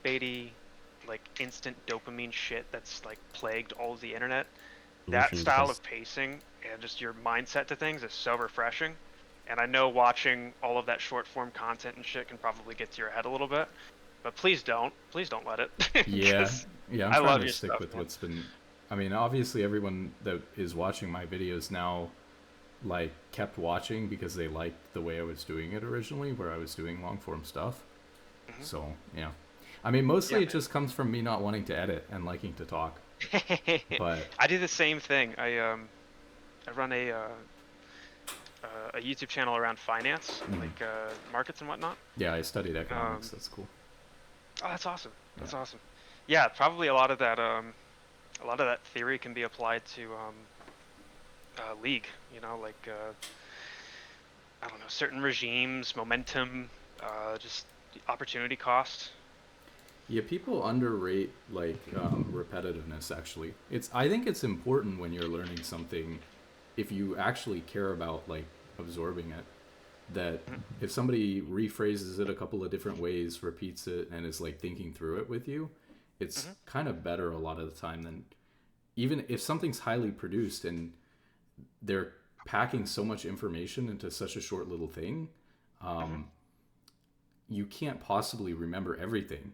clickbaity, like instant dopamine shit that's like plagued all of the internet. That Literally style because of pacing and just your mindset to things is so refreshing. And I know watching all of that short form content and shit can probably get to your head a little bit, but please don't let it, yeah, because yeah, I'm I trying love to your stick stuff, with man. what's been. I mean, obviously, everyone that is watching my videos now like kept watching because they liked the way I was doing it originally, where I was doing long form stuff. Hmm. So yeah, I mean, mostly Yeah, it just comes from me not wanting to edit and liking to talk. man. But I do the same thing. I run a YouTube channel around finance, mm, like markets and whatnot. yeah, I studied economics. Um, That's cool. oh, that's awesome. Yeah. That's awesome. Yeah, probably a lot of that theory can be applied to league. You know, like I don't know, certain regimes, momentum, just the opportunity cost. Yeah, people underrate like repetitiveness. Actually, it's I think it's important when you're learning something, if you actually care about like absorbing it, that Mhm, if somebody rephrases it a couple of different ways, repeats it, and is like thinking through it with you, it's mhm, kind of better a lot of the time than even if something's highly produced and they're packing so much information into such a short little thing. mhm. You can't possibly remember everything,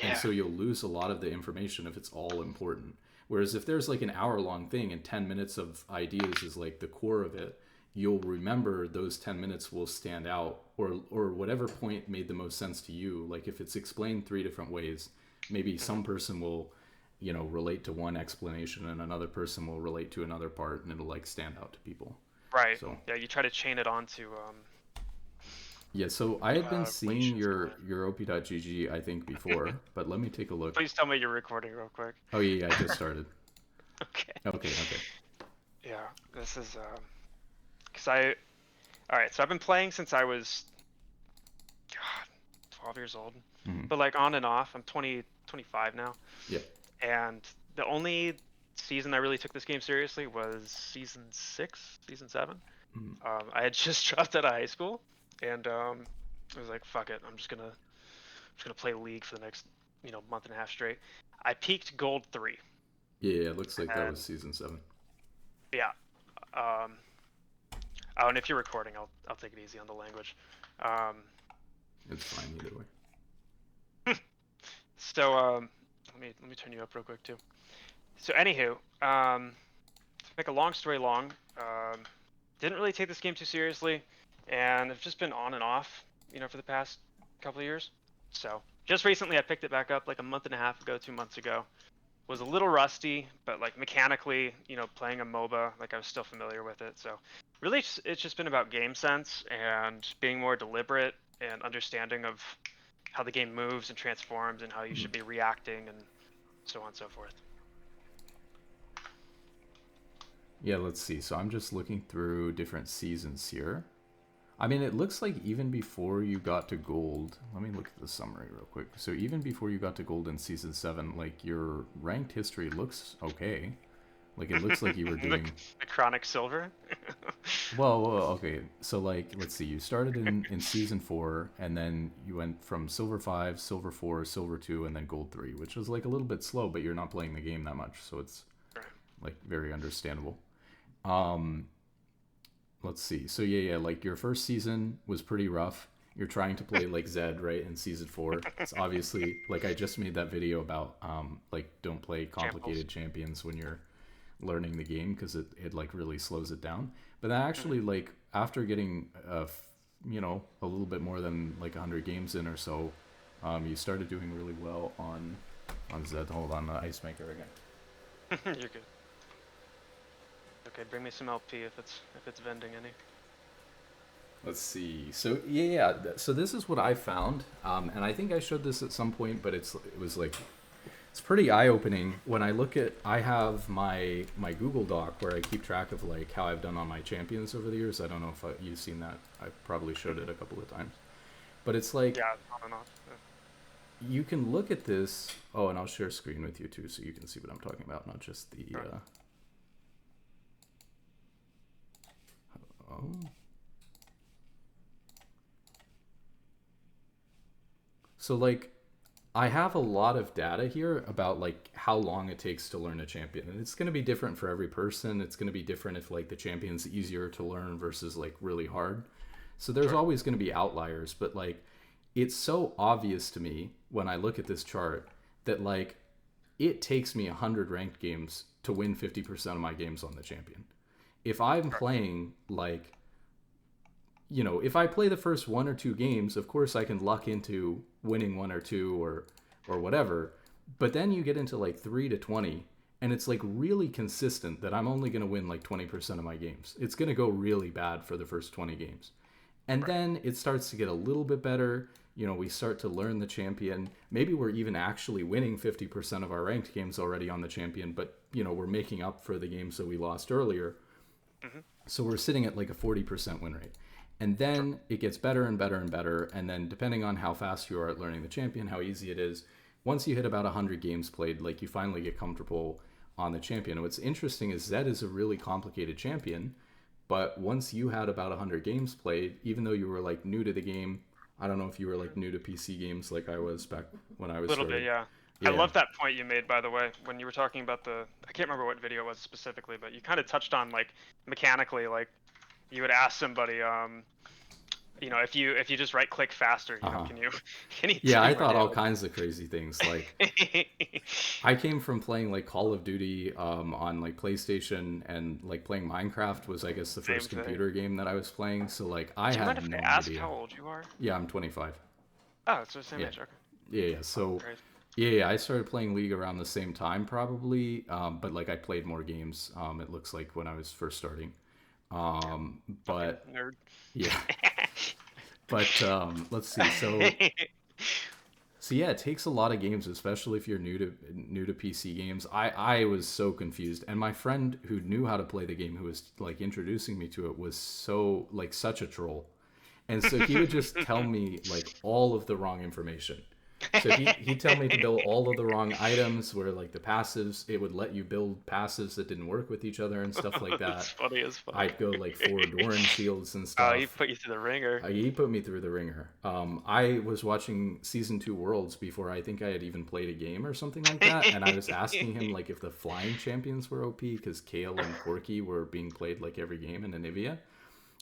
and Yeah. so you'll lose a lot of the information if it's all important. Whereas if there's like an hour long thing and 10 minutes of ideas is like the core of it, you'll remember those 10 minutes will stand out, or whatever point made the most sense to you. Like if it's explained three different ways, maybe Mhm. some person will, relate to one explanation and another person will relate to another part, and it'll like stand out to people. Right. So Yeah, you try to chain it onto yeah, so I had been seeing relations your going. your op.gg I think before, but let me take a look. Please tell me you're recording real quick. Oh yeah, yeah, I just started. Okay. Okay, okay. Yeah, this is cause I all right. So I've been playing since I was God 12 years old, Hmm. but like on and off. I'm 25 now, Yeah. and the only season I really took this game seriously was season 6, season 7. Mhm. I had just dropped out of high school, and I was like, "Fuck it, I'm just gonna play League for the next, month and a half straight." I peaked Gold 3, Yeah, yeah, it looks like that was and season 7. yeah. Um, oh, and if you're recording, I'll take it easy on the language. Um, It's fine either way. so let me turn you up real quick too. So anywho, to make a long story long, didn't really take this game too seriously, and I've just been on and off, for the past couple of years. So just recently, I picked it back up like a month and a half ago, 2 months ago. Was a little rusty, but like mechanically, playing a MOBA, like I was still familiar with it. So really, it's just been about game sense and being more deliberate and understanding of how the game moves and transforms and how you Mhm. should be reacting and so on and so forth. Yeah, let's see. So I'm just looking through different seasons here. I mean, it looks like even before you got to gold, let me look at the summary real quick. So even before you got to gold in season 7, like your ranked history looks okay. Like it looks like you were the, doing the chronic silver. well, okay. So like, let's see. You started in season 4, and then you went from silver 5, silver 4, silver 2, and then gold 3, which was like a little bit slow, but you're not playing the game that much, so it's like very understandable. Um, let's see. So yeah, yeah. Like your first season was pretty rough. You're trying to play like Zed, right? In season 4, it's obviously like I just made that video about like don't play Shambles. complicated champions when you're learning the game because it like really slows it down. But then Mhm. actually like after getting a little bit more than like 100 games in or so, you started doing really well on Zed. Hold on, the ice maker again. You're good. Okay, bring me some LP if it's vending any. Let's see. So yeah, yeah. So this is what I found, and I think I showed this at some point, but it was like it's pretty eye opening when I look at. I have my Google Doc where I keep track of like how I've done on my champions over the years. I don't know if you've seen that. I probably showed it Mhm. a couple of times, but it's like Yeah, on and off. Yeah. you can look at this. Oh, and I'll share screen with you too, so you can see what I'm talking about, not just the. Sure. Oh, so like I have a lot of data here about like how long it takes to learn a champion, and it's going to be different for every person. It's going to be different if like the champion's easier to learn versus like really hard. So there's Sure. always going to be outliers, but like it's so obvious to me when I look at this chart that like it takes me 100 ranked games to win 50% of my games on the champion. If I'm Sure. playing like, if I play the first one or two games, of course I can luck into winning one or two or whatever. But then you get into like 3 to 20 and it's like really consistent that I'm only going to win like 20% of my games. It's going to go really bad for the first 20 games. And Right. then it starts to get a little bit better. We start to learn the champion. Maybe we're even actually winning 50% of our ranked games already on the champion, but we're making up for the games that we lost earlier. Hmm. So we're sitting at like a 40% win rate. And Sure. then it gets better and better and better. And then depending on how fast you are at learning the champion, how easy it is, once you hit about 100 games played, like you finally get comfortable on the champion. What's interesting is Zed is a really complicated champion, but once you had about 100 games played, even though you were like new to the game, I don't know if you were like new to PC games like I was back when I A was little bit, started. yeah. I Yeah. love that point you made, by the way, when you were talking about the. I can't remember what video it was specifically, but you kind of touched on like mechanically, like you would ask somebody, if you just right click faster, Uh-huh. can you can you Yeah, do I more thought all damage? kinds of crazy things. Like I came from playing like Call of Duty on like PlayStation, and like playing Minecraft was I guess the Same first thing. computer game that I was playing. So like I Do you mind had if I no ask idea. how old you are? Yeah, I'm 25. Oh, it's the same Yeah, age. Okay. yeah. Fucking So crazy. yeah, I started playing League around the same time probably, but like I played more games. It looks like when I was first starting. Yeah. Fucking But nerd. yeah, but let's see. So yeah, it takes a lot of games, especially if you're new to PC games. I was so confused, and my friend who knew how to play the game, who was like introducing me to it, was so like such a troll, and so he would just tell me like all of the wrong information. So he'd tell me to build all of the wrong items, where like the passives, it would let you build passives that didn't work with each other and stuff like It's that. funny as fuck. I'd go like forward Doran shields and Oh, he stuff. put you through the ringer. He put me through the ringer. I was watching season 2 Worlds before I think I had even played a game or something like that, and I was asking him like if the flying champions were OP because Kale and Corky were being played like every game in Anivia.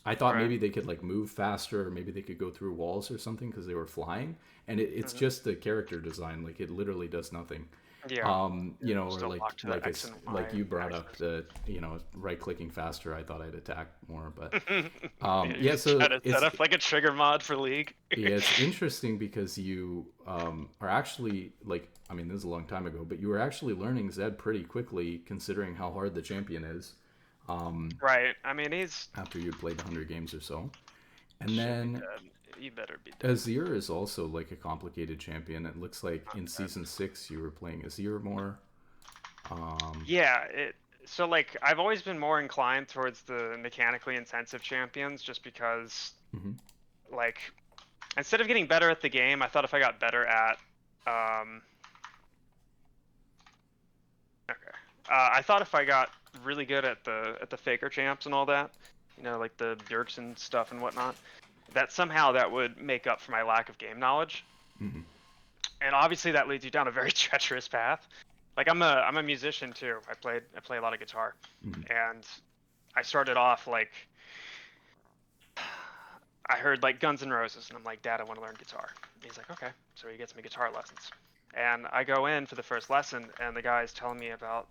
I thought Right. maybe they could like move faster, or maybe they could go through walls or something because they were flying. And it's Hmm. just the character design; like it literally does nothing. Yeah. You're Or still like locked to the X and like Y you brought up axis. the right clicking faster. I thought I'd attack more, but Yeah, you yeah. just So try to set up like a trigger mod for League. yeah, it's interesting because you are actually like, I mean, this is a long time ago, but you were actually learning Zed pretty quickly considering how hard the champion is. Right. I mean, he's After you'd played 100 games or so, and should be then dead. You better be dead. Azir is also like a complicated champion. It looks like I'm in dead. season 6 you were playing Azir more. Um, Yeah. So like I've always been more inclined towards the mechanically intensive champions, just because mhm. like instead of getting better at the game, I thought if I got better at um. Okay. I thought if I got really good at the faker champs and all that, like the Dirks and stuff and whatnot, that somehow that would make up for my lack of game knowledge. Mhm. And obviously that leads you down a very treacherous path. Like I'm a musician too. I play a lot of guitar, Mhm. and I started off like I heard like Guns N' Roses, and I'm like, Dad, I want to learn guitar. And he's like, okay. So he gets me guitar lessons, and I go in for the first lesson, and the guy's telling me about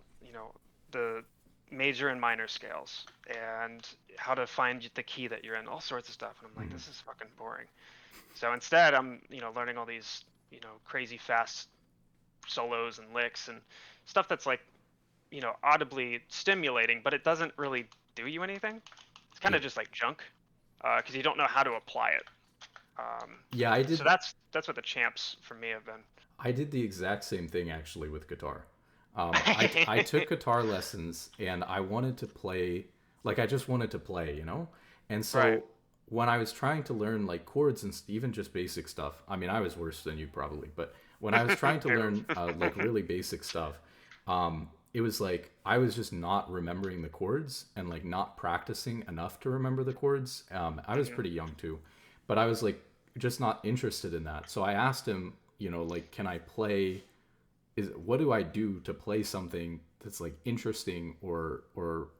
the major and minor scales and how to find the key that you're in, all sorts of stuff. And I'm like, Mhm. this is fucking boring. So instead, I'm learning all these crazy fast solos and licks and stuff that's like audibly stimulating, but it doesn't really do you anything. It's kind Yeah. of just like junk because you don't know how to apply it. Um, Yeah, I so did. that's what the champs for me have been. I did the exact same thing actually with guitar. I took guitar lessons and I wanted to play, like, I just wanted to play, And Right. so when I was trying to learn, like, chords and even just basic stuff, I mean, I was worse than you probably, but when I was trying to Fair. learn, like, really basic stuff, it was like I was just not remembering the chords and, like, not practicing enough to remember the chords. I was Mhm. pretty young too, but I was, like, just not interested in that. So I asked him, like, can I play, what do I do to play something that's like interesting or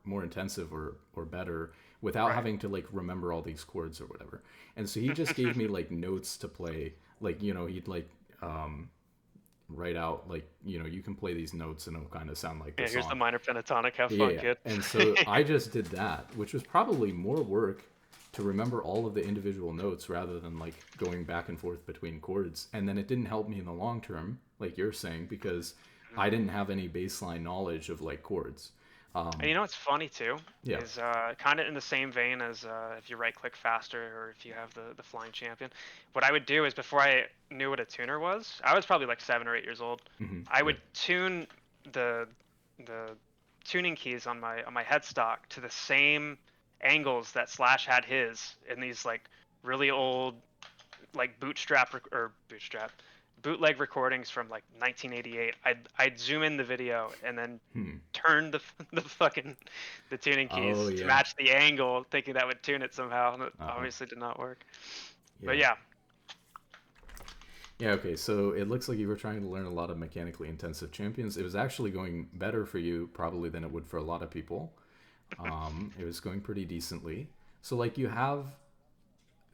more intensive or better without having to like remember all these chords or whatever. And so he just gave me like notes to play, like, he'd like write out like, you can play these notes and it'll kind of sound like the Yeah, here's the song. minor pentatonic. Have fun, Yeah. kid. And so I just did that, which was probably more work to remember all of the individual notes rather than like going back and forth between chords. And then it didn't help me in the long term, like you're saying, because I didn't have any baseline knowledge of like chords. And you know what's funny too Yeah. is kind of in the same vein as if you right click faster or if you have the flying champion. What I would do is before I knew what a tuner was, I was probably like 7 or 8 years old. I Yeah. would tune the tuning keys on my headstock to the same angles that Slash had his in these like really old like bootleg recordings from like 1988. I'd zoom in the video and then turn the tuning Oh, keys to yeah. match the angle, thinking that would tune it somehow. And it Uh-huh. obviously did not work. But Yeah. yeah, Yeah, okay, so it looks like you were trying to learn a lot of mechanically intensive champions. It was actually going better for you probably than it would for a lot of people. It was going pretty decently. So like you have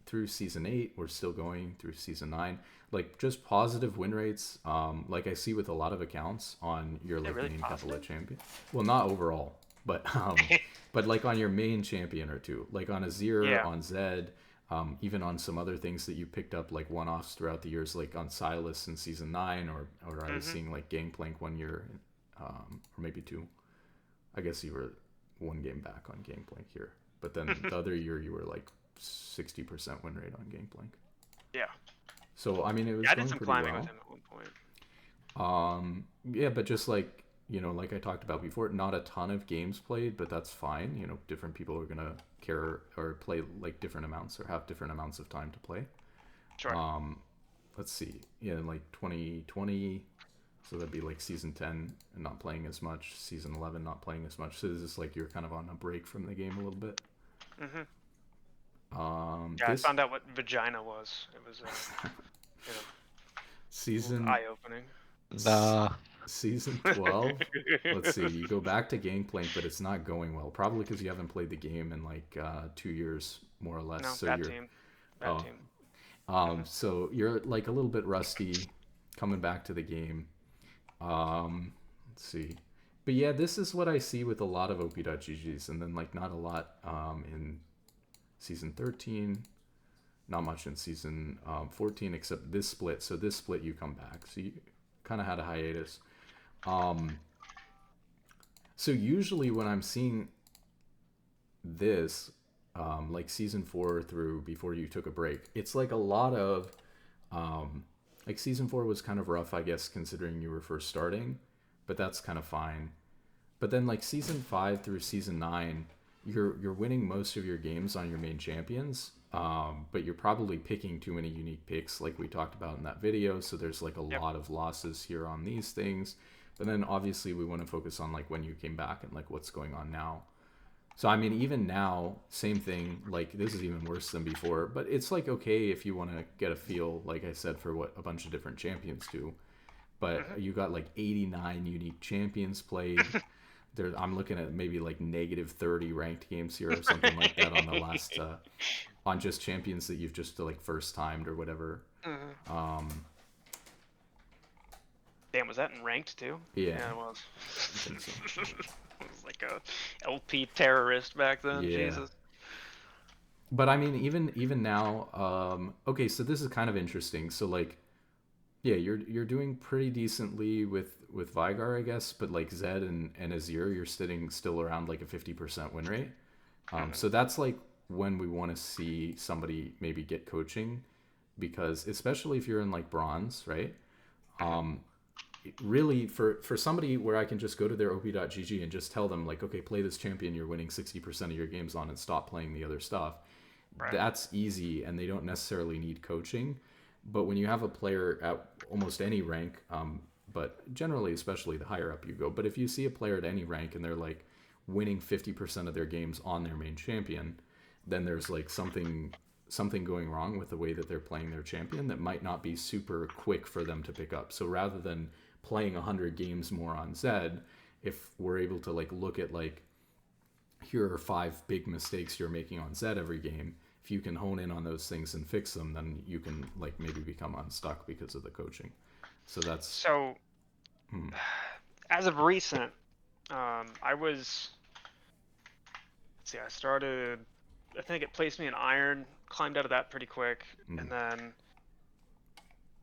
through season 8, we're still going through season 9, like just positive win rates, like I see with a lot of accounts on your like really main couple of positive? champion. Well, not overall, but but like on your main champion or two, like on Azir, Yeah. on Zed, even on some other things that you picked up like one-offs throughout the years, like on Silas in season 9, or I was seeing like Gangplank 1 year, or maybe 2. I guess you were 1 game back on Gangplank here, but then the other year you were like 60% win rate on Gangplank. Yeah. So I mean, it was Yeah, I did going some pretty climbing with well. him at one point. Yeah, but just like, like I talked about before, not a ton of games played, but that's fine. Different people are gonna care or play like different amounts or have different amounts of time to play. Sure. Let's see. Yeah, in like 2020, so that'd be like season 10 and not playing as much. Season 11 not playing as much. So this is like you're kind of on a break from the game a little bit. Yeah, I found out what vagina was. It was, season eye-opening. Season 12. Let's see. You go back to Gangplank, but it's not going well. Probably because you haven't played the game in like 2 years, more or less. No, So bad you're team. Bad team. so you're like a little bit rusty coming back to the game. Let's see. But yeah, this is what I see with a lot of OP.GGs, and then like not a lot in season 13, not much in season 14, except this split. So this split you come back. So you kind of had a hiatus. So usually when I'm seeing this, like season 4 through before you took a break, it's like a lot of, like season 4 was kind of rough, I guess, considering you were first starting, but that's kind of fine. But then like season 5 through season 9, you're winning most of your games on your main champions, but you're probably picking too many unique picks like we talked about in that video, so there's like a lot of losses here on these things. But then obviously we want to focus on like when you came back and like what's going on now. So I mean, even now, same thing, like this is even worse than before, but it's like okay if you want to get a feel, like I said, for what a bunch of different champions do. But you got like 89 unique champions played. I'm looking at maybe like negative 30 ranked games here or something like that on the last on just champions that you've just like first timed or whatever. Damn, was that in ranked too? Yeah. Yeah, it was. I think so. I was like a LP terrorist back then. Yeah. Jesus. But I mean, even now, okay, so this is kind of interesting. So like, yeah, you're doing pretty decently with Vigar, I guess, but like Zed and Azir, you're sitting still around like a 50% win rate. So that's like when we want to see somebody maybe get coaching, because especially if you're in like bronze, right? Really for somebody where I can just go to their op.gg and just tell them like, okay, play this champion you're winning 60% of your games on and stop playing the other stuff. Right. That's easy, and they don't necessarily need coaching. But when you have a player at almost any rank, but generally, especially the higher up you go, but if you see a player at any rank and they're like winning 50% of their games on their main champion, then there's like something something going wrong with the way that they're playing their champion that might not be super quick for them to pick up. So rather than playing 100 games more on Zed, if we're able to like look at like, here are 5 big mistakes you're making on Zed every game. If you can hone in on those things and fix them, then you can like maybe become unstuck because of the coaching. So that's So, as of recent, I was, let's see, I started, I think it placed me in iron, climbed out of that pretty quick, and then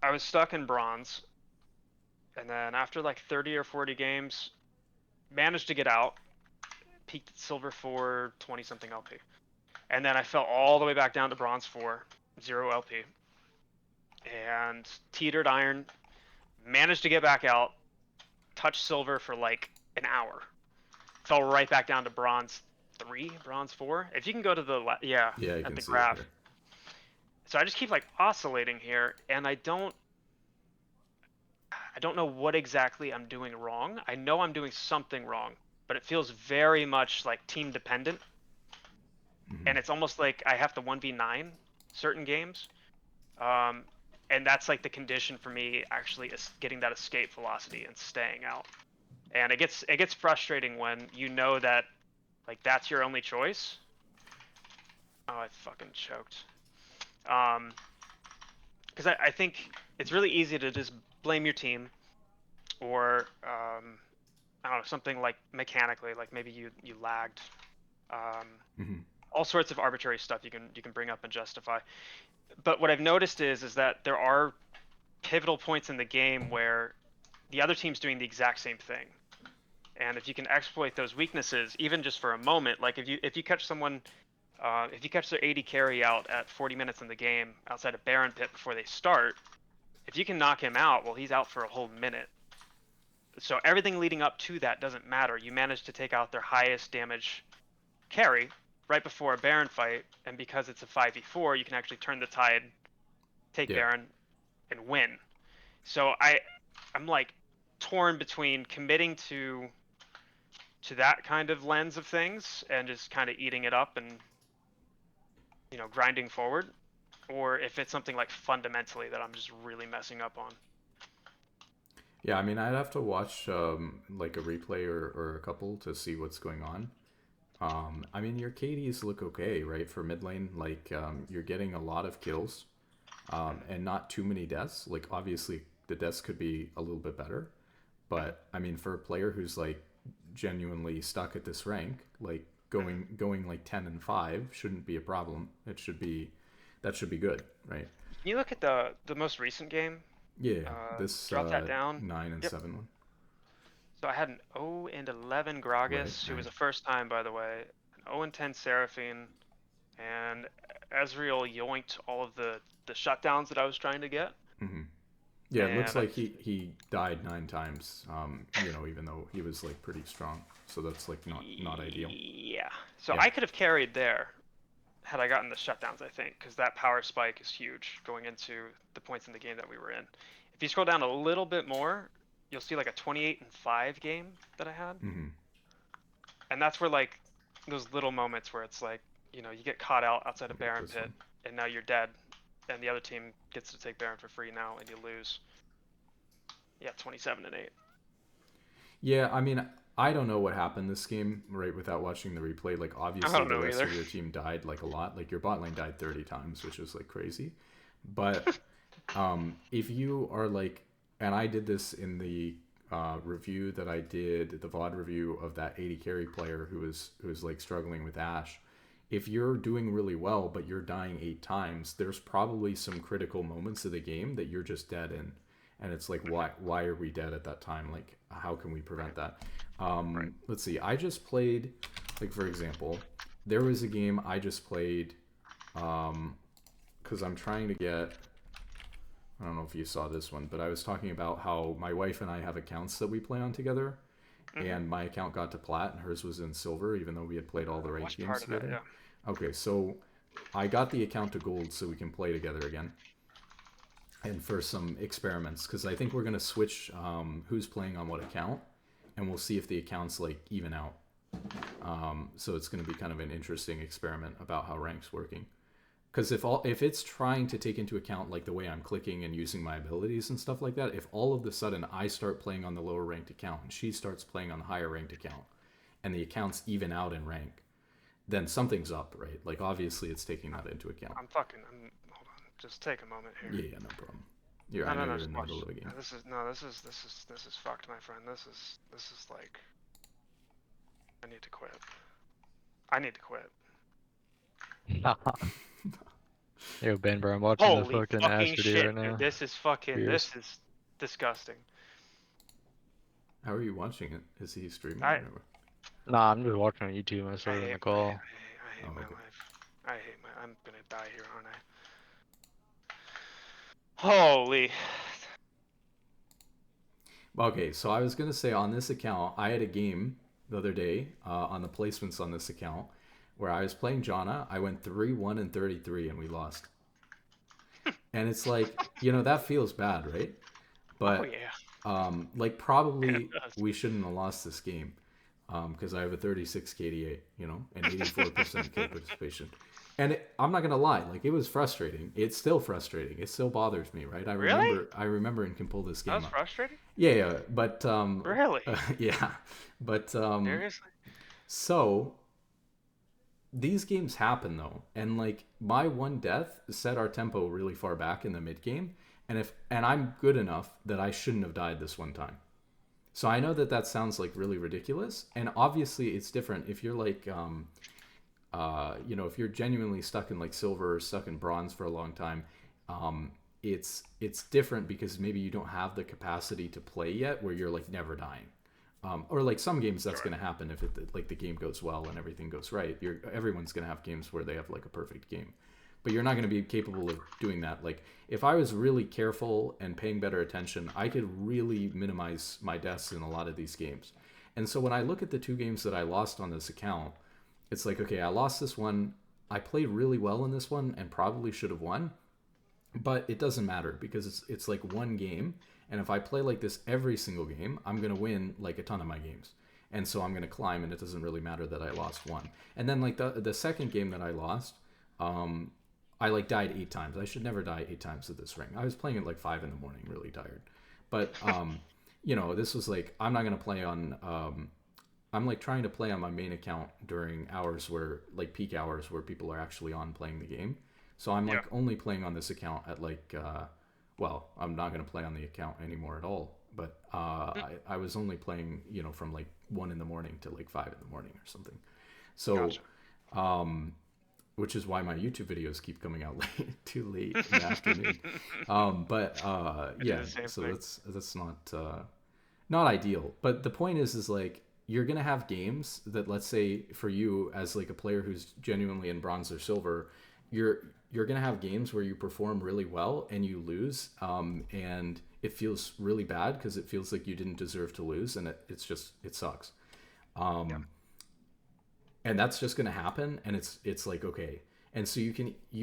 I was stuck in bronze. And then after like 30 or 40 games, managed to get out, peaked at silver 4, 20 something LP. And then I fell all the way back down to bronze 4, 0 LP. And teetered iron, managed to get back out, touched silver for like an hour. Fell right back down to bronze 3, bronze 4. If you can go to the yeah, you at can the see it graph. here. So I just keep like oscillating here, and I don't know what exactly I'm doing wrong. I know I'm doing something wrong, but it feels very much like team dependent. And it's almost like I have to 1v9 certain games. And that's like the condition for me actually is getting that escape velocity and staying out. And it gets frustrating when you know that like that's your only choice. Oh, I fucking choked. Because I think it's really easy to just blame your team, or I don't know, something like mechanically, like maybe you lagged. All sorts of arbitrary stuff you can bring up and justify. But what I've noticed is that there are pivotal points in the game where the other team's doing the exact same thing. And if you can exploit those weaknesses, even just for a moment, like if you catch someone, if you catch their 80 carry out at 40 minutes in the game outside a Baron pit before they start, if you can knock him out, well, he's out for a whole minute. So everything leading up to that doesn't matter. You manage to take out their highest damage carry right before a Baron fight, and because it's a 5v4, you can actually turn the tide, take Yeah. Baron, and win. So I'm like torn between committing to that kind of lens of things and just kind of eating it up and grinding forward, or if it's something like fundamentally that I'm just really messing up on. Yeah, I mean, I'd have to watch like a replay or a couple to see what's going on. I mean, your KDs look okay, right? For mid lane, like you're getting a lot of kills and not too many deaths. Like, obviously, the deaths could be a little bit better. But, I mean, for a player who's, like, genuinely stuck at this rank, like, going like 10 and 5 shouldn't be a problem. That should be good, right? Can you look at the most recent game? Yeah, this Drop that down. 9 and Yep. 7 one. So I had an 0 and 11 Right, Gragas, who right. was a first time, by the way, an 0 and 10 Seraphine, and Ezreal yoinked all of the shutdowns that I was trying to get. Yeah, it looks And like he died 9 times, even though he was, like, pretty strong. So that's, like, not ideal. yeah, so Yeah. I could have carried there had I gotten the shutdowns, I think, because that power spike is huge going into the points in the game that we were in. If you scroll down a little bit more, you'll see like a 28 and 5 game that I had. And that's where like those little moments where it's like, you get caught out outside a Baron pit one. and now you're dead, and the other team gets to take Baron for free now and you lose. Yeah, 27 and 8. Yeah, I mean, I don't know what happened this game, right, without watching the replay. Like, I obviously, don't the know rest either. of your team died, like, a lot. Like, your bot lane died 30 times, which is, like, crazy. But if you are, like, and I did this in the review that I did, the VOD review of that 80 carry player who was like, struggling with Ashe. If you're doing really well, but you're dying 8 times, there's probably some critical moments of the game that you're just dead in. And it's like, why are we dead at that time? Like, how can we prevent that? Right. Let's see. I just played, like, for example, there was a game I just played because I'm trying to get, I don't know if you saw this one, but I was talking about how my wife and I have accounts that we play on together. And my account got to plat and hers was in silver, even though we had played all the ranked games together. Yeah. Okay, so I got the account to gold so we can play together again. And for some experiments, because I think we're going to switch who's playing on what account, and we'll see if the accounts, like, even out. So it's going to be kind of an interesting experiment about how rank's working. Because if it's trying to take into account like the way I'm clicking and using my abilities and stuff like that, if all of a sudden I start playing on the lower ranked account and she starts playing on the higher ranked account, and the accounts even out in rank, then something's up, right? Like obviously it's taking that into account. Hold on. Just take a moment here. Yeah, no problem. No, I know no, you're just in the watch. middle of a game. This is fucked, my friend. This is like, I need to quit. I need to quit. Yo, Ben, bro, I'm watching the Holy fucking Ash fucking video shit, right now. dude. This is Fierce. this is disgusting. How are you watching it? Is he streaming? I- Or whatever? Nah, I'm just watching on YouTube. I I started in the hate, call. I hate Oh, my okay. life. I'm gonna die here, aren't I? Holy. Okay, so I was gonna say on this account, I had a game the other day on the placements on this account where I was playing Jana. I went 3-1 and 33, and we lost. And it's like, that feels bad, right? But Oh yeah. like probably It does. we shouldn't have lost this game because I have a 36 KDA, and 84% kill participation. And I'm not gonna lie, like it was frustrating. It's still frustrating. It still bothers me, right? Really? I remember and can pull this game That was up. frustrating? Yeah, but Really? yeah, but Seriously? so these games happen though, and like my one death set our tempo really far back in the mid game, and I'm good enough that I shouldn't have died this one time. So I know that sounds like really ridiculous, and obviously it's different if you're like if you're genuinely stuck in like silver or stuck in bronze for a long time. It's different because maybe you don't have the capacity to play yet where you're like never dying. Or like some games that's going to happen if like the game goes well and everything goes right. Everyone's going to have games where they have like a perfect game, but you're not going to be capable of doing that. Like if I was really careful and paying better attention, I could really minimize my deaths in a lot of these games. And so when I look at the 2 games that I lost on this account, it's like, okay, I lost this one. I played really well in this one and probably should have won, but it doesn't matter because it's like one game, and if I play like this every single game, I'm gonna win like a ton of my games, and so I'm gonna climb, and it doesn't really matter that I lost one. And then like the second game that I lost, I like died 8 times. I should never die 8 times at this ring. I was playing at like 5 in the morning, really tired, but this was like I'm not gonna play on. I'm like trying to play on my main account during hours where like peak hours where people are actually on playing the game. So I'm like only playing on this account at like, I'm not going to play on the account anymore at all. But I was only playing, from like 1 in the morning to like 5 in the morning or something. So, Gotcha. which is why my YouTube videos keep coming out too late in the afternoon. Yeah, so thing. that's not ideal. But the point is like, you're going to have games that, let's say for you as like a player who's genuinely in bronze or silver, you're going to have games where you perform really well and you lose, and it feels really bad because it feels like you didn't deserve to lose, and it sucks. And that's just going to happen, and it's like, okay. And so you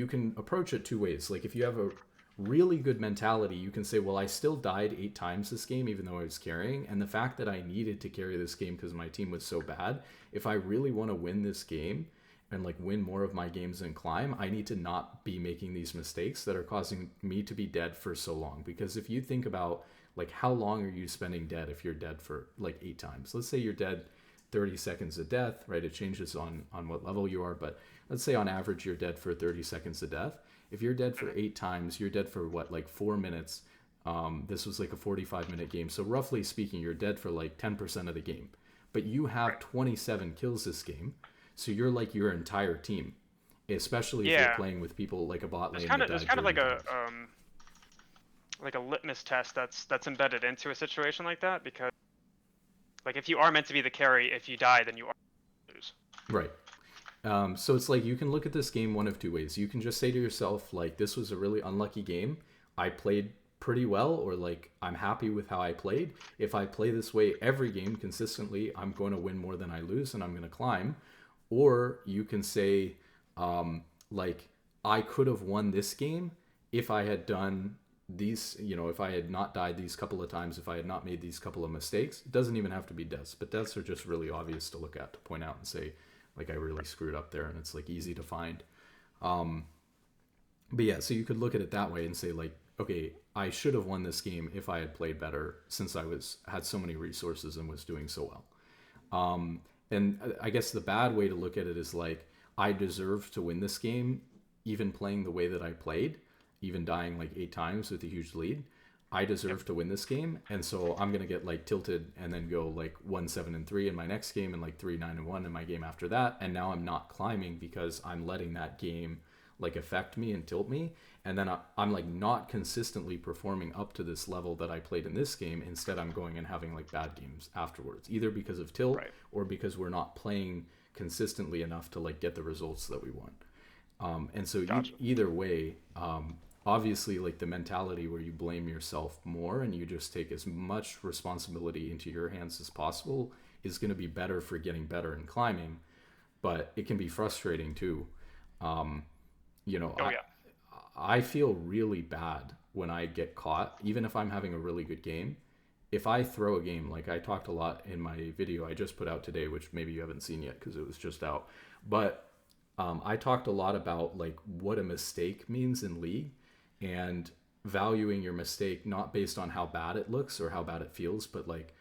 can approach it 2 ways. Like if you have a really good mentality, you can say, well, I still died 8 times this game even though I was carrying, and the fact that I needed to carry this game because my team was so bad, if I really want to win this game and like win more of my games and climb, I need to not be making these mistakes that are causing me to be dead for so long. Because if you think about like how long are you spending dead if you're dead for like 8 times, let's say you're dead 30 seconds of death, right? It changes on what level you are, but let's say on average you're dead for 30 seconds of death. If you're dead for 8 times, you're dead for what, like 4 minutes. This was like a 45-minute game, so roughly speaking, you're dead for like 10% of the game, but you have 27 kills this game. So you're like your entire team, especially if you're playing with people like a bot lane. It's kind of like a litmus test that's embedded into a situation like that, because like if you are meant to be the carry, if you die, then you are lose. Right. So it's like you can look at this game one of 2 ways. You can just say to yourself, like, this was a really unlucky game. I played pretty well, or like I'm happy with how I played. If I play this way every game consistently, I'm going to win more than I lose, and I'm going to climb. Or you can say, like, I could have won this game if I had done these, if I had not died these couple of times, if I had not made these couple of mistakes. It doesn't even have to be deaths, but deaths are just really obvious to look at, to point out and say, like, I really screwed up there, and it's like easy to find. But yeah, so you could look at it that way and say like, okay, I should have won this game if I had played better, since I had so many resources and was doing so well. And I guess the bad way to look at it is like, I deserve to win this game, even playing the way that I played, even dying like 8 times with a huge lead. I Yep. deserve to win this game, and so I'm gonna get like tilted and then go like 1-7-3 in my next game and like 3-9-1 in my game after that. And now I'm not climbing because I'm letting that game like affect me and tilt me, and then I'm like not consistently performing up to this level that I played in this game. Instead, I'm going and having like bad games afterwards, either because of tilt Right. or because we're not playing consistently enough to like get the results that we want. And so Gotcha. either way, obviously like the mentality where you blame yourself more and you just take as much responsibility into your hands as possible is going to be better for getting better in climbing, but it can be frustrating too. Um, you know, Oh yeah. I feel really bad when I get caught, even if I'm having a really good game. If I throw a game, like I talked a lot in my video I just put out today, which maybe you haven't seen yet because it was just out, but I talked a lot about like what a mistake means in League, and valuing your mistake not based on how bad it looks or how bad it feels, but like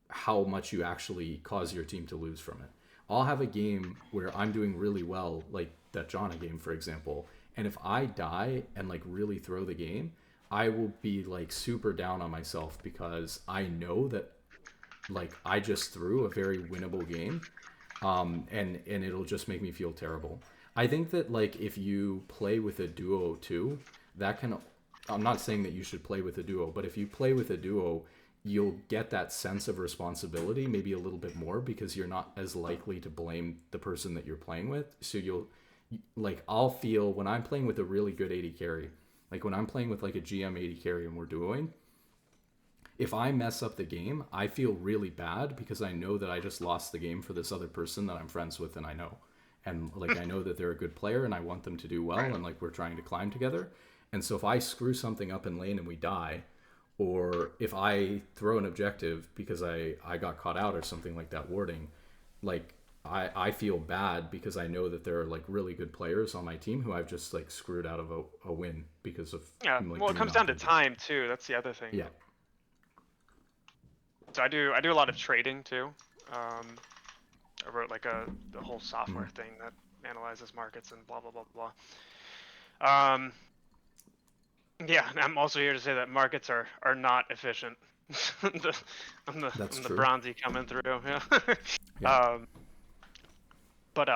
how much you actually cause your team to lose from it. I'll have a game where I'm doing really well, like that Jana game, for example, and if I die and like really throw the game, I will be like super down on myself because I know that like I just threw a very winnable game, and it'll just make me feel terrible. I think that like if you play with a duo too, that can. I'm not saying that you should play with a duo, but if you play with a duo, you'll get that sense of responsibility maybe a little bit more because you're not as likely to blame the person that you're playing with. So you'll like I'll feel when I'm playing with a really good 80 carry, like when I'm playing with like a GM 80 carry and we're duoing, if I mess up the game, I feel really bad because I know that I just lost the game for this other person that I'm friends with and I know. And like I know that they're a good player and I want them to do well Right. and like we're trying to climb together. And so if I screw something up in lane and we die, or if I throw an objective because I got caught out or something like that warding, like I feel bad because I know that there are like really good players on my team who I've just like screwed out of a win because of Yeah. like Well, it doing comes down to nothing. time too. That's the other thing. Yeah. So I do a lot of trading too. Um, I wrote like the whole software Mhm. thing that analyzes markets and blah blah blah blah. Yeah, and I'm also here to say that markets are not efficient. the, That's I'm the true. bronzy coming through. Yeah. Yeah. um, but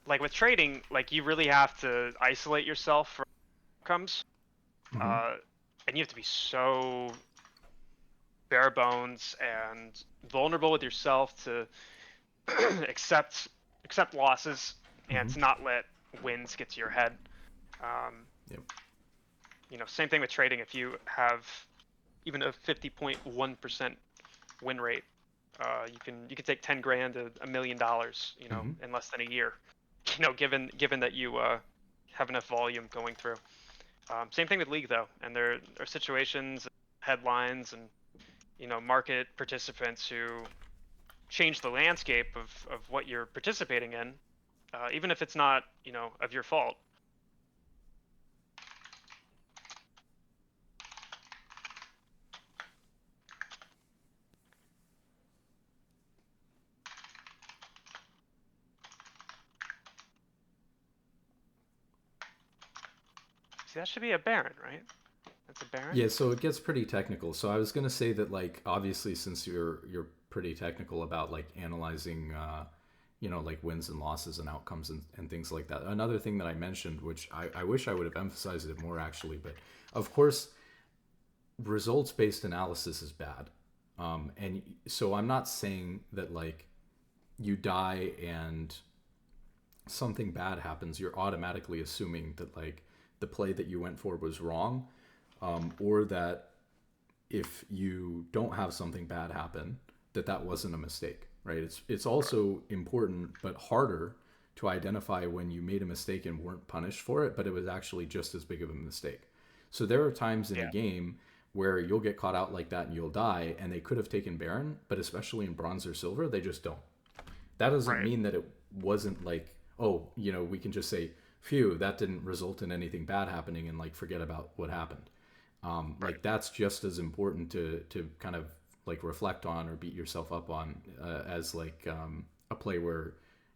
like with trading, like you really have to isolate yourself from outcomes. Hmm. Uh, and you have to be so bare bones and vulnerable with yourself to accept losses and Hmm. to not let wins get to your head. Um, Yep. Same thing with trading. If you have even a 50.1% win rate, you can take 10 grand to $1 million, Hmm. in less than a year. Given that you have enough volume going through. Same thing with league though, and there are situations, headlines, and market participants who change the landscape of what you're participating in, even if it's not of your fault. See, that should be a Baron, right? That's a Baron. Yeah, so it gets pretty technical. So I was gonna say that like obviously since you're pretty technical about like analyzing like wins and losses and outcomes and things like that. Another thing that I mentioned, which I wish I would have emphasized it more actually, but of course results based analysis is bad. And so I'm not saying that like you die and something bad happens, you're automatically assuming that like the play that you went for was wrong, or that if you don't have something bad happen, that wasn't a mistake, right? It's Right. also important but harder to identify when you made a mistake and weren't punished for it, but it was actually just as big of a mistake. So there are times in a Yeah. game where you'll get caught out like that and you'll die, and they could have taken Baron, but especially in bronze or silver, they just don't. That doesn't Right. mean that it wasn't like, oh, we can just say phew, that didn't result in anything bad happening, and like forget about what happened. Right. Like that's just as important to kind of like reflect on or beat yourself up on as like a play where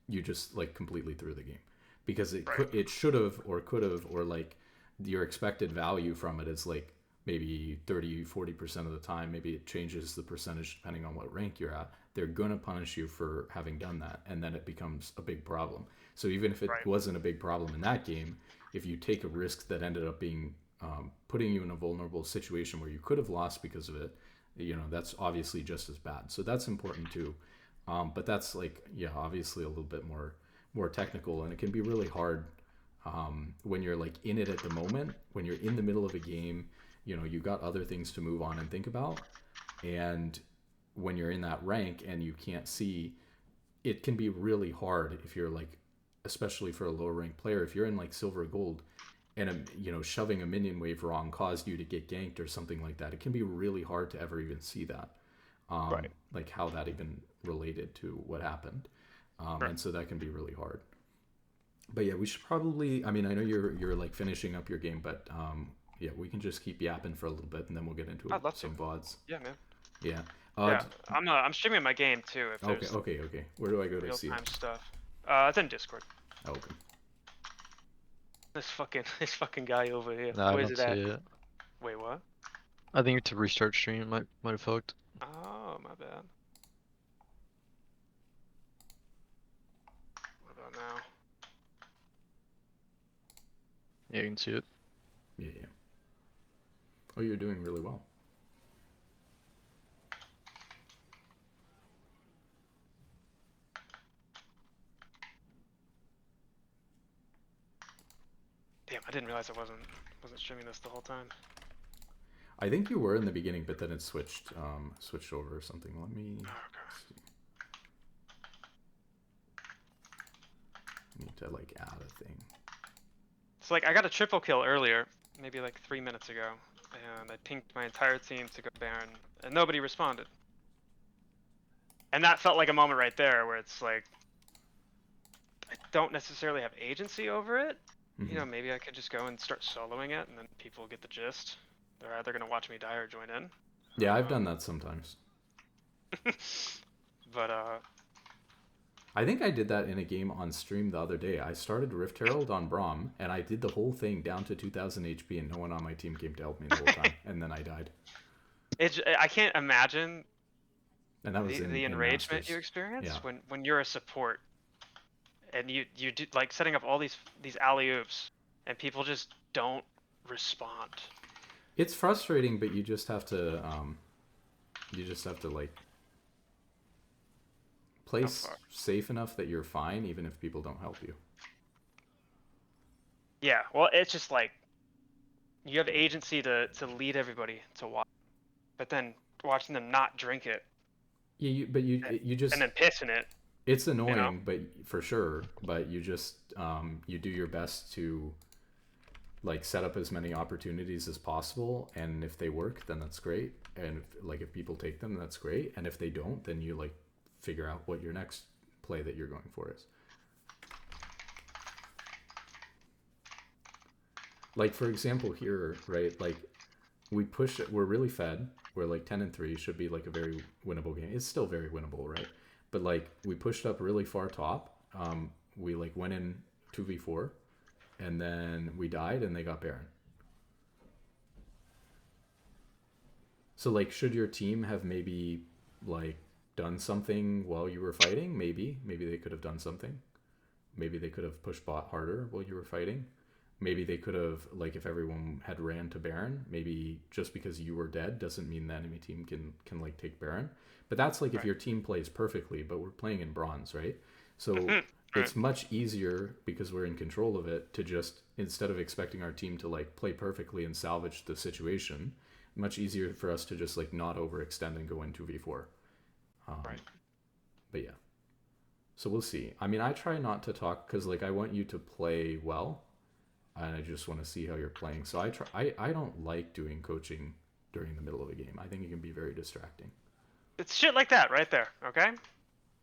you just like completely threw the game, because Right. it should have or could have, or like your expected value from it is like maybe 30-40% of the time. Maybe it changes the percentage depending on what rank you're at. They're going to punish you for having done that, and then it becomes a big problem. So even if it Right. wasn't a big problem in that game, if you take a risk that ended up being putting you in a vulnerable situation where you could have lost because of it, that's obviously just as bad. So that's important too. But that's like, yeah, obviously a little bit more technical, and it can be really hard when you're like in it at the moment, when you're in the middle of a game. You got other things to move on and think about, and when you're in that rank and you can't see, it can be really hard if you're like, especially for a lower ranked player, if you're in like silver or gold, and shoving a minion wave wrong caused you to get ganked or something like that. It can be really hard to ever even see that, Right. like how that even related to what happened, Right. and so that can be really hard. But yeah, we should probably. I mean, I know you're like finishing up your game, but yeah, we can just keep yapping for a little bit, and then we'll get into I'd love to. some VODs. Yeah, man. Yeah. Yeah, I'm streaming my game too. If Okay. there's Okay. Where do I go to real see it? time stuff, it's in Discord. Oh, okay. This fucking guy over here. Nah, I Where's don't it see at? it. Wait, what? I think to restart stream might have hooked. Oh, my bad. What about now? Yeah, you can see it. Yeah. Yeah. Oh, you're doing really well. Damn, I didn't realize I wasn't streaming this the whole time. I think you were in the beginning, but then it switched over or something. Let me Oh, okay. see. Need to like add a thing. It's like I got a triple kill earlier, maybe like 3 minutes ago, and I pinged my entire team to go Baron, and nobody responded. And that felt like a moment right there where it's like, I don't necessarily have agency over it. Mm-hmm. Maybe I could just go and start soloing it, and then people get the gist. They're either gonna watch me die or join in. Yeah, I've done that sometimes. But I think I did that in a game on stream the other day. I started Rift Herald on Braum, and I did the whole thing down to 2000 HP, and no one on my team came to help me the whole time, and then I died. I can't imagine And that was the in enragement Masters. you experience Yeah. when you're a support and you do like setting up all these alley oops and people just don't respond. It's frustrating, but you just have to like play safe enough that you're fine, even if people don't help you. Yeah, well, it's just like you have agency to lead everybody to watch, but then watching them not drink it. Yeah, but you just and then pissing it. It's annoying, but for sure. But you just you do your best to like set up as many opportunities as possible, and if they work, then that's great. And if people take them, that's great. And if they don't, then you like figure out what your next play that you're going for is. Like for example here, right? Like we push it, we're really fed. We're like 10-3, should be like a very winnable game. It's still very winnable, right? But like we pushed up really far top. We like went in 2v4, and then we died, and they got Baron. So like, should your team have maybe like done something while you were fighting? Maybe they could have done something. Maybe they could have pushed bot harder while you were fighting. Maybe they could have, like, if everyone had ran to Baron, maybe just because you were dead doesn't mean the enemy team can like take Baron. But that's like if your team plays perfectly, but we're playing in bronze, right? So it's much easier, because we're in control of it, to just, instead of expecting our team to like play perfectly and salvage the situation, much easier for us to just like not overextend and go in 2v4. Right. But yeah. So we'll see. I mean, I try not to talk because like I want you to play well, and I just want to see how you're playing. So I don't like doing coaching during the middle of a game. I think it can be very distracting. It's shit like that right there, okay?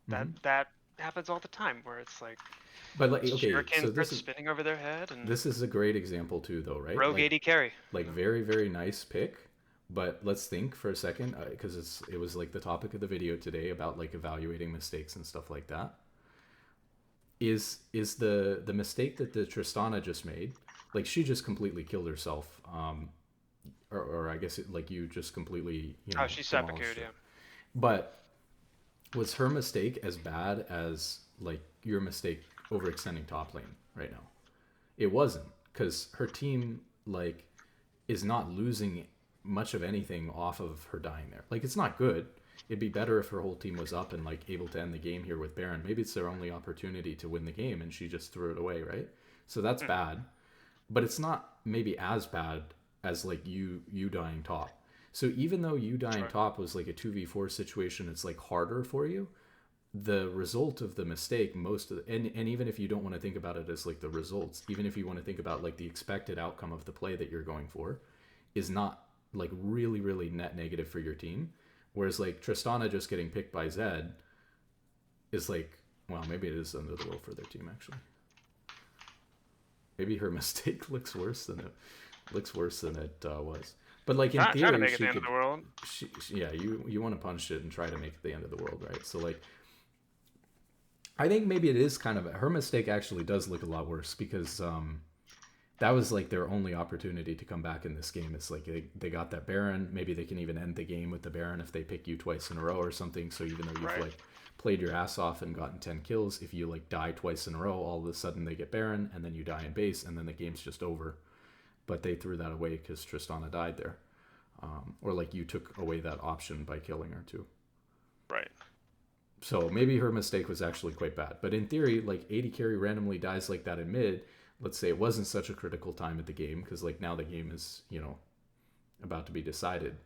That happens all the time where it's like But like, okay, Shuriken so starts spinning over their head, and this is a great example too, though, right? rogue AD carry. Like very very nice pick. But let's think for a second, because it was like the topic of the video today about like evaluating mistakes and stuff like that. Is the mistake that the Tristana just made, like she just completely killed herself, or I guess like you just completely Oh, she seppuku'd, yeah. But was her mistake as bad as like your mistake overextending top lane right now? It wasn't, because her team like is not losing much of anything off of her dying there. Like it's not good. It'd be better if her whole team was up and like able to end the game here with Baron. Maybe it's their only opportunity to win the game and she just threw it away, right? So that's bad. But it's not maybe as bad as like you dying top. So even though you dying top was like a 2v4 situation, it's like harder for you. The result of the mistake, and even if you don't want to think about it as like the results, even if you want to think about like the expected outcome of the play that you're going for, is not like really really net negative for your team. Whereas like Tristana just getting picked by Zed is like, well, maybe it is under the world for their team actually. Maybe her mistake looks worse than it was. But like in Not theory, trying to make it she the end could. of the world. Yeah, you want to punch it and try to make it the end of the world, right? So like, I think maybe it is kind of her mistake. Actually, does look a lot worse because that was like their only opportunity to come back in this game. It's like they got that Baron. Maybe they can even end the game with the Baron if they pick you twice in a row or something. So even though you've like played your ass off and gotten 10 kills, if you like die twice in a row, all of a sudden they get Baron and then you die in base and then the game's just over. But they threw that away because Tristana died there. Or like you took away that option by killing her too. Right. So maybe her mistake was actually quite bad. But in theory, like 80 carry randomly dies like that in mid. Let's say it wasn't such a critical time at the game because like now the game is, about to be decided.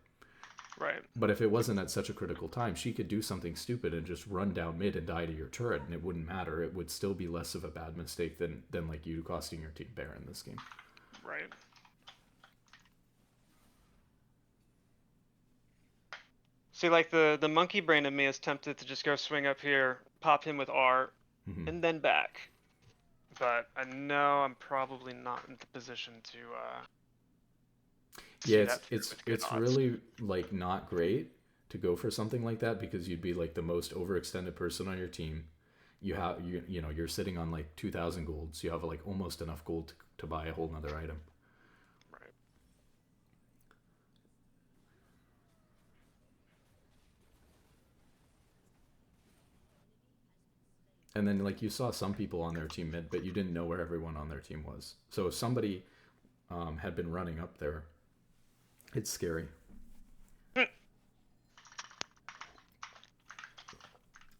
Right. But if it wasn't at such a critical time, she could do something stupid and just run down mid and die to your turret, and it wouldn't matter. It would still be less of a bad mistake than like you costing your team Baron this game. Right. See, like the monkey brain of me is tempted to just go swing up here, pop him with R, and then back. But I know I'm probably not in the position to. Yeah, it's really like not great to go for something like that because you'd be like the most overextended person on your team. You're sitting on like 2,000 gold, so you have like almost enough gold to buy a whole nother item. Right. And then like you saw some people on their team mid, but you didn't know where everyone on their team was. So if somebody had been running up there, it's scary.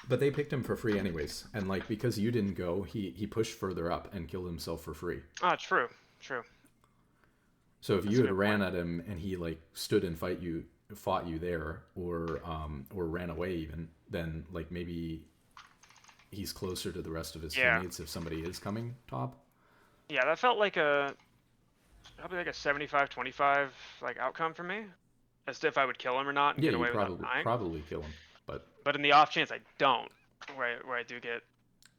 But they picked him for free anyways, and like because you didn't go, he pushed further up and killed himself for free. Ah, true. So if you had ran at him and he like stood and fought you there, or ran away even, then like maybe he's closer to the rest of his teammates if somebody is coming top. Yeah, that felt like probably like a 75-25 like outcome for me, as to if I would kill him or not and get away without dying. Probably kill him, but in the off chance I don't, where I do get.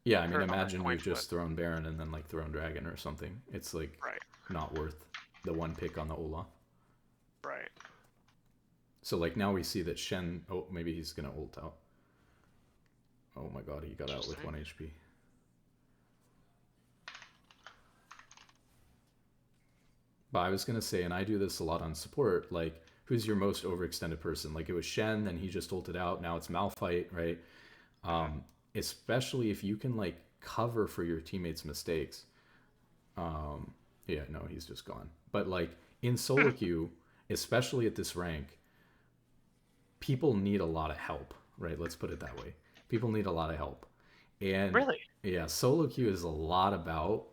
Yeah, I mean, imagine you've just thrown Baron and then like thrown Dragon or something. It's like not worth the one pick on the Olaf. Right. So like now we see that Shen. Oh, maybe he's gonna ult out. Oh my god, he got out with 1 HP. But I was gonna say, and I do this a lot on support, like who's your most overextended person? Like it was Shen, then he just ulted out. Now it's Malphite, right? Especially if you can like cover for your teammates' mistakes. Yeah, no, he's just gone. But like in solo queue, especially at this rank, people need a lot of help, right? Let's put it that way. People need a lot of help. And really? Yeah, solo queue is a lot about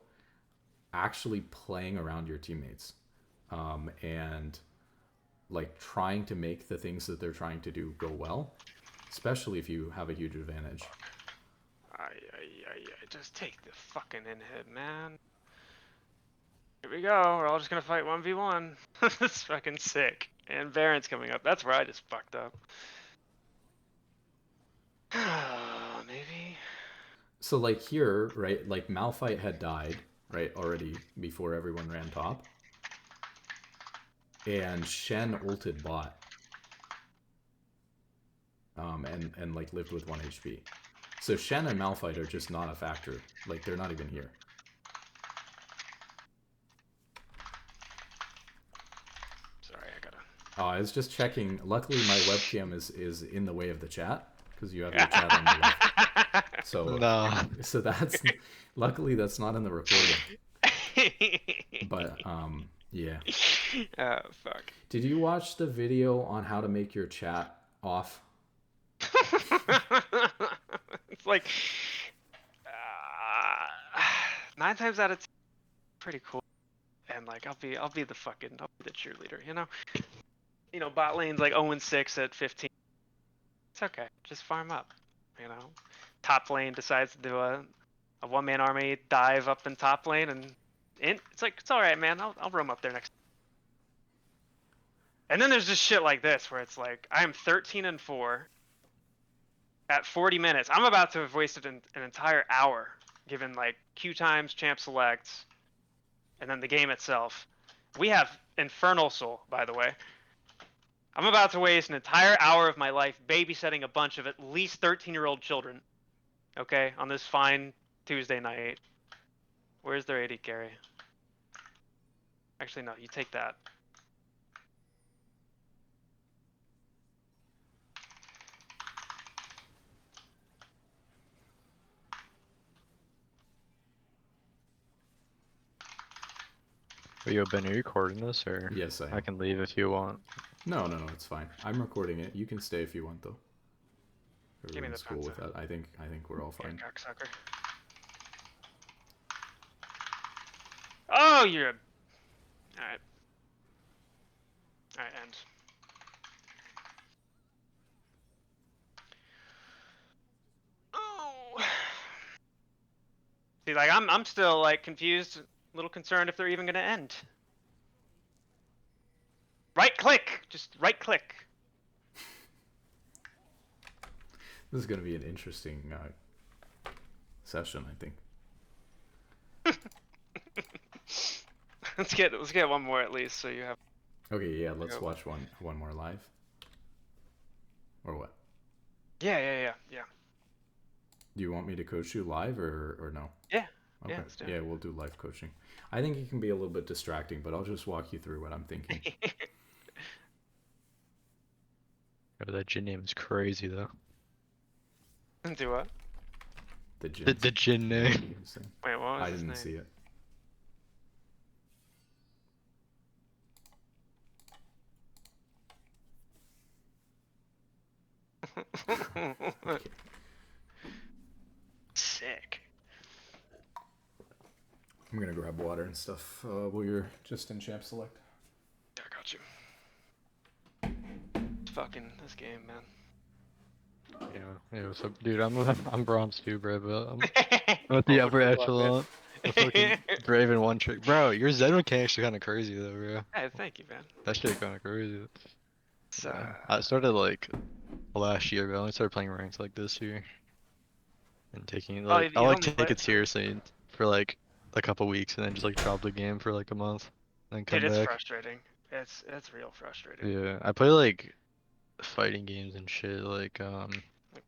actually playing around your teammates. And like trying to make the things that they're trying to do go well, especially if you have a huge advantage. I just take the fucking inhib, man. Here we go. We're all just gonna fight 1v1. That's fucking sick. And Baron's coming up. That's where I just fucked up. Maybe. So like here, right? Like Malphite had died, right, already before everyone ran top, and Shen ulted bot, and like lived with 1 HP. So Shen and Malphite are just not a factor. Like they're not even here. Sorry, I gotta. I was just checking. Luckily, my webcam is in the way of the chat because you have your chat on the left. So Nah. so that's luckily that's not in the recording. But yeah. Oh fuck. Did you watch the video on how to make your chat off? It's like 9 times out of 10, pretty cool. And like I'll be the cheerleader, you know. You know, bot lane's like 0-6 at 15. It's okay, just farm up, you know. Top lane decides to do a one-man army dive up in top lane, and it's like it's all right, man. I'll roam up there next. And then there's just shit like this where it's like I am 13-4 at 40 minutes. I'm about to have wasted an entire hour given like queue times, champ selects, and then the game itself. We have Infernal Soul, by the way. I'm about to waste an entire hour of my life babysitting a bunch of at least 13-year-old children, okay, on this fine Tuesday night. Where's their AD carry? Actually, no, you take that. Are you Ben, are you recording this, or Yes, I am. I can leave if you want? No, it's fine. I'm recording it. You can stay if you want, though. Give me the Everyone's cool with pencil. that. I think we're all Yeah, fine. cocksucker. Oh, you're. Alright. Alright, end. Oh. See, like I'm still like confused, a little concerned if they're even gonna end. Right click, just right click. This is gonna be an interesting session, I think. let's get one more at least, so you have. Okay, yeah, let's watch one more live. Or what? Yeah. Do you want me to coach you live or no? Yeah. Okay. Yeah, let's do it. Yeah, we'll do live coaching. I think it can be a little bit distracting, but I'll just walk you through what I'm thinking. Oh, that Jin name is crazy though. Do what? The Jin. The Jin name. Wait, what was I his didn't name? see it. Okay. Sick. I'm gonna grab water and stuff while you're just in champ select. Yeah, I got you. Fucking this game, man. Yeah, what's up, dude? I'm bronze too, bro, but I'm at the upper echelon. The fucking brave and one trick, bro. Your Zed mechanic actually kind of crazy though, bro. Hey, thank you, man. That shit kind of crazy. So, Yeah. I started like last year, but I only started playing ranks like this year, and taking Oh, like you I like only take play- it seriously for like a couple weeks, and then just like drop the game for like a month, then come dude, it's back. frustrating. It's real frustrating. Yeah, I play like fighting games and shit, like Like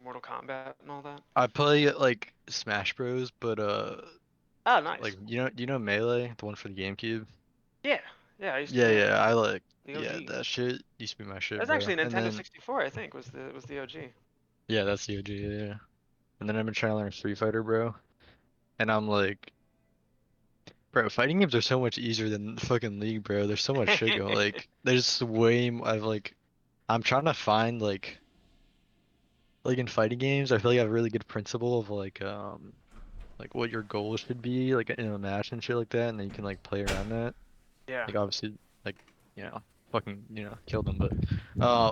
Mortal Kombat and all that. I play like Smash Bros, but Oh, nice. like you know Melee, the one for the GameCube? Yeah, I used to Yeah, play yeah, I like the yeah, OG. that shit used to be my shit, That's bro. actually And Nintendo then 64, I think, was the OG. yeah, that's the OG, yeah. And then I've been trying to learn Street Fighter, bro. And I'm like, bro, fighting games are so much easier than the fucking League, bro. There's so much shit going. Like, there's way I've like, I'm trying to find like in fighting games, I feel like I have a really good principle of like what your goals should be like in a match and shit like that, and then you can like play around that. Yeah. Like obviously, like fucking kill them, but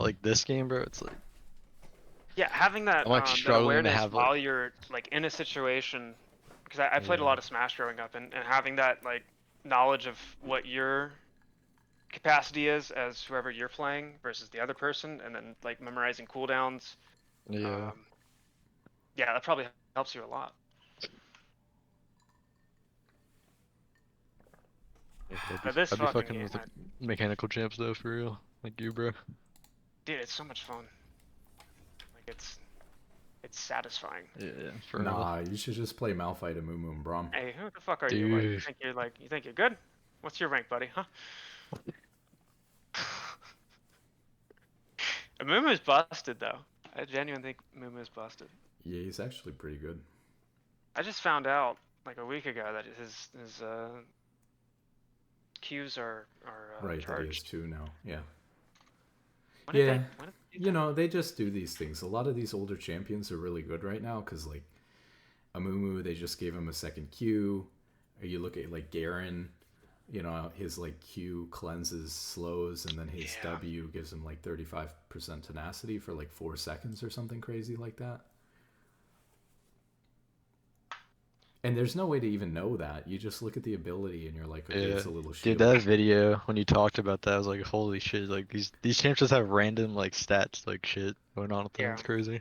like this game, bro, it's like Yeah, having that I'm like that struggling to awareness have while like you're like in a situation, because I played a yeah. lot of Smash growing up, and having that like knowledge of what your capacity is as whoever you're playing versus the other person, and then like memorizing cooldowns. Yeah. Yeah, that probably helps you a lot. Yeah, But this I'd be fucking fucking game, with the mechanical champs though, for real. Like you, bro. dude, it's so much fun. Like it's satisfying. Yeah, for real. Nah, you should just play Malphite and Mumu and Braum. Hey, who the fuck are you? What, Dude. you think you're good? What's your rank, buddy? Huh? Mumu's busted though. I genuinely think Mumu's busted. Yeah, he's actually pretty good. I just found out like a week ago that his Qs are Right, that he has charged. 2 now. Yeah. When Yeah. did they do You that? know, they just do these things. A lot of these older champions are really good right now because, like, Amumu, they just gave him a second Q. Or you look at, like, Garen, you know, his, like, Q cleanses, slows, and then his Yeah. W gives him, like, 35% tenacity for, like, 4 seconds or something crazy like that. And there's no way to even know that. You just look at the ability and you're like, okay, Yeah. it's a little shield. Dude, that video when you talked about that, I was like, holy shit! Like these champs just have random like stats like shit going on with them. Yeah. It's crazy.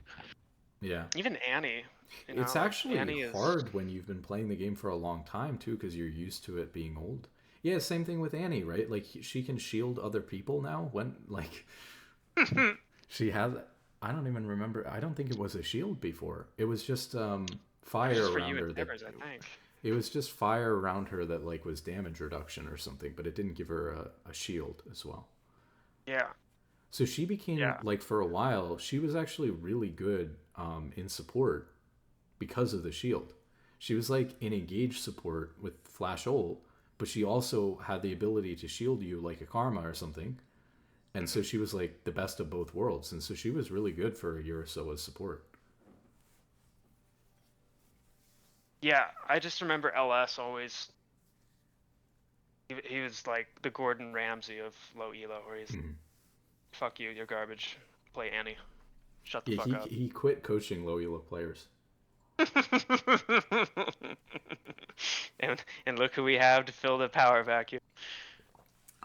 Yeah. Even Annie. You know, It's like, actually Annie is... hard when you've been playing the game for a long time too, because you're used to it being old. Yeah, same thing with Annie, right? Like she can shield other people now. When like she has, I don't even remember. I don't think it was a shield before. It was just fire Just for around you her. and That Devers, I think. it was just fire around her that like was damage reduction or something, but it didn't give her a shield as well. Yeah. So she became Yeah. like for a while, she was actually really good in support because of the shield. She was like in engaged support with Flash ult, but she also had the ability to shield you like a Karma or something. And so she was like the best of both worlds. And so she was really good for a year or so as support. Yeah, I just remember LS always... He was like the Gordon Ramsay of low elo, where he's, fuck you, you're garbage. Play Annie. Shut the Yeah, fuck up. he quit coaching low elo players. and look who we have to fill the power vacuum.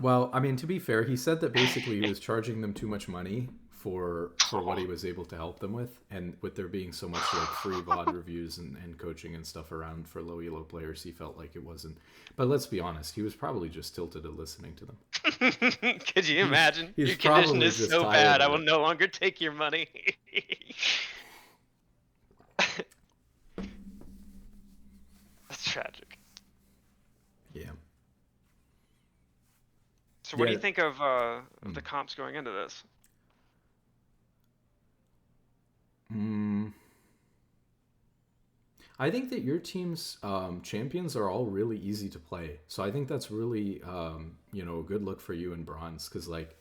Well, I mean, to be fair, he said that basically he was charging them too much money for what he was able to help them with, and with there being so much like free VOD reviews and coaching and stuff around for low elo players, he felt like it wasn't. But let's be honest, he was probably just tilted at listening to them. Could you imagine? He's Your condition probably is just so tired bad, I of will it. no longer take your money. That's tragic. Yeah. So what do Yeah. you think of the comps going into this? I think that your team's champions are all really easy to play. So I think that's really, you know, a good look for you in bronze. Because, like,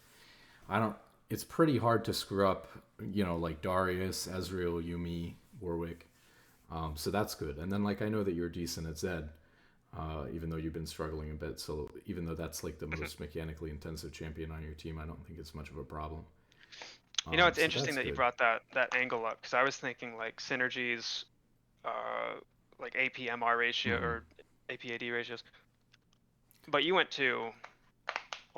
it's pretty hard to screw up, you know, like Darius, Ezreal, Yumi, Warwick. So that's good. And then, like, I know that you're decent at Zed, even though you've been struggling a bit. So even though that's, like, the most mechanically intensive champion on your team, I don't think it's much of a problem. You know, it's So interesting that's that you good. brought that angle up, because I was thinking like synergies, like APMR ratio or APAD ratios. But you went to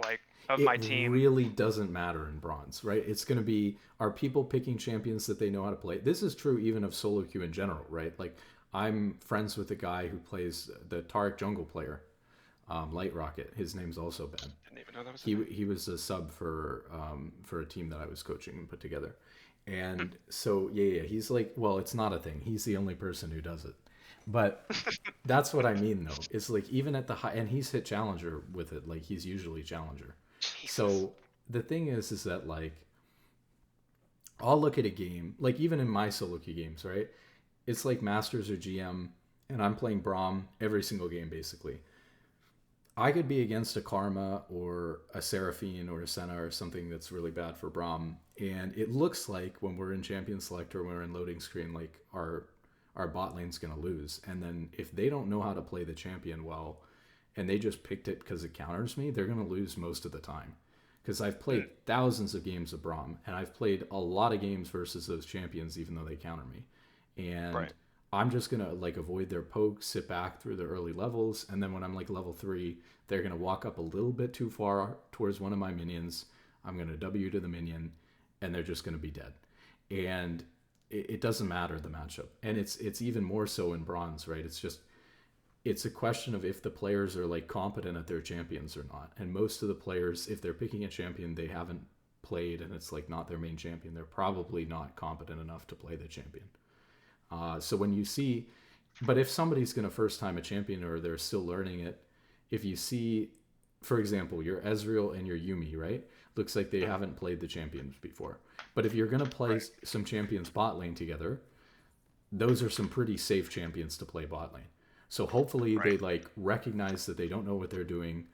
like my team. Really doesn't matter in bronze, right? It's going to be, are people picking champions that they know how to play? This is true even of solo queue in general, right? Like I'm friends with a guy who plays the Taric jungle player, Light Rocket. His name's also Ben. Didn't even know that was He was a sub for a team that I was coaching and put together. And so yeah, he's like, well, it's not a thing. He's the only person who does it. But that's what I mean though. It's like even at the high, and he's hit challenger with it. Like he's usually challenger. Jesus. So the thing is that like I'll look at a game, like even in my solo queue games, right? It's like Masters or GM, and I'm playing Braum every single game basically. I could be against a Karma or a Seraphine or a Senna or something that's really bad for Braum, and it looks like when we're in Champion Select or when we're in loading screen, like our bot lane's gonna lose. And then if they don't know how to play the champion well, and they just picked it because it counters me, they're gonna lose most of the time. Because I've played thousands of games of Braum, and I've played a lot of games versus those champions, even though they counter me. And Right. I'm just gonna like avoid their poke, sit back through the early levels, and then when I'm like level 3, they're gonna walk up a little bit too far towards one of my minions. I'm gonna W to the minion, and they're just gonna be dead. And it doesn't matter the matchup, and it's even more so in bronze, right? It's just it's a question of if the players are like competent at their champions or not. And most of the players, if they're picking a champion they haven't played and it's like not their main champion, they're probably not competent enough to play the champion. So when you see, but if somebody's going to first time a champion or they're still learning it, if you see, for example, your Ezreal and your Yumi, right? Looks like they haven't played the champions before. But if you're going to play some champions bot lane together, those are some pretty safe champions to play bot lane. So hopefully they like recognize that they don't know what they're doing.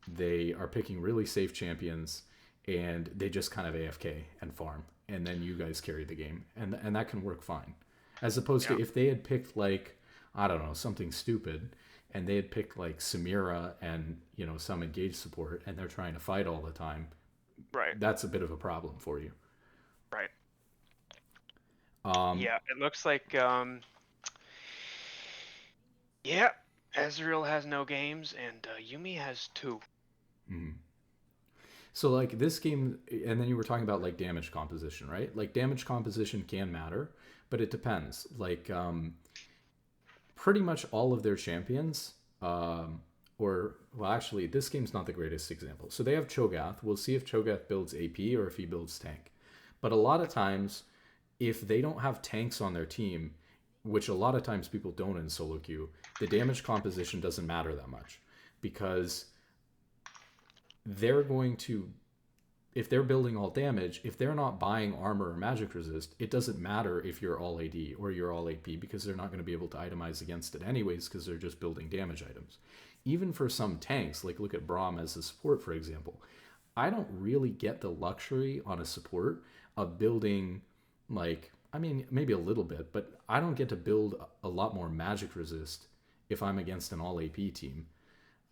They are picking really safe champions and they just kind of AFK and farm. And then you guys carry the game. And that can work fine. As opposed to if they had picked like, I don't know, something stupid and they had picked like Samira and, you know, some engaged support and they're trying to fight all the time. Right. That's a bit of a problem for you. Right. Um, Yeah, it looks like Ezreal has no games and Yumi has 2. mhm. So like this game, and then you were talking about like damage composition, right? Like damage composition can matter, but it depends. Like pretty much all of their champions, or well, actually, this game's not the greatest example. So they have Cho'Gath. We'll see if Cho'Gath builds AP or if he builds tank. But a lot of times, if they don't have tanks on their team, which a lot of times people don't in solo queue, the damage composition doesn't matter that much because they're going to, if they're building all damage, if they're not buying armor or magic resist, it doesn't matter if you're all AD or you're all AP because they're not going to be able to itemize against it anyways because they're just building damage items. Even for some tanks, like look at Braum as a support, for example, I don't really get the luxury on a support of building like, I mean, maybe a little bit, but I don't get to build a lot more magic resist if I'm against an all AP team.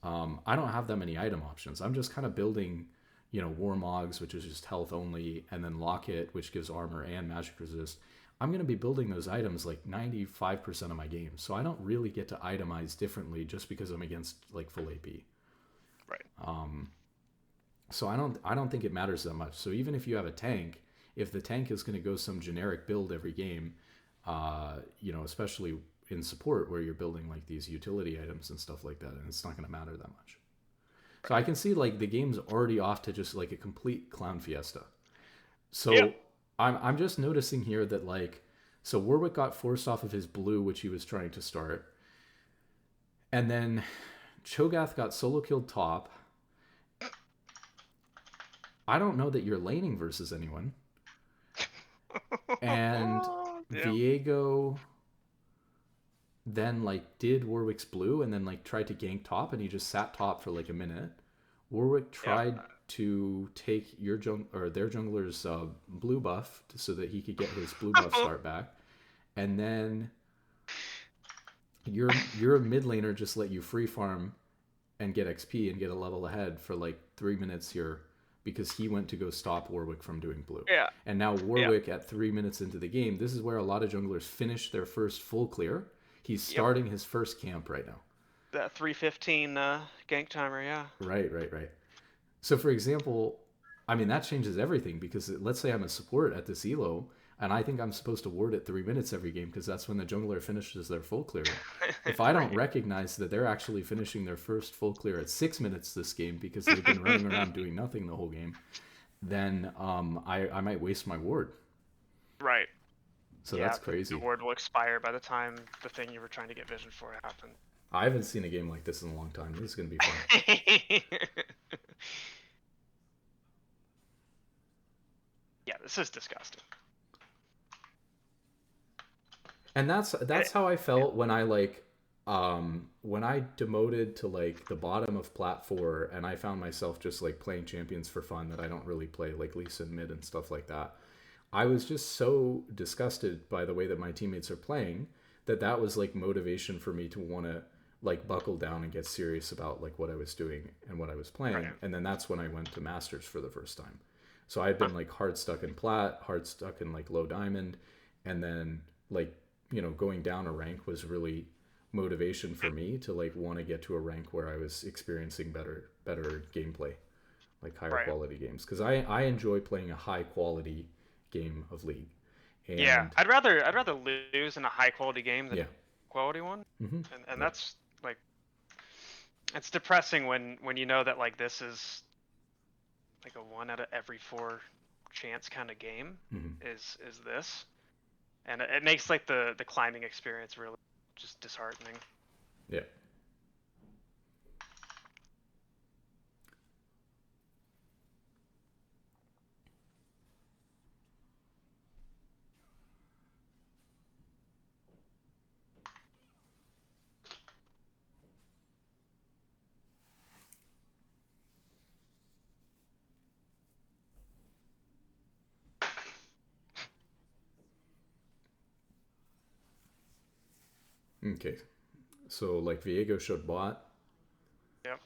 I don't have that many item options. I'm just kind of building, you know, Warmogs, which is just health only, and then Locket, which gives armor and magic resist. I'm going to be building those items like 95% of my games. So I don't really get to itemize differently just because I'm against like full AP. Right. So I don't think it matters that much. So even if you have a tank, if the tank is going to go some generic build every game, you know, especially in support where you're building like these utility items and stuff like that, and it's not going to matter that much. So I can see like the game's already off to just like a complete clown fiesta. So I'm just noticing here that like, so Warwick got forced off of his blue, which he was trying to start, and then Cho'Gath got solo killed top. I don't know that you're laning versus anyone. And Viego then like did Warwick's blue and then like tried to gank top and he just sat top for like a minute. Warwick tried to take your or their jungler's blue buff so that he could get his blue buff start back, and then your mid laner just let you free farm and get XP and get a level ahead for like 3 minutes here because he went to go stop Warwick from doing blue. Yeah. And now Warwick at 3 minutes into the game, this is where a lot of junglers finish their first full clear. He's starting his first camp right now. That 3:15 gank timer, yeah. Right. So for example, I mean that changes everything because let's say I'm a support at this elo and I think I'm supposed to ward it 3 minutes every game because that's when the jungler finishes their full clear. If I don't recognize that they're actually finishing their first full clear at 6 minutes this game because they've been running around doing nothing the whole game, then I might waste my ward. Right. So that's crazy. The ward will expire by the time the thing you were trying to get vision for happened. I haven't seen a game like this in a long time. This is going to be fun. Yeah, this is disgusting. And that's how I felt when I like when I demoted to like the bottom of plat 4 and I found myself just like playing champions for fun that I don't really play, like Lisa and mid and stuff like that. I was just so disgusted by the way that my teammates are playing that was like motivation for me to want to like buckle down and get serious about like what I was doing and what I was playing. Right. And then that's when I went to Masters for the first time. So I'd been like hard stuck in plat, hard stuck in like low diamond, and then like, you know, going down a rank was really motivation for me to like want to get to a rank where I was experiencing better gameplay, like higher quality games, because I enjoy playing a high quality game of League. And yeah, I'd rather lose in a high quality game than a quality one. Mm-hmm. And that's like It's depressing when you know that like this is like a 1 out of every 4 chance kind of game is this, and it makes like the climbing experience really just disheartening. Yeah. Okay. So like Viego showed bot. Yep.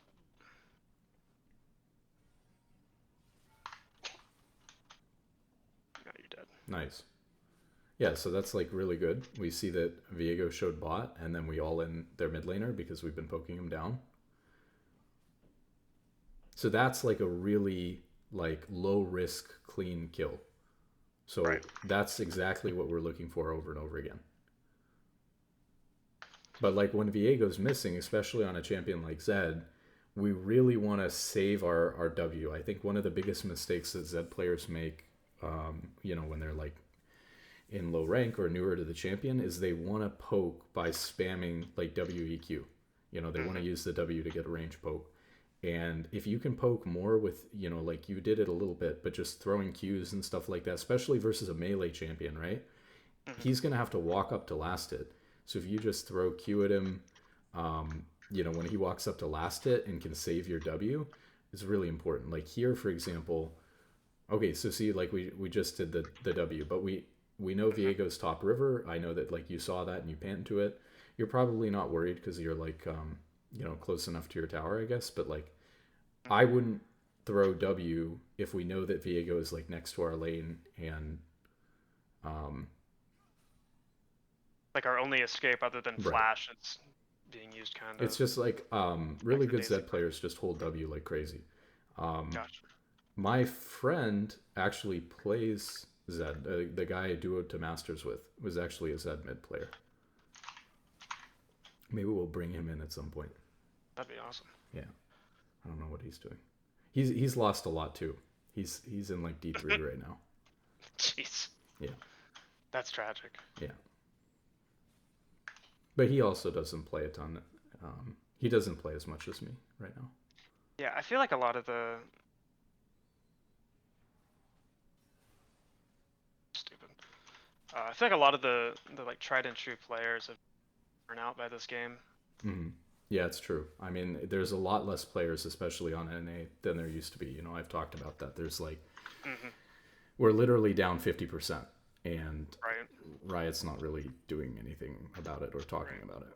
No, you're dead. Nice. Yeah, so that's like really good. We see that Viego showed bot, and then we all in their mid laner because we've been poking him down. So that's like a really like low risk, clean kill. So Right. that's exactly what we're looking for over and over again. But like when Viego's missing, especially on a champion like Zed, we really want to save our W. I think one of the biggest mistakes that Zed players make, when they're like in low rank or newer to the champion, is they want to poke by spamming like WEQ. They want to use the W to get a range poke. And if you can poke more with, like you did it a little bit, but just throwing Qs and stuff like that, especially versus a melee champion, right? He's going to have to walk up to last hit. So if you just throw Q at him, when he walks up to last hit and can save your W, it's really important. Like here, for example, okay, so see, like we just did the W, but we know Viego's top river. I know that like you saw that and you panned to it. You're probably not worried because you're like, close enough to your tower, I guess. But like, I wouldn't throw W if we know that Viego is like next to our lane and Like our only escape other than Right. flash, it's being used kind of. It's just like really good Lackadaisical. Zed players just hold W like crazy. Gotcha. My friend actually plays Zed. The guy I duoed to Masters with was actually a Zed mid player. Maybe we'll bring him in at some point. That'd be awesome. Yeah, I don't know what he's doing. He's lost a lot too. He's in like D3 right now. Jeez. Yeah. That's tragic. Yeah. But he also doesn't play a ton. He doesn't play as much as me right now. Yeah, I feel like a lot of the stupid. I feel like a lot of the like tried and true players have burned out by this game. Mm-hmm. Yeah, it's true. I mean, there's a lot less players, especially on NA, than there used to be. I've talked about that. There's like, we're literally down 50%, and Right. Riot's not really doing anything about it or talking about it.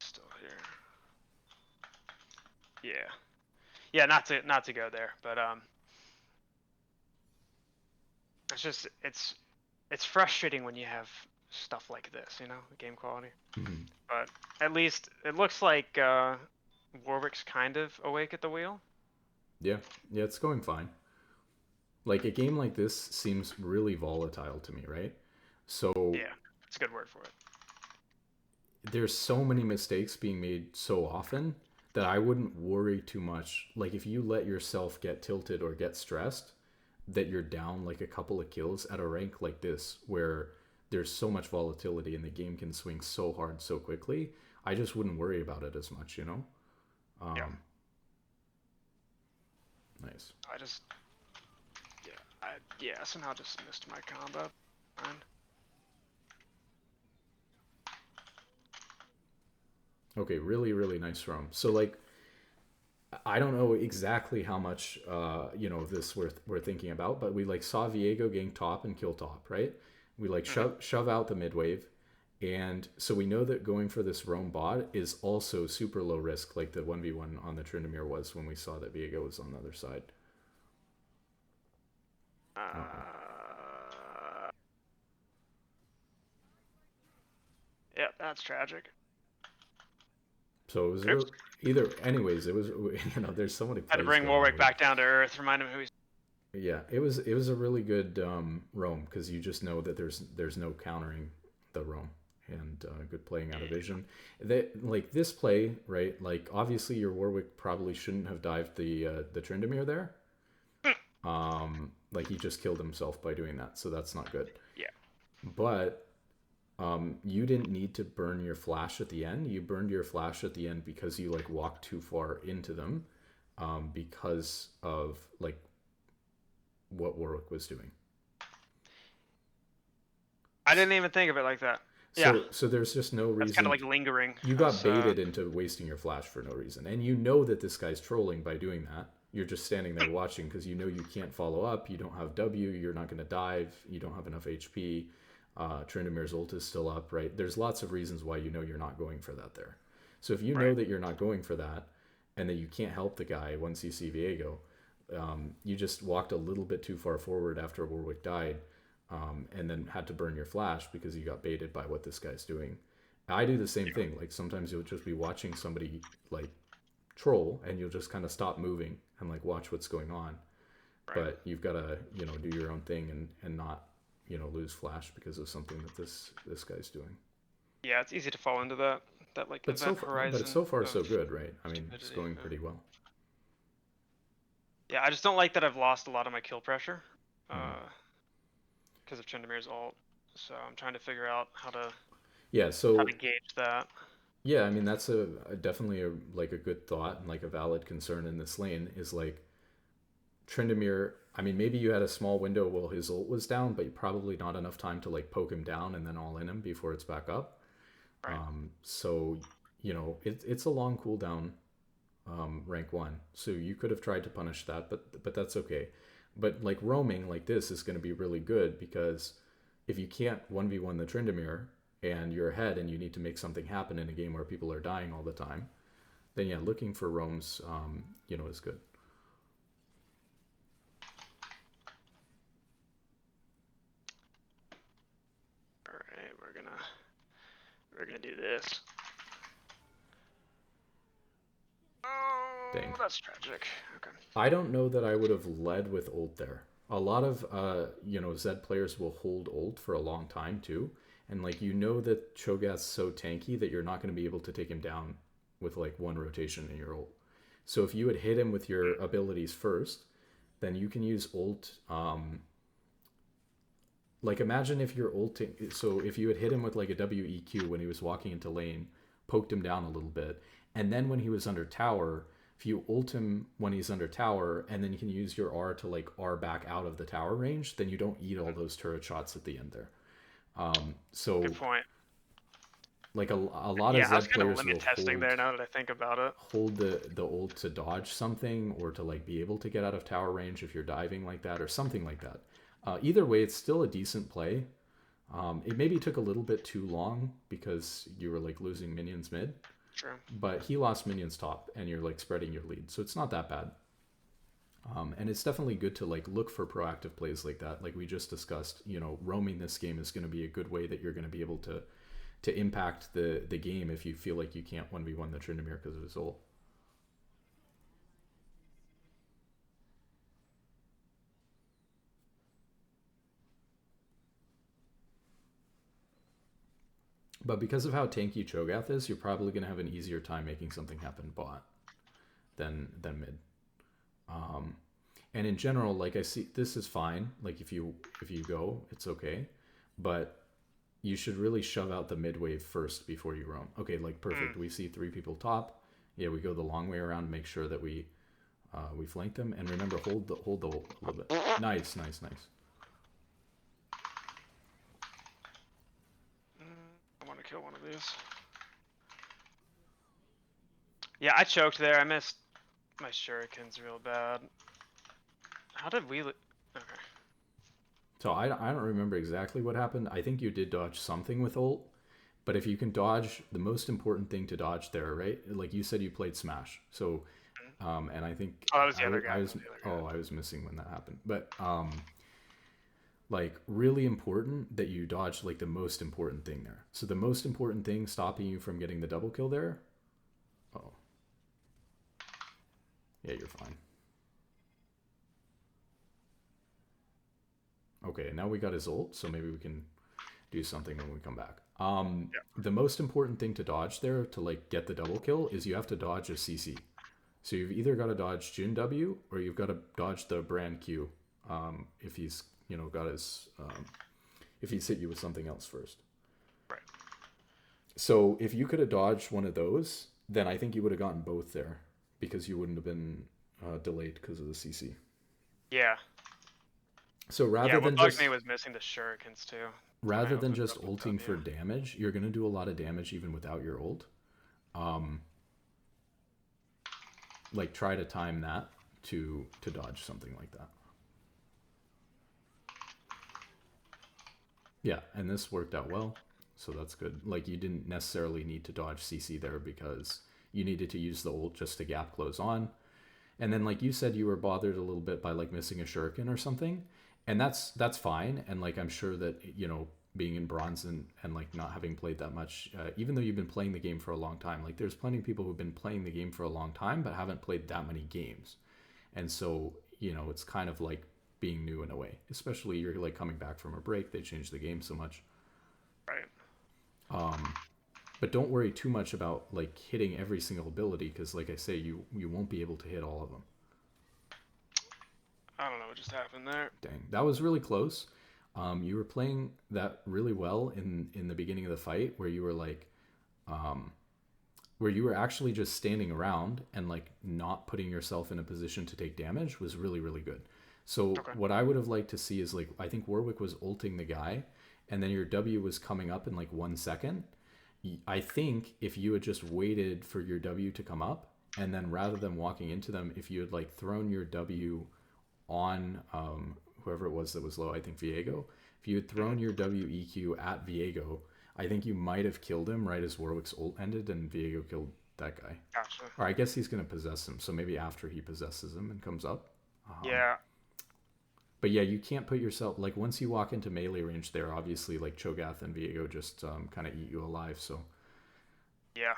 Still here. Yeah. Yeah, not to go there, but it's just it's frustrating when you have stuff like this, the game quality. Mm-hmm. But at least it looks like Warwick's kind of awake at the wheel. Yeah, it's going fine. Like a game like this seems really volatile to me, right? So Yeah, that's a good word for it. There's so many mistakes being made so often that I wouldn't worry too much. Like if you let yourself get tilted or get stressed, that you're down like a couple of kills at a rank like this where there's so much volatility and the game can swing so hard so quickly, I just wouldn't worry about it as much, Yeah. Nice. I somehow just missed my combo. Fine. Okay, really, really nice roam. So like, I don't know exactly how much of this we're thinking about, but we like saw Viego gank top and kill top, right? We like shove out the mid wave, and so we know that going for this roam bot is also super low risk, like the 1v1 on the Tryndamere was when we saw that Viego was on the other side. Yeah, that's tragic. So it was anyways, it was there's so many plays Had to bring going Warwick on. back down to earth, remind him who he's. Yeah, it was a really good roam because you just know that there's no countering the roam. and good playing out of vision. That like this play, right? Like obviously your Warwick probably shouldn't have dived the Tryndamere there. Like he just killed himself by doing that, so that's not good. Yeah. But you didn't need to burn your flash at the end. You burned your flash at the end because you like walked too far into them, because of like what Warwick was doing. I didn't even think of it like that. So there's just no reason. It's kind of like lingering. You got baited into wasting your flash for no reason, and you know that this guy's trolling by doing that. You're just standing there watching because you know you can't follow up. You don't have W. You're not going to dive. You don't have enough HP. Tryndamere's ult is still up, right? There's lots of reasons why you know you're not going for that there. So if you know that you're not going for that, and that you can't help the guy once you see Viego, you just walked a little bit too far forward after Warwick died, and then had to burn your flash because you got baited by what this guy's doing. I do the same thing. Like sometimes you'll just be watching somebody like troll, and you'll just kind of stop moving and like watch what's going on. But you've got to do your own thing and not lose flash because of something that this guy's doing. Yeah, it's easy to fall into that like but event horizon. But so far so good, right? I mean, it's going pretty well. Yeah, I just don't like that I've lost a lot of my kill pressure because of Tryndamere's ult. So I'm trying to figure out how to gauge that. Yeah, I mean that's definitely a good thought and like a valid concern in this lane is like Tryndamere. I mean, maybe you had a small window while his ult was down, but probably not enough time to like poke him down and then all in him before it's back up. Right. So it's a long cooldown, rank 1. So you could have tried to punish that, but that's okay. But like roaming like this is going to be really good because if you can't 1v1 the Tryndamere and you're ahead and you need to make something happen in a game where people are dying all the time, then yeah, looking for roams, is good. All right, we're gonna do this. Oh, dang. That's tragic. Okay. I don't know that I would have led with ult there. A lot of Zed players will hold ult for a long time too. And like that Cho'Gath's so tanky that you're not going to be able to take him down with like one rotation in your ult. So if you had hit him with your abilities first, then you can use ult. Like imagine if you're ulting. So if you had hit him with like a WEQ when he was walking into lane, poked him down a little bit, and then when he was under tower, if you ult him when he's under tower, and then you can use your R to like R back out of the tower range, then you don't eat all those turret shots at the end there. So good point. Like a lot of Zed players will testing there now that I think about it. Hold the ult to dodge something or to like be able to get out of tower range if you're diving like that or something like that. Either way, it's still a decent play. It maybe took a little bit too long because you were like losing minions mid. True. But he lost minions top and you're like spreading your lead. So it's not that bad. And it's definitely good to like look for proactive plays like that. Like we just discussed, roaming this game is going to be a good way that you're going to be able to impact the game if you feel like you can't 1v1 the Tryndamere because of his ult. But because of how tanky Cho'Gath is, you're probably going to have an easier time making something happen bot than mid. And in general, like I see, this is fine. Like if you go, it's okay. But you should really shove out the mid wave first before you roam. Okay, like perfect. We see 3 people top. Yeah, we go the long way around, make sure that we flank them, and remember hold the ult a little bit. Nice. I want to kill one of these. Yeah, I choked there. I missed my shurikens real bad. How did we? Okay. So I don't remember exactly what happened. I think you did dodge something with ult, but if you can dodge, the most important thing to dodge there, right? Like you said, you played Smash. So, and I think that was the other guy. I was missing when that happened. But like really important that you dodge like the most important thing there. So the most important thing stopping you from getting the double kill there. Oh, yeah, you're fine. Okay, now we got his ult, so maybe we can do something when we come back. Yeah. The most important thing to dodge there to like get the double kill is you have to dodge a CC. So you've either got to dodge Jin W or you've got to dodge the Brand Q. If he's got his if he's hit you with something else first. Right. So if you could have dodged one of those, then I think you would have gotten both there because you wouldn't have been delayed because of the CC. Yeah. So rather what than bugged just me was missing the shurikens too. rather I than opened just up with ulting for W. damage, you're gonna do a lot of damage even without your ult. Like try to time that to dodge something like that. Yeah, and this worked out well, so that's good. Like you didn't necessarily need to dodge CC there because you needed to use the ult just to gap close on. And then like you said, you were bothered a little bit by like missing a shuriken or something, and that's fine. And like I'm sure that being in bronze and like not having played that much, even though you've been playing the game for a long time, like there's plenty of people who've been playing the game for a long time but haven't played that many games, and so it's kind of like being new in a way, especially you're like coming back from a break. They changed the game so much. Right. But don't worry too much about like hitting every single ability because like I say, you won't be able to hit all of them. I don't know what just happened there. Dang, that was really close. You were playing that really well in the beginning of the fight where you were like where you were actually just standing around and like not putting yourself in a position to take damage was really, really good. So what I would have liked to see is like, I think Warwick was ulting the guy and then your W was coming up in like 1 second. I think if you had just waited for your W to come up and then rather than walking into them, if you had like thrown your W on whoever it was that was low, I think Viego. If you had thrown your WEQ at Viego, I think you might have killed him right as Warwick's ult ended and Viego killed that guy. Gotcha. Or I guess he's going to possess him, so maybe after he possesses him and comes up. Yeah. But yeah, you can't put yourself, like once you walk into melee range there, obviously like Cho'Gath and Viego just kind of eat you alive, so. Yeah.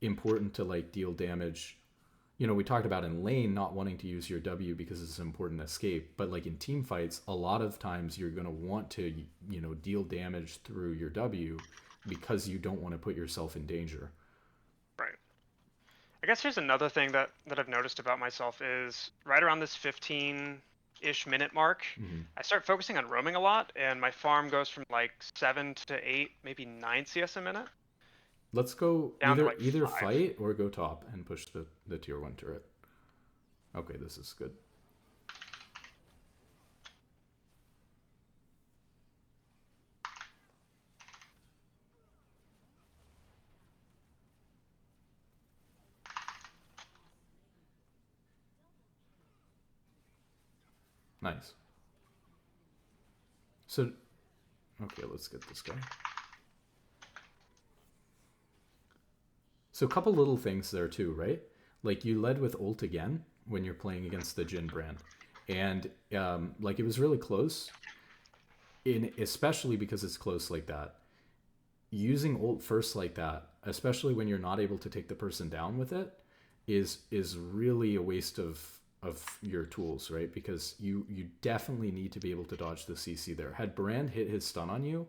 Important to like deal damage. We talked about in lane not wanting to use your W because it's an important escape, but like in team fights, a lot of times you're going to want to, deal damage through your W because you don't want to put yourself in danger. Right. I guess here's another thing that I've noticed about myself is right around this 15-ish minute mark, I start focusing on roaming a lot, and my farm goes from like 7 to 8, maybe 9 CS a minute. Let's go Down either to like 5. fight or go top and push the tier 1 turret. Okay, this is good. Nice. So, okay, let's get this guy. So a couple little things there too, right? Like you led with ult again when you're playing against the Jin brand. And like it was really close, especially because it's close like that. Using ult first like that, especially when you're not able to take the person down with it, is really a waste of your tools, right? Because you definitely need to be able to dodge the CC there. Had Brand hit his stun on you,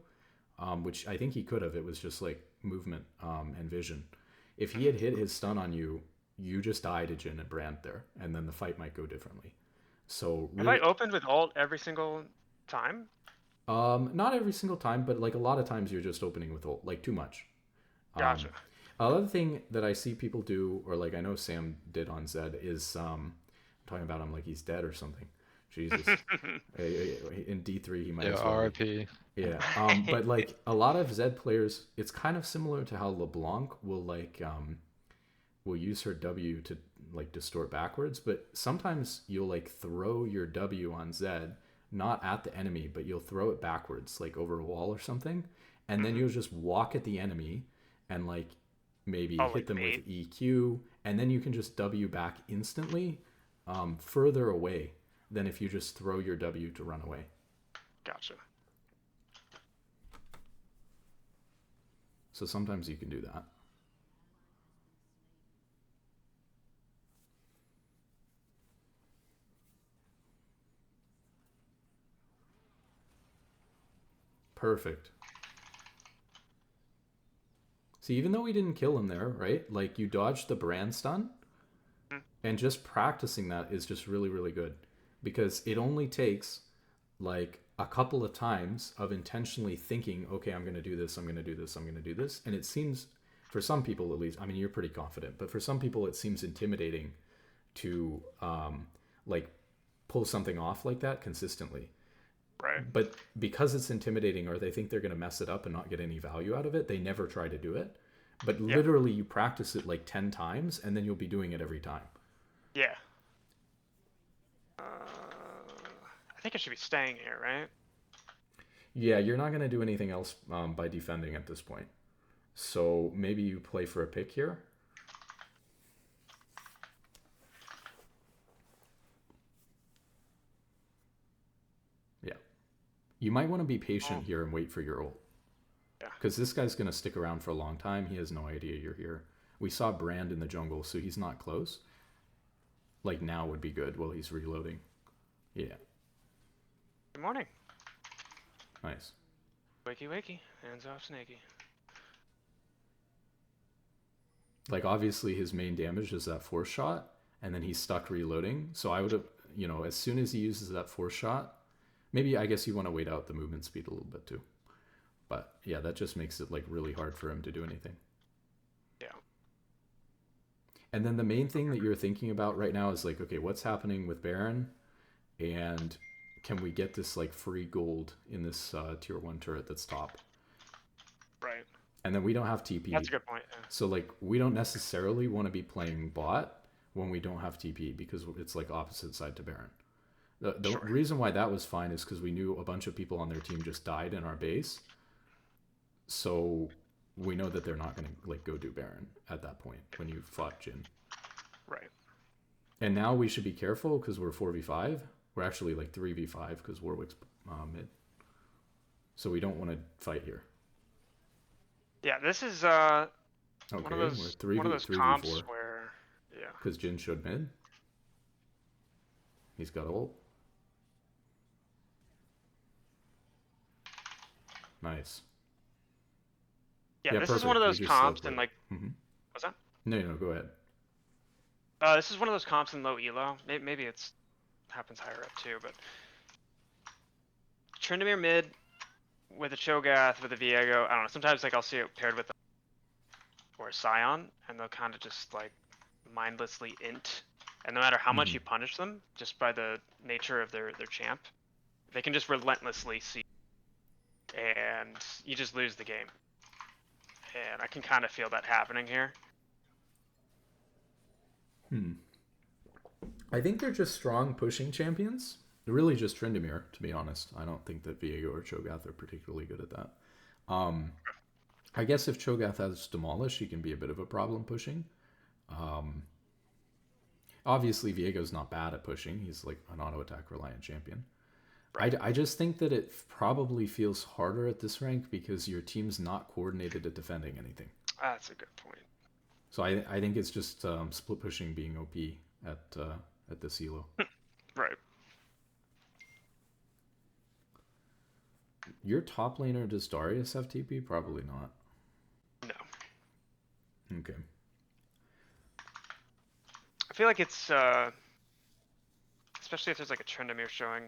which I think he could have, it was just like movement and vision. If he had hit his stun on you, you just die to Jin and Brand there, and then the fight might go differently. So really, have I opened with ult every single time? Not every single time, but like a lot of times you're just opening with ult, like too much. Gotcha. Another thing that I see people do, or like I know Sam did on Zed, is I'm talking about him like he's dead or something. Jesus. In D3 he might as well. RIP. Yeah. But like a lot of Zed players, it's kind of similar to how LeBlanc will like will use her W to like distort backwards, but sometimes you'll like throw your W on Zed, not at the enemy, but you'll throw it backwards, like over a wall or something, and then you'll just walk at the enemy and like maybe hit them with EQ, and then you can just W back instantly further away than if you just throw your W to run away. Gotcha. So sometimes you can do that. Perfect. So even though we didn't kill him there, right? Like you dodged the brand stun, Mm. and just practicing that is just really, really good. Because it only takes like a couple of times of intentionally thinking, okay, I'm going to do this, I'm going to do this, I'm going to do this. And it seems, for some people at least, I mean, you're pretty confident, but for some people, it seems intimidating to like pull something off like that consistently. Right. But because it's intimidating or they think they're going to mess it up and not get any value out of it, they never try to do it. But Yeah. literally, you practice it like 10 times and then you'll be doing it every time. Yeah. I think I should be staying here, right? Yeah, you're not going to do anything else by defending at this point. So maybe you play for a pick here. Yeah. You might want to be patient here and wait for your ult. Yeah. Because this guy's going to stick around for a long time. He has no idea you're here. We saw Brand in the jungle, so he's not close. Like now would be good while he's reloading. Yeah. Good morning. Nice. Wakey wakey. Hands off Snakey. Like obviously his main damage is that force shot, and then he's stuck reloading. So I would have, you know, as soon as he uses that force shot, maybe I guess you want to wait out the movement speed a little bit too. But yeah, that just makes it like really hard for him to do anything. Yeah. And then the main thing that you're thinking about right now is like, okay, what's happening with Baron? And can we get this like free gold in this tier 1 turret that's top? Right. And then we don't have TP. That's a good point. Yeah. So like we don't necessarily want to be playing bot when we don't have TP because it's like opposite side to Baron. The Sure. reason why that was fine is because we knew a bunch of people on their team just died in our base. So we know that they're not going to like go do Baron at that point when you fought Jhin. Right. And now we should be careful because we're 4v5. We're actually like 3v5 because Warwick's mid. So we don't want to fight here. Yeah, this is Okay, one of those we're 3v4 comps where because Jhin showed mid. He's got ult. Nice. Yeah, Yeah, this is perfect. one of We those just comps slow in play. like what's that? No, go ahead. This is one of those comps in low elo. Maybe it's happens higher up too, but Tryndamere mid with a Cho'Gath with a Viego. I don't know. Sometimes like I'll see it paired with or a Scion, and they'll kind of just like mindlessly int. And no matter how much you punish them, just by the nature of their champ, they can just relentlessly see, and you just lose the game. And I can kind of feel that happening here. I think they're just strong pushing champions. They're really just Tryndamere, to be honest. I don't think that Viego or Cho'Gath are particularly good at that. I guess if Cho'Gath has Demolish, he can be a bit of a problem pushing. Obviously, Viego's not bad at pushing. He's like an auto attack reliant champion. Right. I just think that it probably feels harder at this rank because your team's not coordinated at defending anything. That's a good point. So I think it's just split pushing being OP at this elo. Right. Your top laner, does Darius have TP? Probably not. No. Okay. I feel like it's especially if there's like a Tryndamere showing,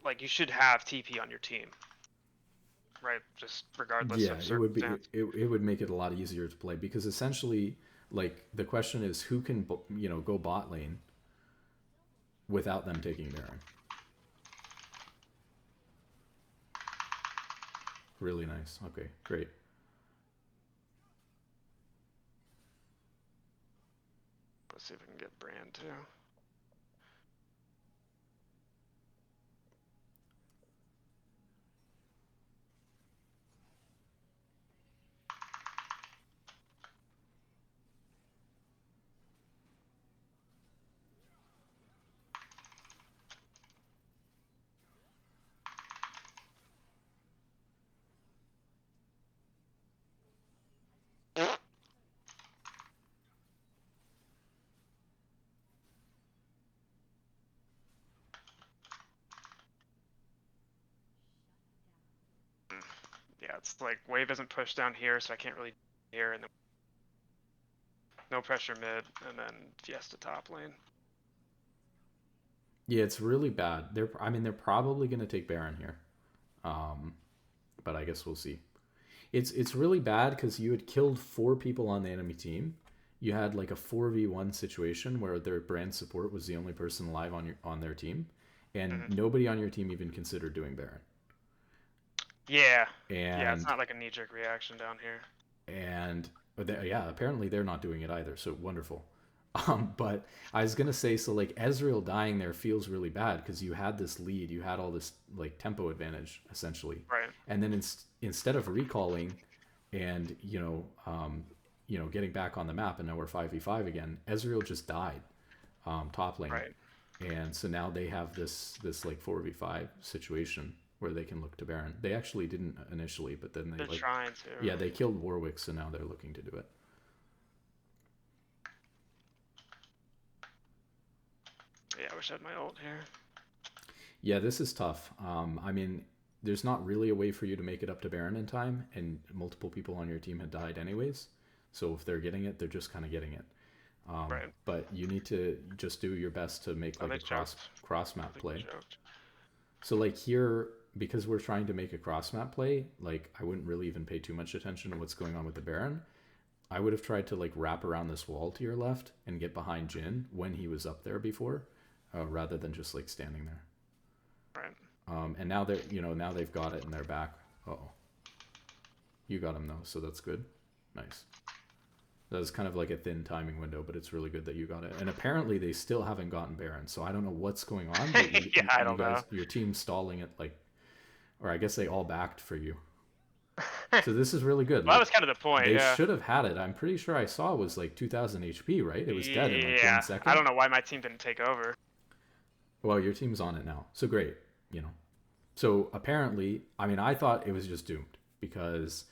like you should have TP on your team, right? Just regardless of it would be circumstance. it would make it a lot easier to play because essentially, like the question is who can go bot lane without them taking Baron. Really nice. Okay, great. Let's see if we can get Brand too. Yeah, it's like wave isn't pushed down here, so I can't really here, and then no pressure mid, and then Fiesta top lane. Yeah, it's really bad. They're probably going to take Baron here. But I guess we'll see. It's really bad because you had killed 4 people on the enemy team. You had like a 4v1 situation where their brand support was the only person alive on their team, and nobody on your team even considered doing Baron. Yeah. And yeah, it's not like a knee-jerk reaction down here. And yeah, apparently they're not doing it either. So wonderful. But I was gonna say, so like Ezreal dying there feels really bad because you had this lead, you had all this like tempo advantage essentially, Right. and then instead of recalling and getting back on the map, and now we're 5v5 again, Ezreal just died top lane, Right. and so now they have this like 4v5 situation where they can look to Baron. They actually didn't initially, but then They're like trying to. yeah, they killed Warwick, so now they're looking to do it. Yeah, I wish I had my ult here. Yeah, this is tough. I mean, there's not really a way for you to make it up to Baron in time, and multiple people on your team had died anyways. So if they're getting it, they're just kind of getting it. Right. But you need to just do your best to make like a cross map play. So like here, because we're trying to make a cross map play, like I wouldn't really even pay too much attention to what's going on with the Baron. I would have tried to like wrap around this wall to your left and get behind Jhin when he was up there before, rather than just like standing there. Right. And now now they've got it and they're back. Uh-oh. You got him though, so that's good. Nice. That was kind of like a thin timing window, but it's really good that you got it. And apparently they still haven't gotten Baron, so I don't know what's going on. But yeah, I don't know. Your team's stalling it, like, or I guess they all backed for you. So this is really good. Well, that was kind of the point. They yeah. should have had it. I'm pretty sure I saw it was like 2,000 HP, right? It was dead in like 1 second. I don't know why my team didn't take over. Well, your team's on it now, so great. So apparently, I mean, I thought it was just doomed because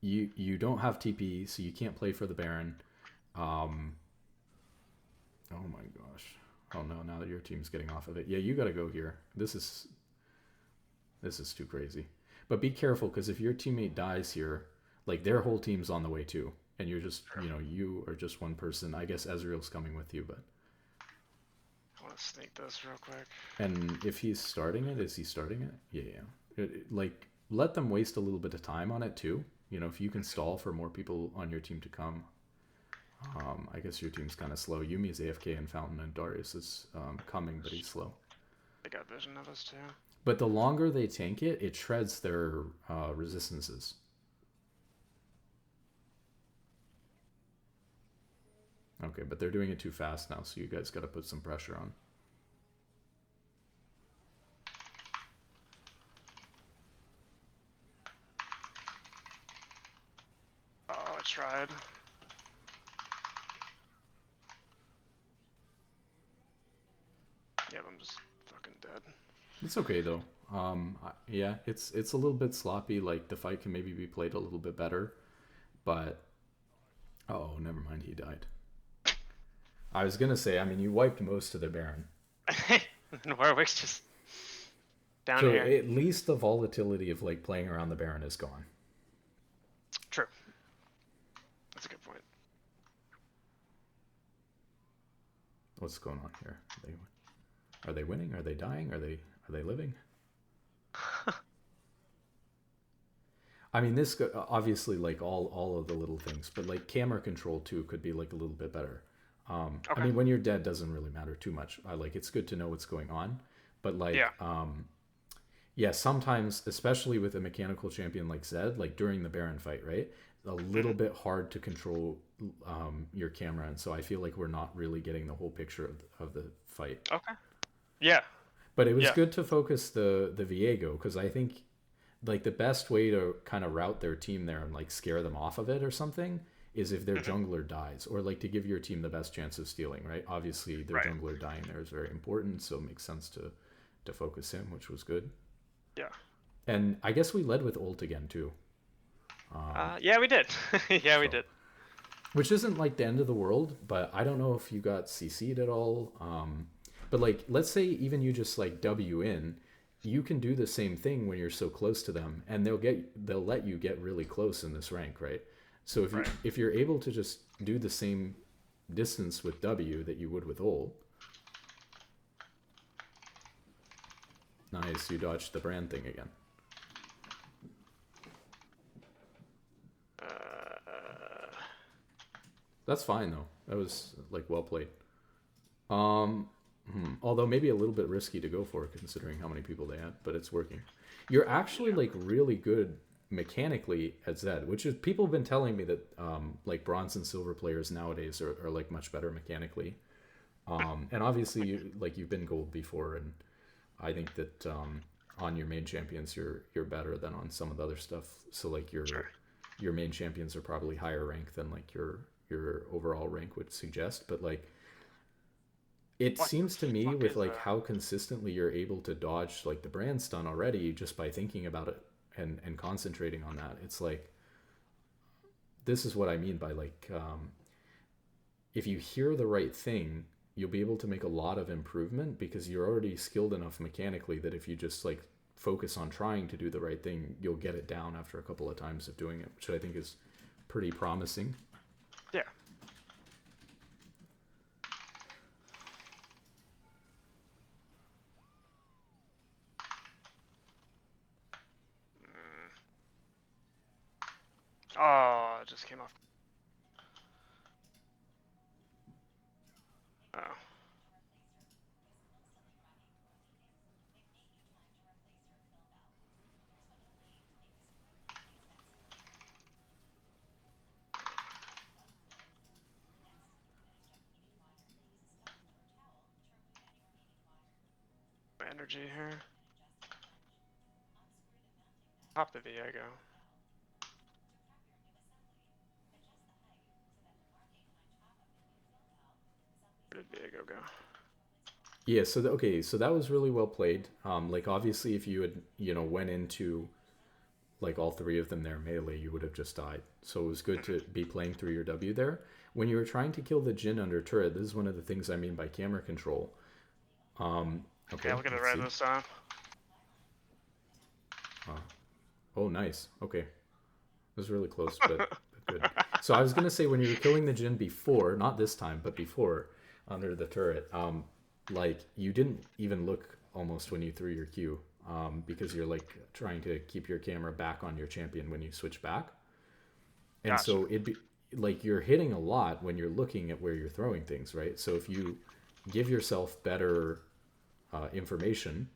you don't have TP, so you can't play for the Baron. Oh my gosh. Oh no, now that your team's getting off of it. Yeah, you got to go here. This is too crazy. But be careful, because if your teammate dies here, like their whole team's on the way too, and you're just, you are just one person. I guess Ezreal's coming with you, but I want to sneak this real quick. and if he's starting it, is he starting it? Yeah. Like, let them waste a little bit of time on it too. If you can stall for more people on your team to come. I guess your team's kind of slow. Yumi's AFK and Fountain, and Darius is coming, but he's slow. I got vision of us too. But the longer they tank it, it shreds their resistances. Okay, but they're doing it too fast now, so you guys got to put some pressure on. Oh, I tried. Yeah, I'm just fucking dead. It's okay though. Yeah, it's a little bit sloppy. Like the fight can maybe be played a little bit better, but oh, never mind. He died. I was gonna say, I mean, you wiped most of the Baron. And Warwick's just down So here. at least the volatility of like playing around the Baron is gone. True. That's a good point. What's going on here? Are they winning? Are they dying? Are they living? I mean, this obviously like all of the little things, but like camera control too could be like a little bit better. Okay. I mean, when you're dead doesn't really matter too much. Like it's good to know what's going on, but like yeah, sometimes, especially with a mechanical champion like Zed, like during the Baron fight, right? A little bit hard to control your camera, and so I feel like we're not really getting the whole picture of the fight. Okay. Yeah. But it was good to focus the Viego, because I think like the best way to kind of route their team there and like scare them off of it or something is if their jungler dies, or like to give your team the best chance of stealing, right? Obviously their jungler dying there is very important, so it makes sense to focus him, which was good. Yeah. And I guess we led with ult again too. Yeah, we did. Yeah, we did. Which isn't like the end of the world, but I don't know if you got CC'd at all. But like, let's say even you just like W in, you can do the same thing when you're so close to them, and they'll let you get really close in this rank, right? So if you Right. if you're able to just do the same distance with W that you would with ult, nice, you dodged the brand thing again. That's fine though. That was like well played. Although maybe a little bit risky to go for considering how many people they had, but it's working. You're actually like really good mechanically at Zed, which is people have been telling me that like bronze and silver players nowadays are like much better mechanically. And obviously you've been gold before, and I think that on your main champions you're better than on some of the other stuff. So like Sure. your main champions are probably higher rank than like your overall rank would suggest, but like it What seems to the me fuck with is like that? how consistently you're able to dodge like the brand stun already just by thinking about it and concentrating on that. It's like this is what I mean by like if you hear the right thing, you'll be able to make a lot of improvement because you're already skilled enough mechanically that if you just like focus on trying to do the right thing, you'll get it down after a couple of times of doing it, which I think is pretty promising. Yeah. Oh, it just came off. Oh. Energy here. Pop the Viego. Where did Viego go? Yeah, so okay, so that was really well played. Like obviously if you had, went into like all three of them there melee, you would have just died. So it was good to be playing through your W there. When you were trying to kill the Jin under turret, this is one of the things I mean by camera control. Okay, Okay, look at the let's red see. this time. Oh, nice. Okay, it was really close, but good. So I was gonna say when you were killing the Jin before, not this time, but before under the turret, like you didn't even look almost when you threw your Q, because you're like trying to keep your camera back on your champion when you switch back. And Gotcha. so it'd be like you're hitting a lot when you're looking at where you're throwing things, right? So if you give yourself better information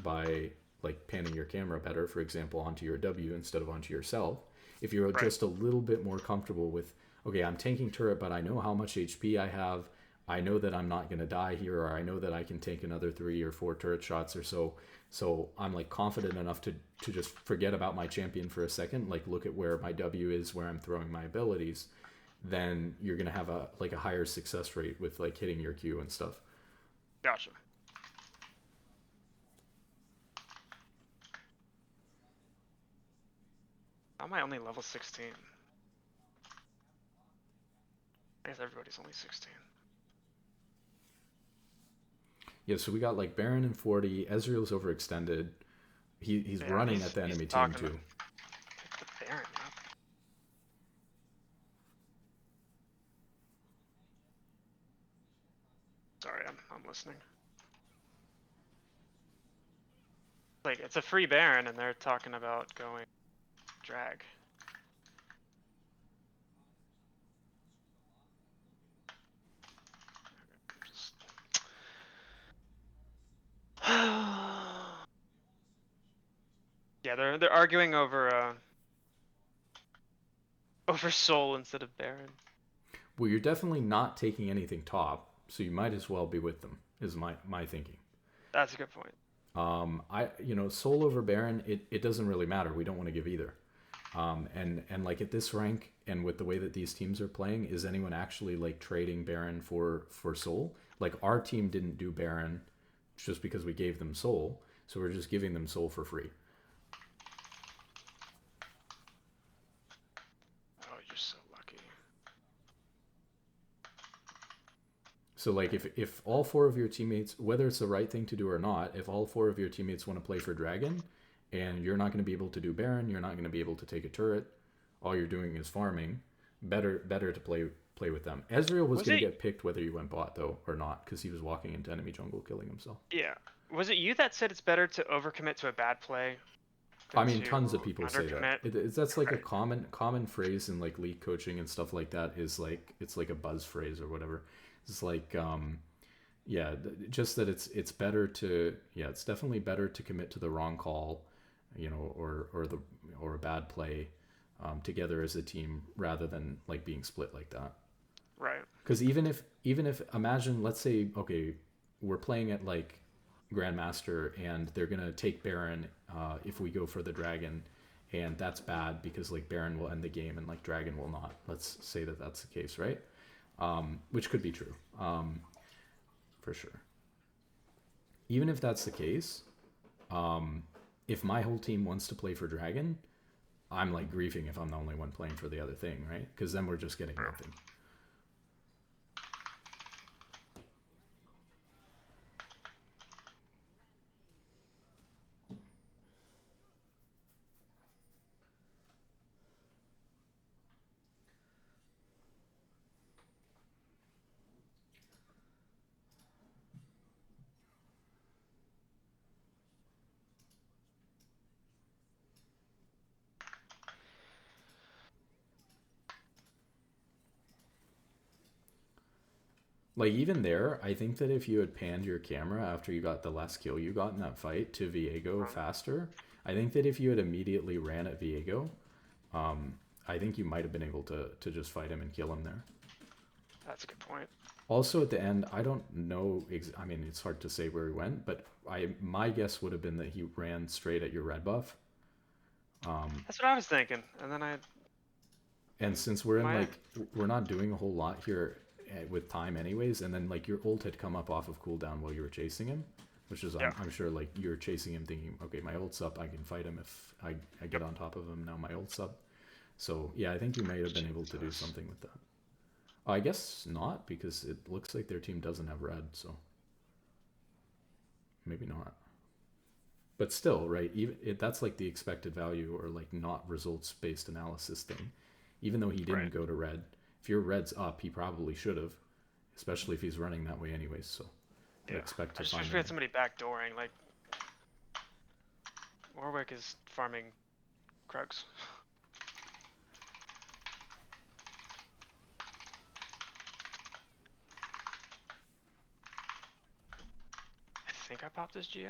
by like panning your camera better, for example, onto your W instead of onto yourself, if you're Right. just a little bit more comfortable with, okay, I'm tanking turret, but I know how much HP I have. I know that I'm not going to die here, or I know that I can take another 3 or 4 turret shots or so. So I'm like confident enough to just forget about my champion for a second, like look at where my W is, where I'm throwing my abilities. Then you're gonna have a like a higher success rate with like hitting your Q and stuff. Gotcha. How am I only level 16? I guess everybody's only 16. Yeah, so we got like Baron and 40. Ezreal's overextended. He's Yeah, running at the he's enemy team talking to too. pick the Baron up. Sorry, I'm listening. Like it's a free Baron, and they're talking about going drag. Just... yeah, they're arguing over Soul instead of Baron. Well, you're definitely not taking anything top, so you might as well be with them. Is my thinking. That's a good point. Soul over Baron, it doesn't really matter. We don't want to give either. And like at this rank and with the way that these teams are playing, is anyone actually like trading Baron for Soul? Like our team didn't do Baron just because we gave them Soul, so we're just giving them Soul for free. Oh, you're so lucky. So like if all four of your teammates, whether it's the right thing to do or not, if all four of your teammates want to play for Dragon, and you're not going to be able to do Baron, you're not going to be able to take a turret, all you're doing is farming, better to play with them. Ezreal was Was going to it- get picked whether you went bot though or not, because he was walking into enemy jungle killing himself. Yeah. Was it you that said it's better to overcommit to a bad play? I than mean, to tons of people say that. undercommit? That's like a Right. common phrase in like league coaching and stuff like that. Is like it's like a buzz phrase or whatever. It's like yeah, just that it's better to it's definitely better to commit to the wrong call, or a bad play, together as a team rather than like being split like that. Right. Because even if imagine, let's say, okay, we're playing at like Grandmaster and they're gonna take Baron if we go for the dragon, and that's bad because like Baron will end the game and like dragon will not. Let's say that that's the case, right? Which could be true, for sure. Even if that's the case, if my whole team wants to play for dragon, I'm like grieving if I'm the only one playing for the other thing, right? Because then we're just getting nothing. Like even there, I think that if you had panned your camera after you got the last kill you got in that fight to Viego faster, I think that if you had immediately ran at Viego, I think you might have been able to just fight him and kill him there. That's a good point. Also at the end, I don't know. I mean, it's hard to say where he went, but my guess would have been that he ran straight at your red buff. That's what I was thinking, and then And since we're we're not doing a whole lot here with time anyways, and then like your ult had come up off of cooldown while you were chasing him, which is I'm sure like you're chasing him thinking, okay, my ult's up, I can fight him if I get on top of him, now my ult's up. So yeah, I think you might have been able to do something with that. I guess not, because it looks like their team doesn't have red, so maybe not. But still, right, that's like the expected value or like not results based analysis thing. Even though he didn't go to red, if your red's up, he probably should have, especially if he's running that way anyways. So I expect to I just find wish we had somebody backdooring. Like Warwick is farming Krugs. I think I popped this GI.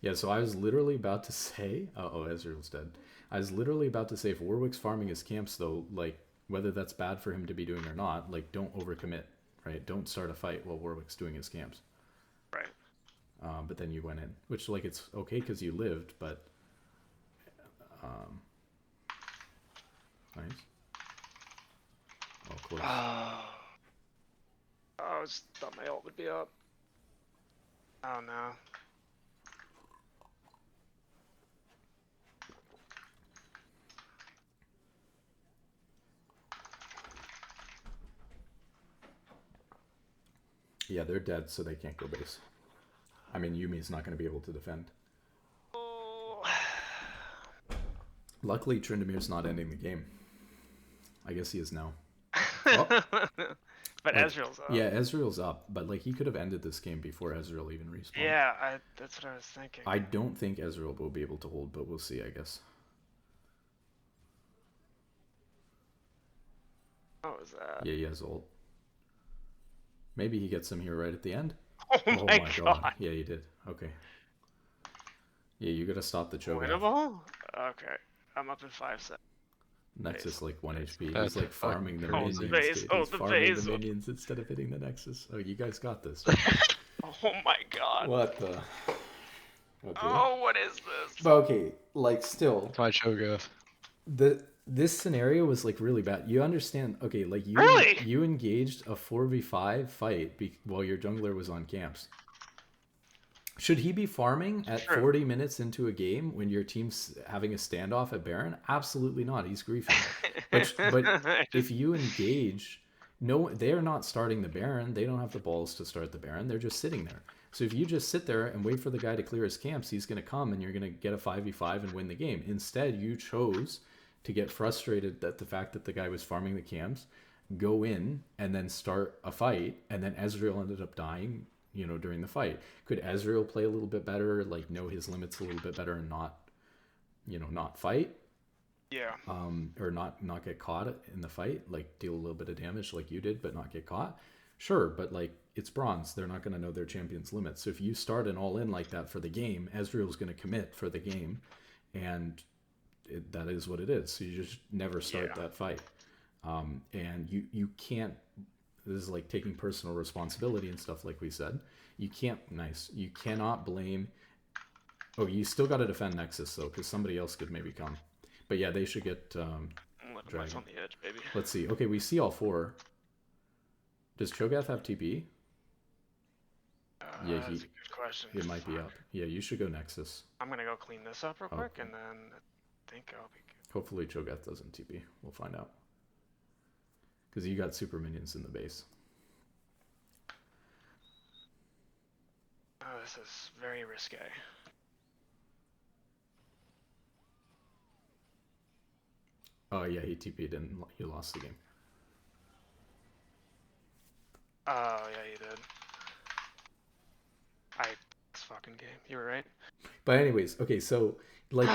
Yeah, so I was literally about to say, oh, Ezreal's dead. I was literally about to say, if Warwick's farming his camps, though, like, whether that's bad for him to be doing or not, like, don't overcommit, right? Don't start a fight while Warwick's doing his camps. Right. But then you went in, which, like, it's okay because you lived, but... nice. Oh, close. I thought my ult would be up. Oh, no. Yeah, they're dead, so they can't go base. I mean, Yumi's not going to be able to defend. Oh. Luckily, Trindamir's not ending the game. I guess he is now. But like, Ezreal's up. Yeah, Ezreal's up, but like he could have ended this game before Ezreal even respawned. Yeah, that's what I was thinking. I don't think Ezreal will be able to hold, but we'll see, I guess. What was that? Yeah, he has ult. Maybe he gets him here right at the end. Oh my god. Yeah, you did. Okay. Yeah, you gotta stop the choke. Winnable? Okay. I'm up in 5 seconds. Nexus like 1 HP. That's He's like farming the hold minions. the base, Dude. hold He's the farming base. the minions instead of hitting the Nexus. Oh, you guys got this. Oh my god. What the? Okay. Oh, what is this? But okay, like still, My choke off. this scenario was like really bad. You understand? Okay, like Really? you engaged a 4v5 fight while your jungler was on camps. Should he be farming at 40 minutes into a game when your team's having a standoff at Baron? Absolutely not. He's griefing. But if you engage, no, they're not starting the Baron. They don't have the balls to start the Baron. They're just sitting there. So if you just sit there and wait for the guy to clear his camps, he's going to come and you're going to get a 5v5 and win the game. Instead, you chose to get frustrated at the fact that the guy was farming the camps, go in and then start a fight, and then Ezreal ended up dying, during the fight. Could Ezreal play a little bit better, like know his limits a little bit better and not fight? Yeah. Or not get caught in the fight, like deal a little bit of damage like you did, but not get caught. Sure, but like it's bronze. They're not going to know their champion's limits. So if you start an all-in like that for the game, Ezreal's going to commit for the game, and that is what it is. So you just never start that fight. And you can't. This is like taking personal responsibility and stuff, like we said. You cannot blame. Oh, you still got to defend Nexus though, because somebody else could maybe come. But yeah, they should get Dragon. On the edge, baby. Let's see. Okay, we see all four. Does Cho'Gath have TP? Yeah, that's a good question. It might be up. Yeah, you should go Nexus. I'm gonna go clean this up real quick, and then I think I'll be good. Hopefully Cho'Gath doesn't TP. We'll find out. Because you got super minions in the base. Oh, this is very risque. Oh yeah, he TP'd and he lost the game. Oh yeah, you did. This fucking game. You were right. But anyways, okay, so like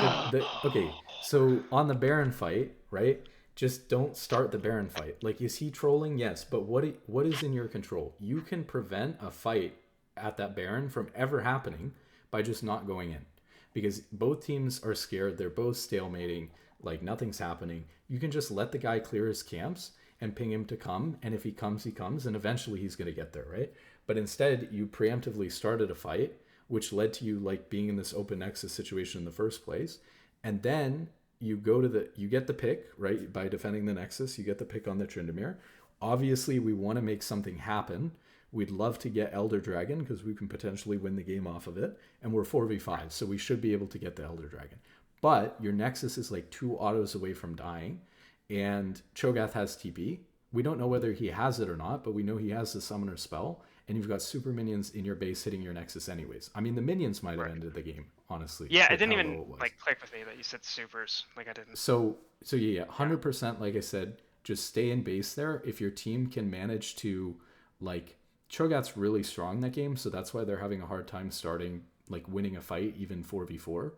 so on the Baron fight, right? Just don't start the Baron fight. Like, is he trolling? Yes, but what is in your control? You can prevent a fight at that Baron from ever happening by just not going in, because both teams are scared. They're both stalemating. Like, nothing's happening. You can just let the guy clear his camps and ping him to come, and if he comes, and eventually he's going to get there, right? But instead, you preemptively started a fight, which led to you like being in this open nexus situation in the first place, and then you get the pick, right? By defending the nexus, you get the pick on the Tryndamere. Obviously, we want to make something happen. We'd love to get Elder Dragon because we can potentially win the game off of it, and we're 4v5, so we should be able to get the Elder Dragon. But your Nexus is like 2 autos away from dying, and Cho'Gath has TP. We don't know whether he has it or not, but we know he has the Summoner spell, and you've got super minions in your base hitting your Nexus anyways. I mean, the minions might have ended the game, honestly. Yeah, it didn't even like click with me that you said supers. Like I didn't. So yeah, 100%. Like I said, just stay in base there. If your team can manage to, like, Cho'Gath's really strong that game, so that's why they're having a hard time starting, like, winning a fight even 4v4.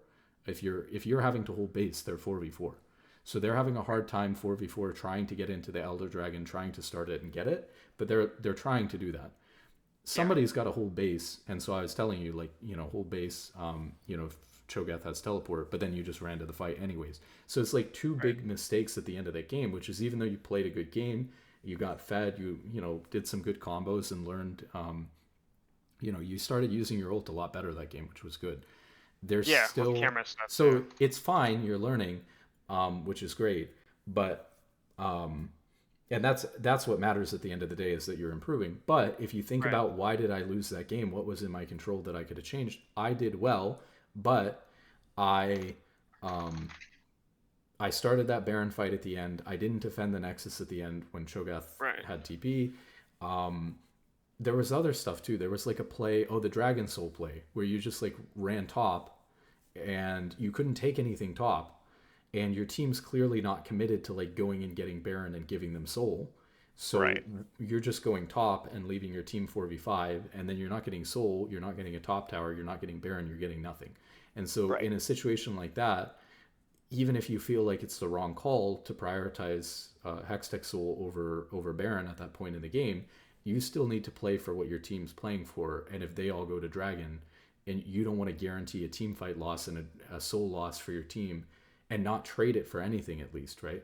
If you're having to hold base, they're 4v4. So they're having a hard time 4v4 trying to get into the Elder Dragon, trying to start it and get it, but they're trying to do that. Somebody's got to hold base, and so I was telling you, like, hold base, if Cho'Gath has teleport, but then you just ran to the fight anyways. So it's like two big mistakes at the end of that game, which is, even though you played a good game, you got fed, you did some good combos and learned, you started using your ult a lot better that game, which was good. There's still camera stuff so too. It's fine, you're learning, which is great, but and that's what matters at the end of the day, is that you're improving. But if you think about, why did I lose that game, what was in my control that I could have changed? I did well, but I started that Baron fight at the end. I didn't defend the Nexus at the end when Cho'Gath had TP. There was other stuff too. There was like a play, the Dragon Soul play, where you just like ran top and you couldn't take anything top, and your team's clearly not committed to like going and getting Baron and giving them soul. So you're just going top and leaving your team 4v5, and then you're not getting soul, you're not getting a top tower, you're not getting Baron, you're getting nothing. And so in a situation like that, even if you feel like it's the wrong call to prioritize Hextech Soul over Baron at that point in the game, you still need to play for what your team's playing for. And if they all go to Dragon, and you don't want to guarantee a team fight loss and a soul loss for your team, and not trade it for anything at least, right?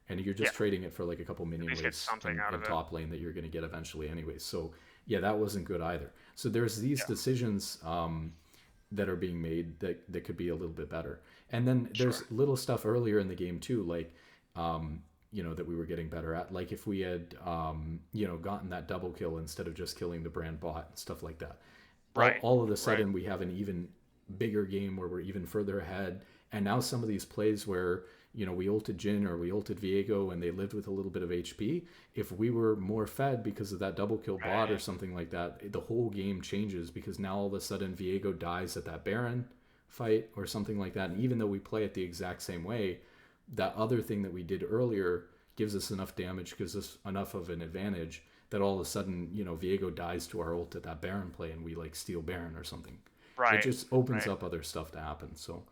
And you're just trading it for like a couple minion waves in top lane that you're going to get eventually anyways. So yeah, that wasn't good either. So there's these decisions that are being made that could be a little bit better. And then there's little stuff earlier in the game too, like that we were getting better at. Like if we had gotten that double kill instead of just killing the brand bot and stuff like that. All of a sudden we have an even bigger game where we're even further ahead. And now some of these plays where, we ulted Jhin or we ulted Viego and they lived with a little bit of HP, if we were more fed because of that double kill bot or something like that, the whole game changes, because now all of a sudden Viego dies at that Baron fight or something like that. And even though we play it the exact same way, that other thing that we did earlier gives us enough damage, gives us enough of an advantage that all of a sudden, Viego dies to our ult at that Baron play and we like steal Baron or something. It Right. just opens Right. up other stuff to happen. So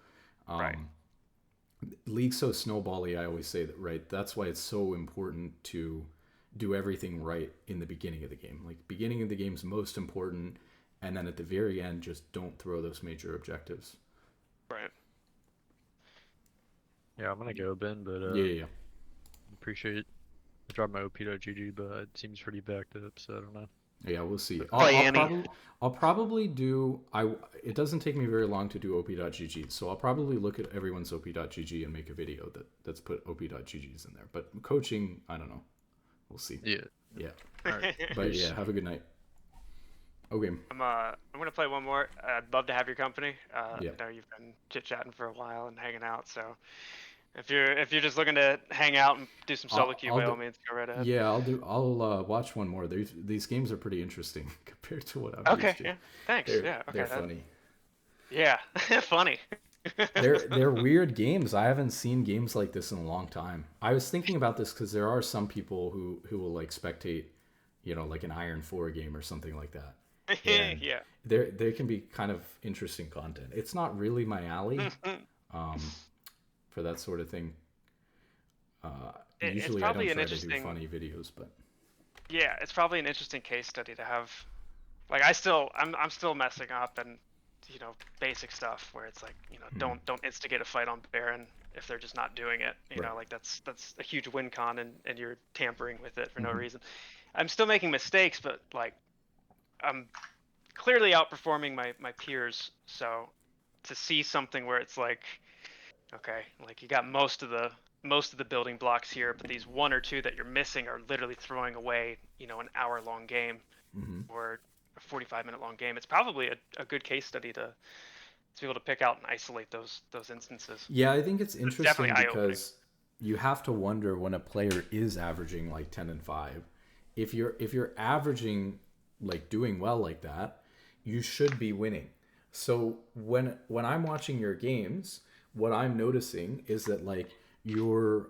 Right. League's so snowbally, I always say that, right? That's why it's so important to do everything right in the beginning of the game. Like, beginning of the game's most important, and then at the very end, just don't throw those major objectives. Right. Yeah, I'm gonna go, Ben, but Yeah. appreciate. I dropped my op.gg, but it seems pretty backed up, so I don't know. Yeah, we'll see. Play Annie. I'll probably do. It doesn't take me very long to do op.gg, so I'll probably look at everyone's op.gg and make a video that's put op.ggs in there. But coaching, I don't know. We'll see. Yeah. Yeah. All right. But yeah, have a good night. Okay. I'm gonna play one more. I'd love to have your company. Yeah. I know you've been chit chatting for a while and hanging out, so if you're just looking to hang out and do some solo queue, by all means, go right ahead. Yeah, I'll watch one more. These games are pretty interesting compared to what I'm Okay. used to. Yeah. Thanks. Yeah. Okay. They're funny. Yeah. Funny. They're weird games. I haven't seen games like this in a long time. I was thinking about this because there are some people who will like spectate, like an Iron 4 game or something like that. And Yeah. they can be kind of interesting content. It's not really my alley, for that sort of thing. It's Usually I don't probably an try to do interesting. funny videos, but Yeah, it's probably an interesting case study to have. Like I'm still messing up and basic stuff where it's like don't instigate a fight on Baron if they're just not doing it. Right. Like that's a huge win con and you're tampering with it for no Mhm. reason. I'm still making mistakes, but like I'm clearly outperforming my peers. So to see something where it's like, okay, like you got most of the building blocks here, but these one or two that you're missing are literally throwing away, an hour-long game Mhm. or a 45-minute long game. It's probably a good case study to be able to pick out and isolate those instances. Yeah, I think it's interesting definitely eye-opening. because you have to wonder when a player is averaging like 10 and 5. If you're averaging like doing well like that, you should be winning. So when I'm watching your games, what I'm noticing is that like you're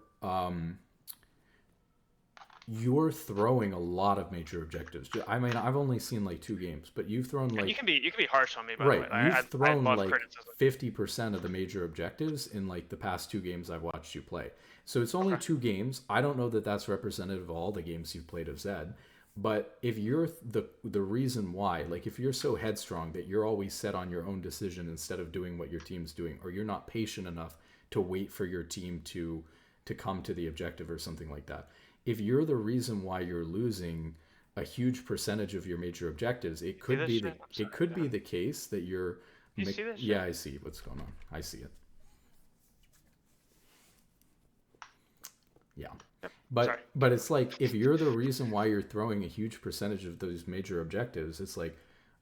throwing a lot of major objectives. I mean, I've only seen like 2 games, but you've thrown like You can be harsh on me, by right. the way. You've I thrown love like criticism. 50% of the major objectives in like the past 2 games I've watched you play. So it's only 2 games. I don't know that that's representative of all the games you've played of Zed. But if you're the reason why, like if you're so headstrong that you're always set on your own decision instead of doing what your team's doing, or you're not patient enough to wait for your team to come to the objective or something like that. If you're the reason why you're losing a huge percentage of your major objectives, it could be the case that you're. You see this? Yeah, I see what's going on. I see it. Yeah. Yep. But Sorry. but it's like if you're the reason why you're throwing a huge percentage of those major objectives, it's like,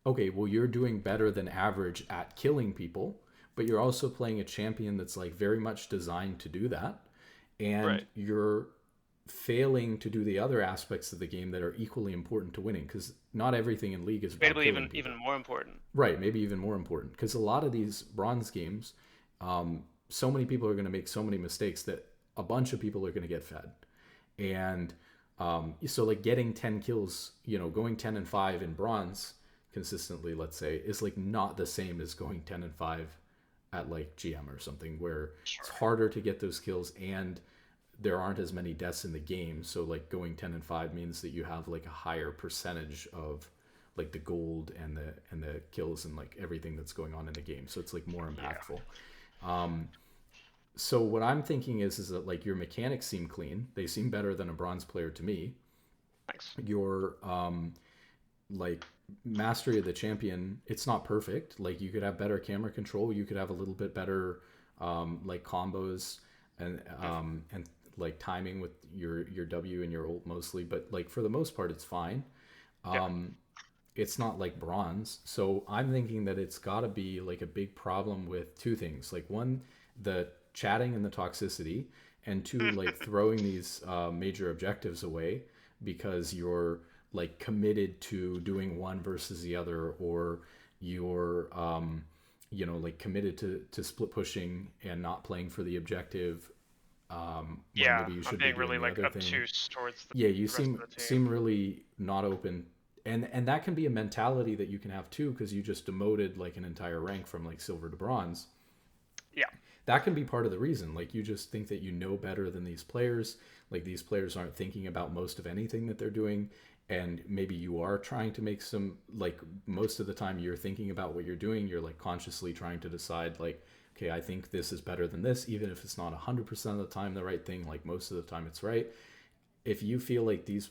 okay, well you're doing better than average at killing people, but you're also playing a champion that's like very much designed to do that, and Right. you're failing to do the other aspects of the game that are equally important to winning, because not everything in League is about Debatably killing people. even more important. Right, maybe even more important, because a lot of these bronze games, so many people are going to make so many mistakes that a bunch of people are going to get fed. And so like getting 10 kills, going 10 and 5 in bronze consistently, let's say, is like not the same as going 10 and 5 at like GM or something, where it's harder to get those kills and there aren't as many deaths in the game. So like going 10 and 5 means that you have like a higher percentage of like the gold and the kills and like everything that's going on in the game. So it's like more impactful. So what I'm thinking is that like your mechanics seem clean. They seem better than a bronze player to me. Thanks. Your like mastery of the champion, it's not perfect. Like you could have better camera control. You could have a little bit better like combos and like timing with your W and your ult mostly. But like for the most part, it's fine. It's not like bronze. So I'm thinking that it's got to be like a big problem with 2 things. Like one, the chatting and the toxicity, and 2, like throwing these major objectives away because you're like committed to doing one versus the other, or you're like committed to split pushing and not playing for the objective when Yeah, maybe you I'm should be being doing really the like other thing. obtuse towards the Yeah, you rest of seem the team. seem really not open, and that can be a mentality that you can have too, because you just demoted like an entire rank from like silver to bronze. Yeah, That can be part of the reason. Like you just think that you know better than these players. Like these players aren't thinking about most of anything that they're doing. And maybe you are trying to make some, like most of the time you're thinking about what you're doing. You're like consciously trying to decide, like, okay, I think this is better than this, even if it's not 100% of the time the right thing. Like most of the time it's right. If you feel like these,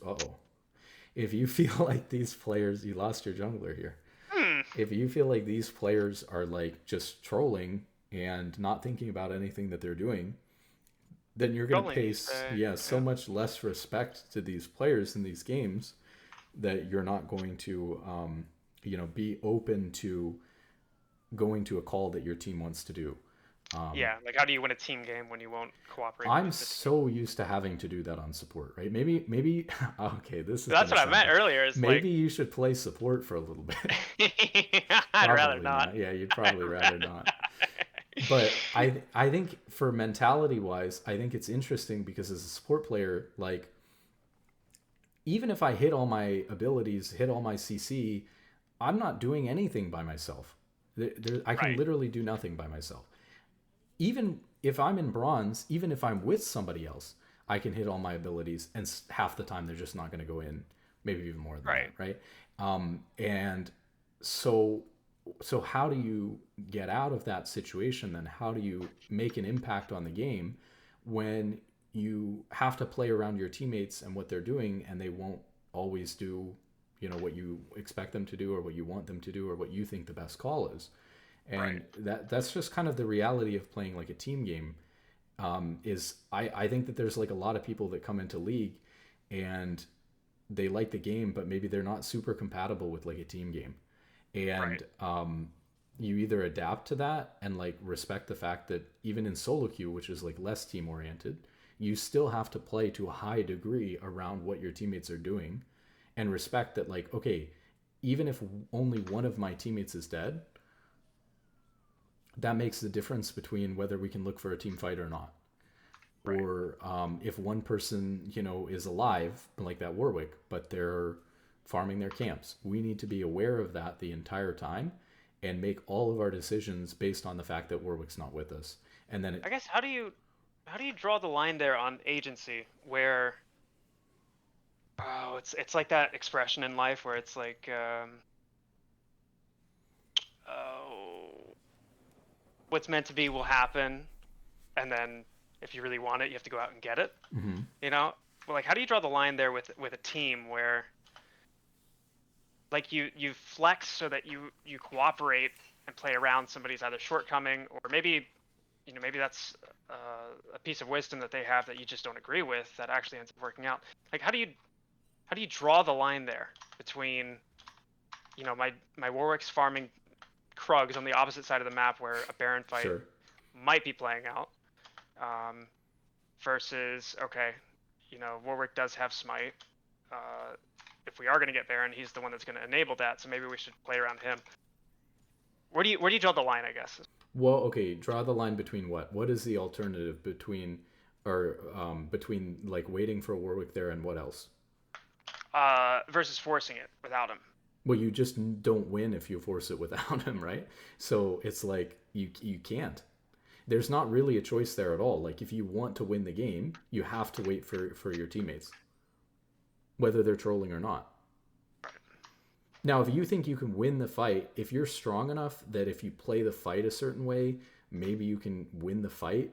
if you feel like these players, you lost your jungler here. hmm. If you feel like these players are like just trolling and not thinking about anything that they're doing, then you're going to Trolling, pay you say? so Yeah. much less respect to these players in these games that you're not going to be open to going to a call that your team wants to do. Yeah, like how do you win a team game when you won't cooperate I'm with the team? so used to having to do that on support, right? Maybe okay, this is That's gonna what I sound meant bad. earlier. Is like, Maybe you should play support for a little bit. I'd rather Probably not. not. Yeah, you'd I'd probably rather not. rather. But I think for mentality wise, I think it's interesting because as a support player, like even if I hit all my abilities, hit all my CC, I'm not doing anything by myself. I can Right. literally do nothing by myself. Even if I'm in bronze, even if I'm with somebody else, I can hit all my abilities, and half the time they're just not going to go in. Maybe even more than that, Right. right? And so, how do you get out of that situation? Then how do you make an impact on the game when you have to play around your teammates and what they're doing, and they won't always do, what you expect them to do, or what you want them to do, or what you think the best call is? Right. And that's just kind of the reality of playing like a team game. Is I think that there's like a lot of people that come into league and they like the game, but maybe they're not super compatible with like a team game. Right. And you either adapt to that and like respect the fact that even in solo queue, which is like less team oriented, you still have to play to a high degree around what your teammates are doing, and respect that, like, okay, even if only one of my teammates is dead, that makes the difference between whether we can look for a team fight or not. Right. Or if one person, is alive, like that Warwick, but they're farming their camps, we need to be aware of that the entire time and make all of our decisions based on the fact that Warwick's not with us. And then I guess how do you draw the line there on agency where it's like that expression in life where it's like oh, what's meant to be will happen, and then if you really want it, you have to go out and get it. mhm. You know, well, like how do you draw the line there with a team where like you flex so that you cooperate and play around somebody's either shortcoming, or maybe maybe that's a piece of wisdom that they have that you just don't agree with that actually ends up working out. Like how do you draw the line there between my Warwick's farming Krugs on the opposite side of the map where a Baron fight Sure. might be playing out, um, versus okay, Warwick does have smite. Uh, if we are going to get Baron, he's the one that's going to enable that. So maybe we should play around him. Where do you draw the line? I guess. Well, okay, draw the line between what? What is the alternative between, or between like waiting for Warwick there and what else? Versus forcing it without him. Well, you just don't win if you force it without him, right? So it's like you can't. There's not really a choice there at all. Like if you want to win the game, you have to wait for your teammates, whether they're trolling or not. Now, if you think you can win the fight, if you're strong enough that if you play the fight a certain way, maybe you can win the fight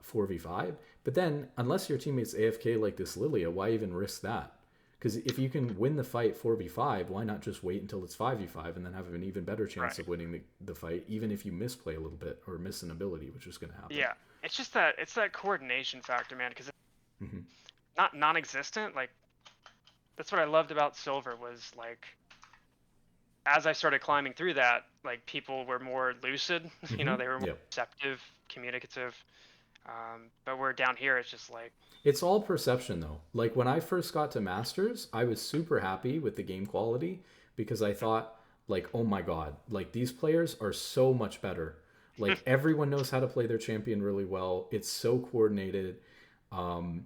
4v5. But then, unless your teammate's AFK like this Lilia, why even risk that? Because if you can win the fight 4v5, why not just wait until it's 5v5 and then have an even better chance Right. of winning the fight, even if you misplay a little bit or miss an ability, which is going to happen. Yeah, it's that coordination factor, man. Because it's Hmm. not non-existent. Like that's what I loved about Silver was like as I started climbing through that, like people were more lucid. Hmm. They were more Yep. receptive, communicative. But we're down here. It's just like It's all perception though. Like when I first got to Masters, I was super happy with the game quality because I thought like, oh my god, like these players are so much better. Like everyone knows how to play their champion really well. It's so coordinated. Um,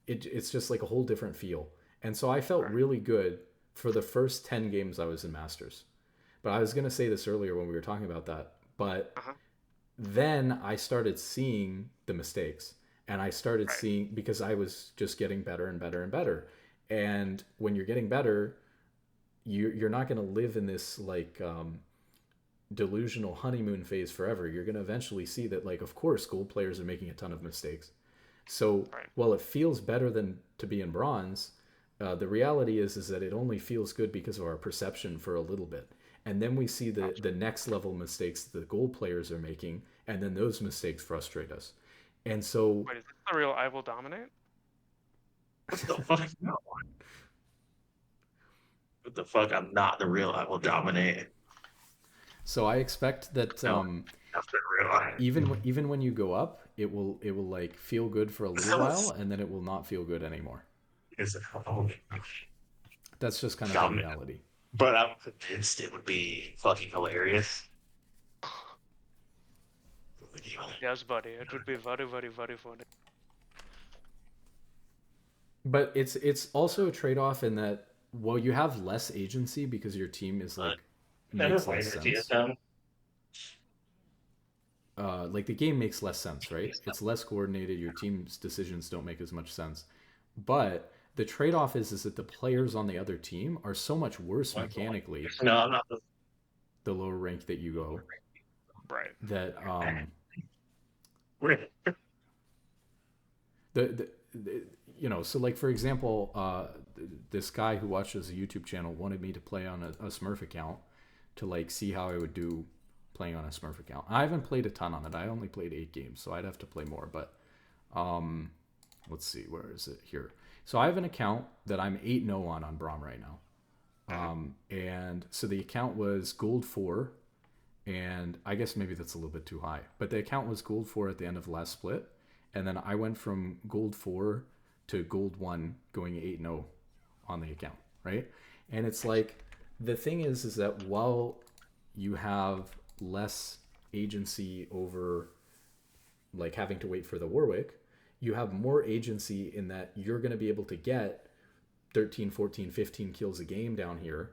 it's just like a whole different feel. And so I felt Right. really good for the first 10 games I was in Masters. But I was going to say this earlier when we were talking about that. But Uh-huh. then I started seeing the mistakes. And I started Right. seeing, because I was just getting better and better and better. And when you're getting better, you're not going to live in this like delusional honeymoon phase forever. You're going to eventually see that, like, of course, gold players are making a ton of mistakes. So Right. while it feels better than to be in bronze, the reality is that it only feels good because of our perception for a little bit, and then we see Gotcha. the next level mistakes the gold players are making, and then those mistakes frustrate us. And so, Wait, is this the real I will dominate? What the fuck? No. What the fuck? I'm not the real. I will dominate. so I expect that No, that's the real. even when you go up, it will like feel good for a little while, and then it will not feel good anymore. Is oh, That's just kind of the dominate. reality. But I'm convinced it would be fucking hilarious. Yes, buddy. It would be very, very, very funny. But it's also a trade-off in that, well, you have less agency because your team is like makes less sense. Like the game makes less sense, right? It's less coordinated. Your team's decisions don't make as much sense. But the trade-off is that the players on the other team are so much worse mechanically, No, I'm not. the lower rank that you go, Right. that Really? the you know, so like for example, this guy who watches a YouTube channel wanted me to play on a Smurf account to like see how I would do playing on a Smurf account. I haven't played a ton on it. I only played 8 games, so I'd have to play more. But let's see, where is it here? So I have an account that I'm 8-0 on Braum right now. And so the account was gold 4, and I guess maybe that's a little bit too high, but the account was gold 4 at the end of the last split, and then I went from gold 4 to gold 1, going 8-0 on the account, right? And it's like, the thing is that while you have less agency over like having to wait for the Warwick, you have more agency in that you're going to be able to get 13, 14, 15 kills a game down here.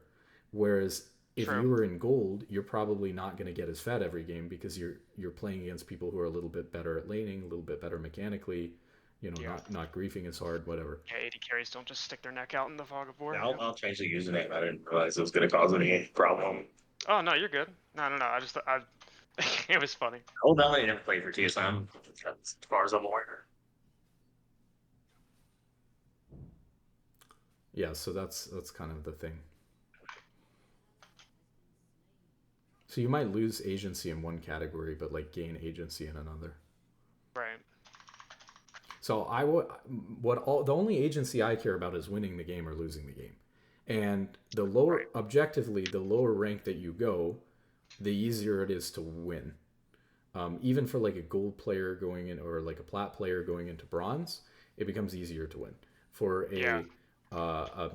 Whereas if True. you were in gold, you're probably not going to get as fed every game because you're playing against people who are a little bit better at laning, a little bit better mechanically, you know, Yeah. not griefing as hard, whatever. Yeah, 80 carries don't just stick their neck out in the fog of war. Yeah, I'll change the username. I didn't realize it was going to cause any problem. Oh no, you're good. No. It was funny. Hold on, I never played for TSM, as far as I'm aware. Yeah, so that's kind of the thing. So you might lose agency in one category, but like gain agency in another. Right. So the only agency I care about is winning the game or losing the game. And the lower, Right. objectively, the lower rank that you go, the easier it is to win. Even for like a gold player going in, or like a plat player going into bronze, it becomes easier to win. For Yeah.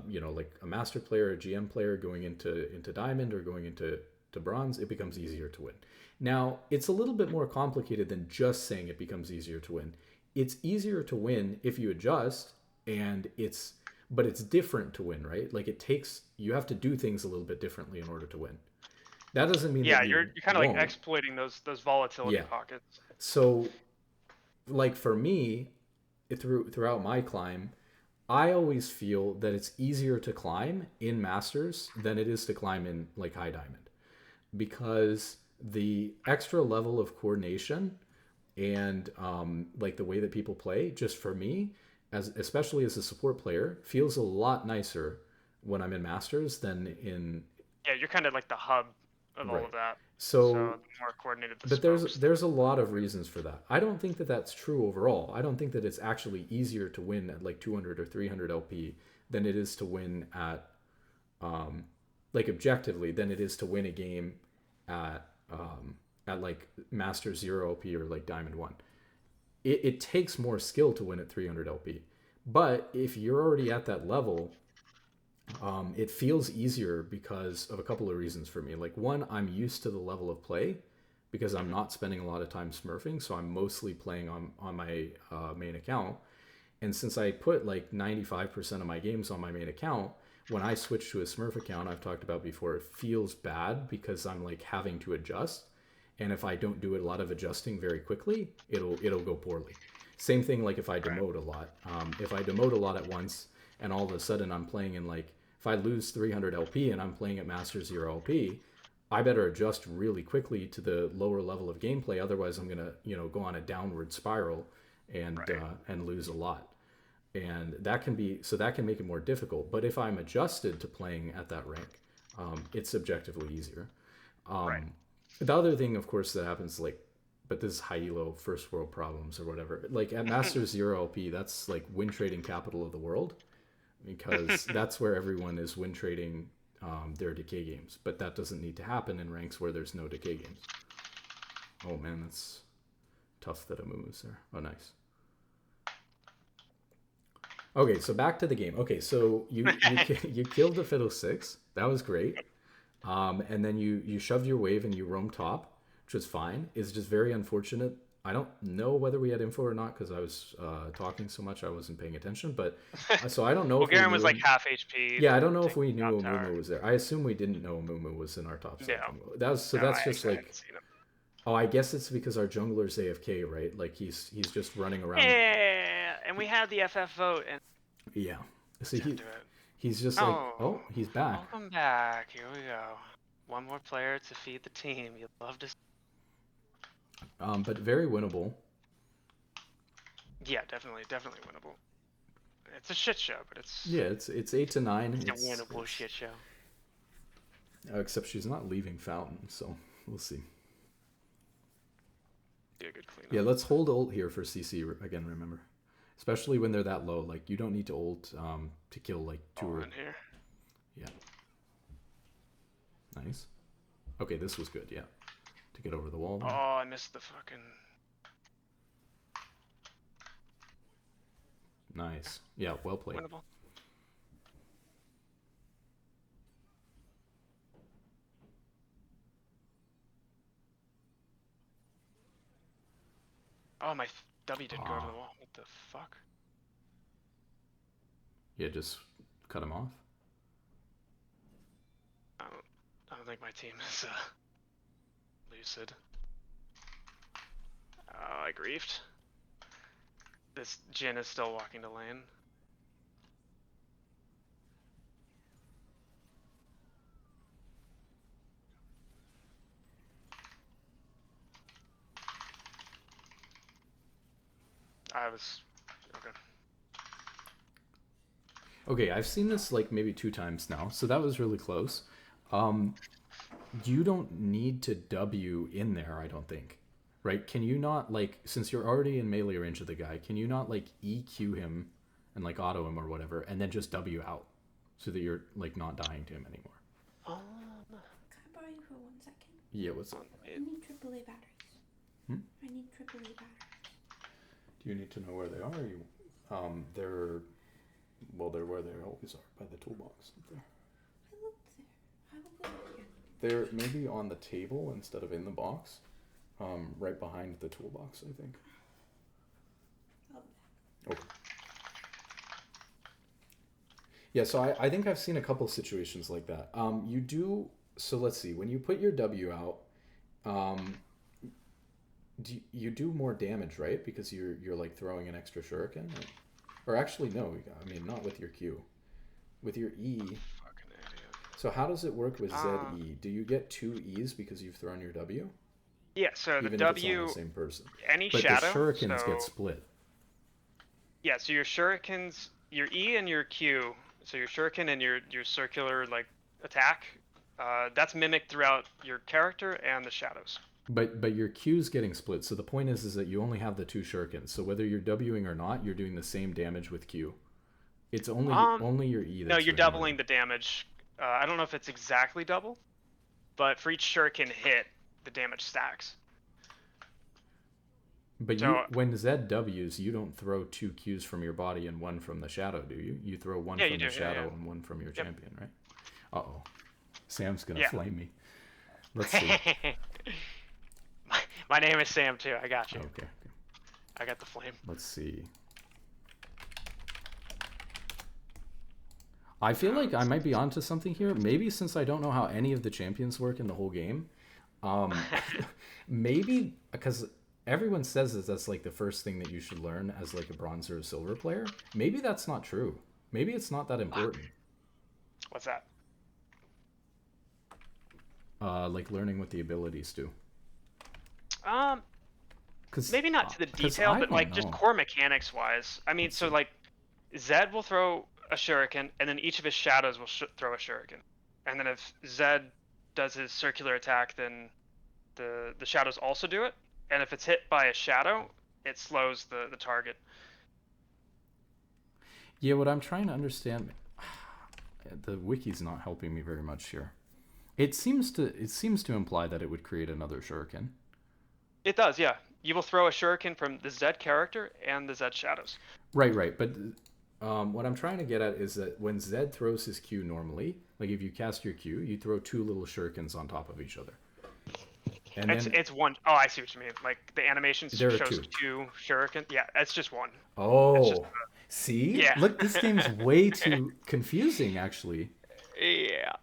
you know, like a master player, a GM player going into diamond or going into bronze, it becomes easier to win. Now, it's a little bit more complicated than just saying it becomes easier to win. It's easier to win if you adjust, but it's different to win, right? Like you have to do things a little bit differently in order to win. That doesn't mean Yeah, that you're kind of like won't. exploiting those volatility Yeah. pockets. So, like for me, throughout my climb, I always feel that it's easier to climb in Masters than it is to climb in like High Diamond, because the extra level of coordination and like the way that people play, just for me, especially as a support player, feels a lot nicer when I'm in Masters than in. Yeah, you're kind of like the hub of all Right. of that. So, the more coordinated the but spokes. there's a lot of reasons for that. I don't think that that's true overall. I don't think that it's actually easier to win at like 200 or 300 LP than it is to win at like objectively than it is to win a game at like Master 0 LP or like Diamond 1. It takes more skill to win at 300 LP. But if you're already at that level, it feels easier because of a couple of reasons for me. Like one, I'm used to the level of play because I'm not spending a lot of time smurfing, so I'm mostly playing on my main account. And since I put like 95% of my games on my main account, when I switch to a Smurf account, I've talked about before, it feels bad because I'm like having to adjust. And if I don't do a lot of adjusting very quickly, it'll go poorly. Same thing like if I demote a lot. If I demote a lot at once and all of a sudden I'm playing in like, if I lose 300 LP and I'm playing at Master 0 LP, I better adjust really quickly to the lower level of gameplay. Otherwise, I'm gonna go on a downward spiral and lose a lot. And that can make it more difficult. But if I'm adjusted to playing at that rank, it's subjectively easier. The other thing, of course, that happens, like, but this is high elo first world problems or whatever. Like at Masters 0 LP, that's like win trading capital of the world, because that's where everyone is win trading their decay games. But that doesn't need to happen in ranks where there's no decay games. Oh man, that's tough that Amumu's there. Oh, nice. Okay, so back to the game. Okay, so you killed the Fiddle 6. That was great. And then you shoved your wave and you roamed top, which was fine. It's just very unfortunate. I don't know whether we had info or not because I was talking so much I wasn't paying attention. But so I don't know. Well, Garen was like half HP. Yeah, I don't know if we knew Amumu was there. I assume we didn't know Amumu was in our top side. No. That's just like. Oh, I guess it's because our jungler's AFK, right? Like he's just running around. Yeah, and we had the FF vote, and yeah. So he's just like, oh, he's back. Welcome back. Here we go. One more player to feed the team. You'd love to. But very winnable. Yeah, definitely winnable. It's a shit show, but it's. Yeah, it's 8 to 9. It's a winnable shit show. Except she's not leaving Fountain, so we'll see. Yeah, good cleanup. Yeah, let's hold ult here for CC again. Remember, especially when they're that low. Like you don't need to ult to kill like 2 or. In here. Yeah. Nice. Okay, this was good. Yeah, to get over the wall. There. Oh, I missed the fucking. Nice. Yeah, well played. Winnable. Oh, my W didn't go over the wall. What the fuck? Yeah, just cut him off. I don't think my team is lucid. Oh, I griefed. This Jhin is still walking to lane. I was okay. Okay, I've seen this like maybe 2 times now, so that was really close. You don't need to W in there, I don't think. Right? Can you not, like, since you're already in melee range of the guy, can you not like EQ him and like auto him or whatever, and then just W out so that you're like not dying to him anymore? Can I borrow you for 1 second? Yeah, what's up? I need AAA batteries. I need AAA batteries. Do you need to know where they are? Or you, they're where they always are, by the toolbox up there. I looked there. I will go again. They're maybe on the table instead of in the box, right behind the toolbox, I think. I'll be back. Okay. Yeah, so I think I've seen a couple situations like that. You do, so let's see, when you put your W out, you do more damage, right? Because you're like throwing an extra shuriken? Or actually, no, I mean, not with your Q. With your E. Fucking idiot. So how does it work with ZE? Do you get 2 E's because you've thrown your W? Yeah, so Even the if it's on W, the same person. any But shadow. the shurikens so, get split. Yeah, so your shurikens, your E and your Q, so your shuriken and your circular like attack, that's mimicked throughout your character and the shadows. But your Q's getting split. So the point is that you only have the 2 shurikens. So whether you're Wing or not, you're doing the same damage with Q. It's only your E that's No, you're doing doubling more. the damage. I don't know if it's exactly double, but for each shuriken hit, the damage stacks. But So, when Zed W's, you don't throw 2 Qs from your body and 1 from the shadow, do you? You throw 1 Yeah, from you the do, yeah, shadow yeah. and 1 from your Yep. champion, right? Uh-oh. Sam's gonna Yeah. flame me. Let's see. My name is Sam too. I got you. Okay. I got the flame. Let's see. I feel like I might be onto something here. Maybe since I don't know how any of the champions work in the whole game, maybe because everyone says that that's like the first thing that you should learn as like a bronze or a silver player. Maybe that's not true. Maybe it's not that important. What's that? Like learning what the abilities do. Maybe not to the detail, but like just core mechanics wise. I mean, so like Zed will throw a shuriken, and then each of his shadows will throw a shuriken. And then if Zed does his circular attack, then the shadows also do it. And if it's hit by a shadow, it slows the target. Yeah, what I'm trying to understand, the wiki's not helping me very much here. It seems to imply that it would create another shuriken. It does, yeah. You will throw a shuriken from the Zed character and the Zed shadows. Right. But what I'm trying to get at is that when Zed throws his Q normally, like if you cast your Q, you throw 2 little shurikens on top of each other. And it's one. Oh, I see what you mean. Like the animation shows 2 shuriken. Yeah, it's just one. Oh, see? Yeah. Look, this game's way too confusing, actually. Yeah.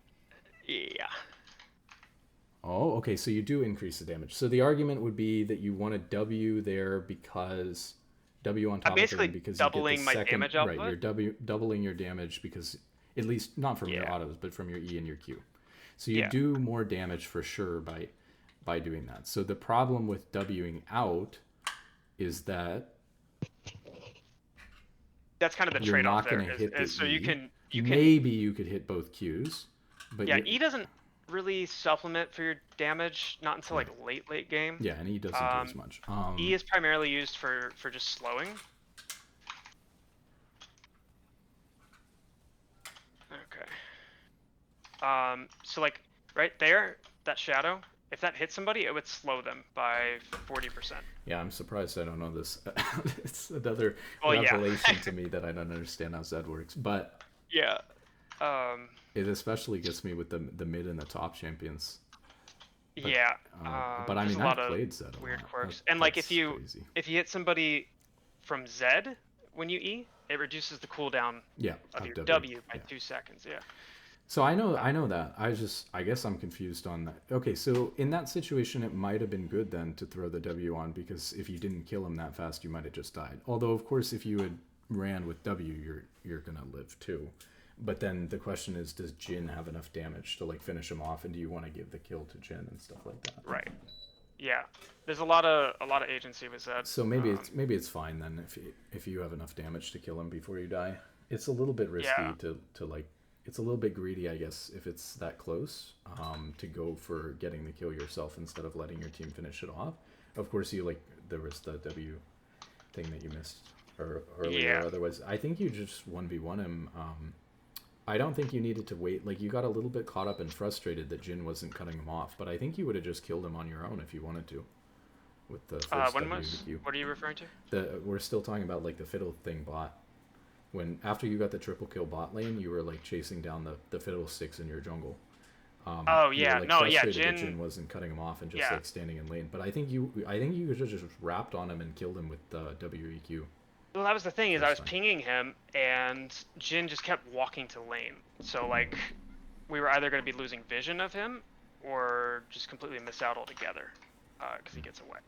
Oh, okay, so you do increase the damage. So the argument would be that you want a W there because W on top of it because doubling you get the second, my damage output. Right, you're doubling your damage because, at least not from your autos, but from your E and your Q. So you do more damage for sure by doing that. So the problem with Wing out is that that's kind of the you're trade-off not going to hit the so E. you can Maybe you could hit both Qs, but E doesn't really supplement for your damage, not until like late game. Yeah, and E doesn't do as much. E is primarily used for just slowing. Okay. So like right there, that shadow, if that hits somebody, it would slow them by 40%. Yeah, I'm surprised I don't know this. It's another revelation to me that I don't understand how Zed works. But yeah, it especially gets me with the mid and the top champions. But, yeah, but I mean, I've played Zed a weird lot. quirks. And like if you crazy. hit somebody from Zed when you E, it reduces the cooldown of your W by 2 seconds. Yeah. So I know that. I guess I'm confused on that. Okay, so in that situation, it might have been good then to throw the W on, because if you didn't kill him that fast, you might have just died. Although, of course, if you had ran with W, you're gonna live too. But then the question is, does Jin have enough damage to like finish him off, and do you want to give the kill to Jin and stuff like that? Right. Yeah. There's a lot of agency with Zed. So maybe it's fine then if you have enough damage to kill him before you die. It's a little bit risky to like. It's a little bit greedy, I guess, if it's that close, to go for getting the kill yourself instead of letting your team finish it off. Of course, there was the W thing that you missed earlier. Yeah. Otherwise, I think you just 1v1 him. I don't think you needed to wait. Like, you got a little bit caught up and frustrated that Jin wasn't cutting him off, but I think you would have just killed him on your own if you wanted to. With the first W. What are you referring to? We're still talking about like the fiddle thing bot. When after you got the triple kill bot lane, you were like chasing down the fiddlesticks in your jungle. Jin wasn't cutting him off and just like standing in lane. But I think you could have just wrapped on him and killed him with WEQ. Well, that was the thing, is I was pinging him and Jin just kept walking to lane. So like, we were either going to be losing vision of him or just completely miss out altogether because he gets away.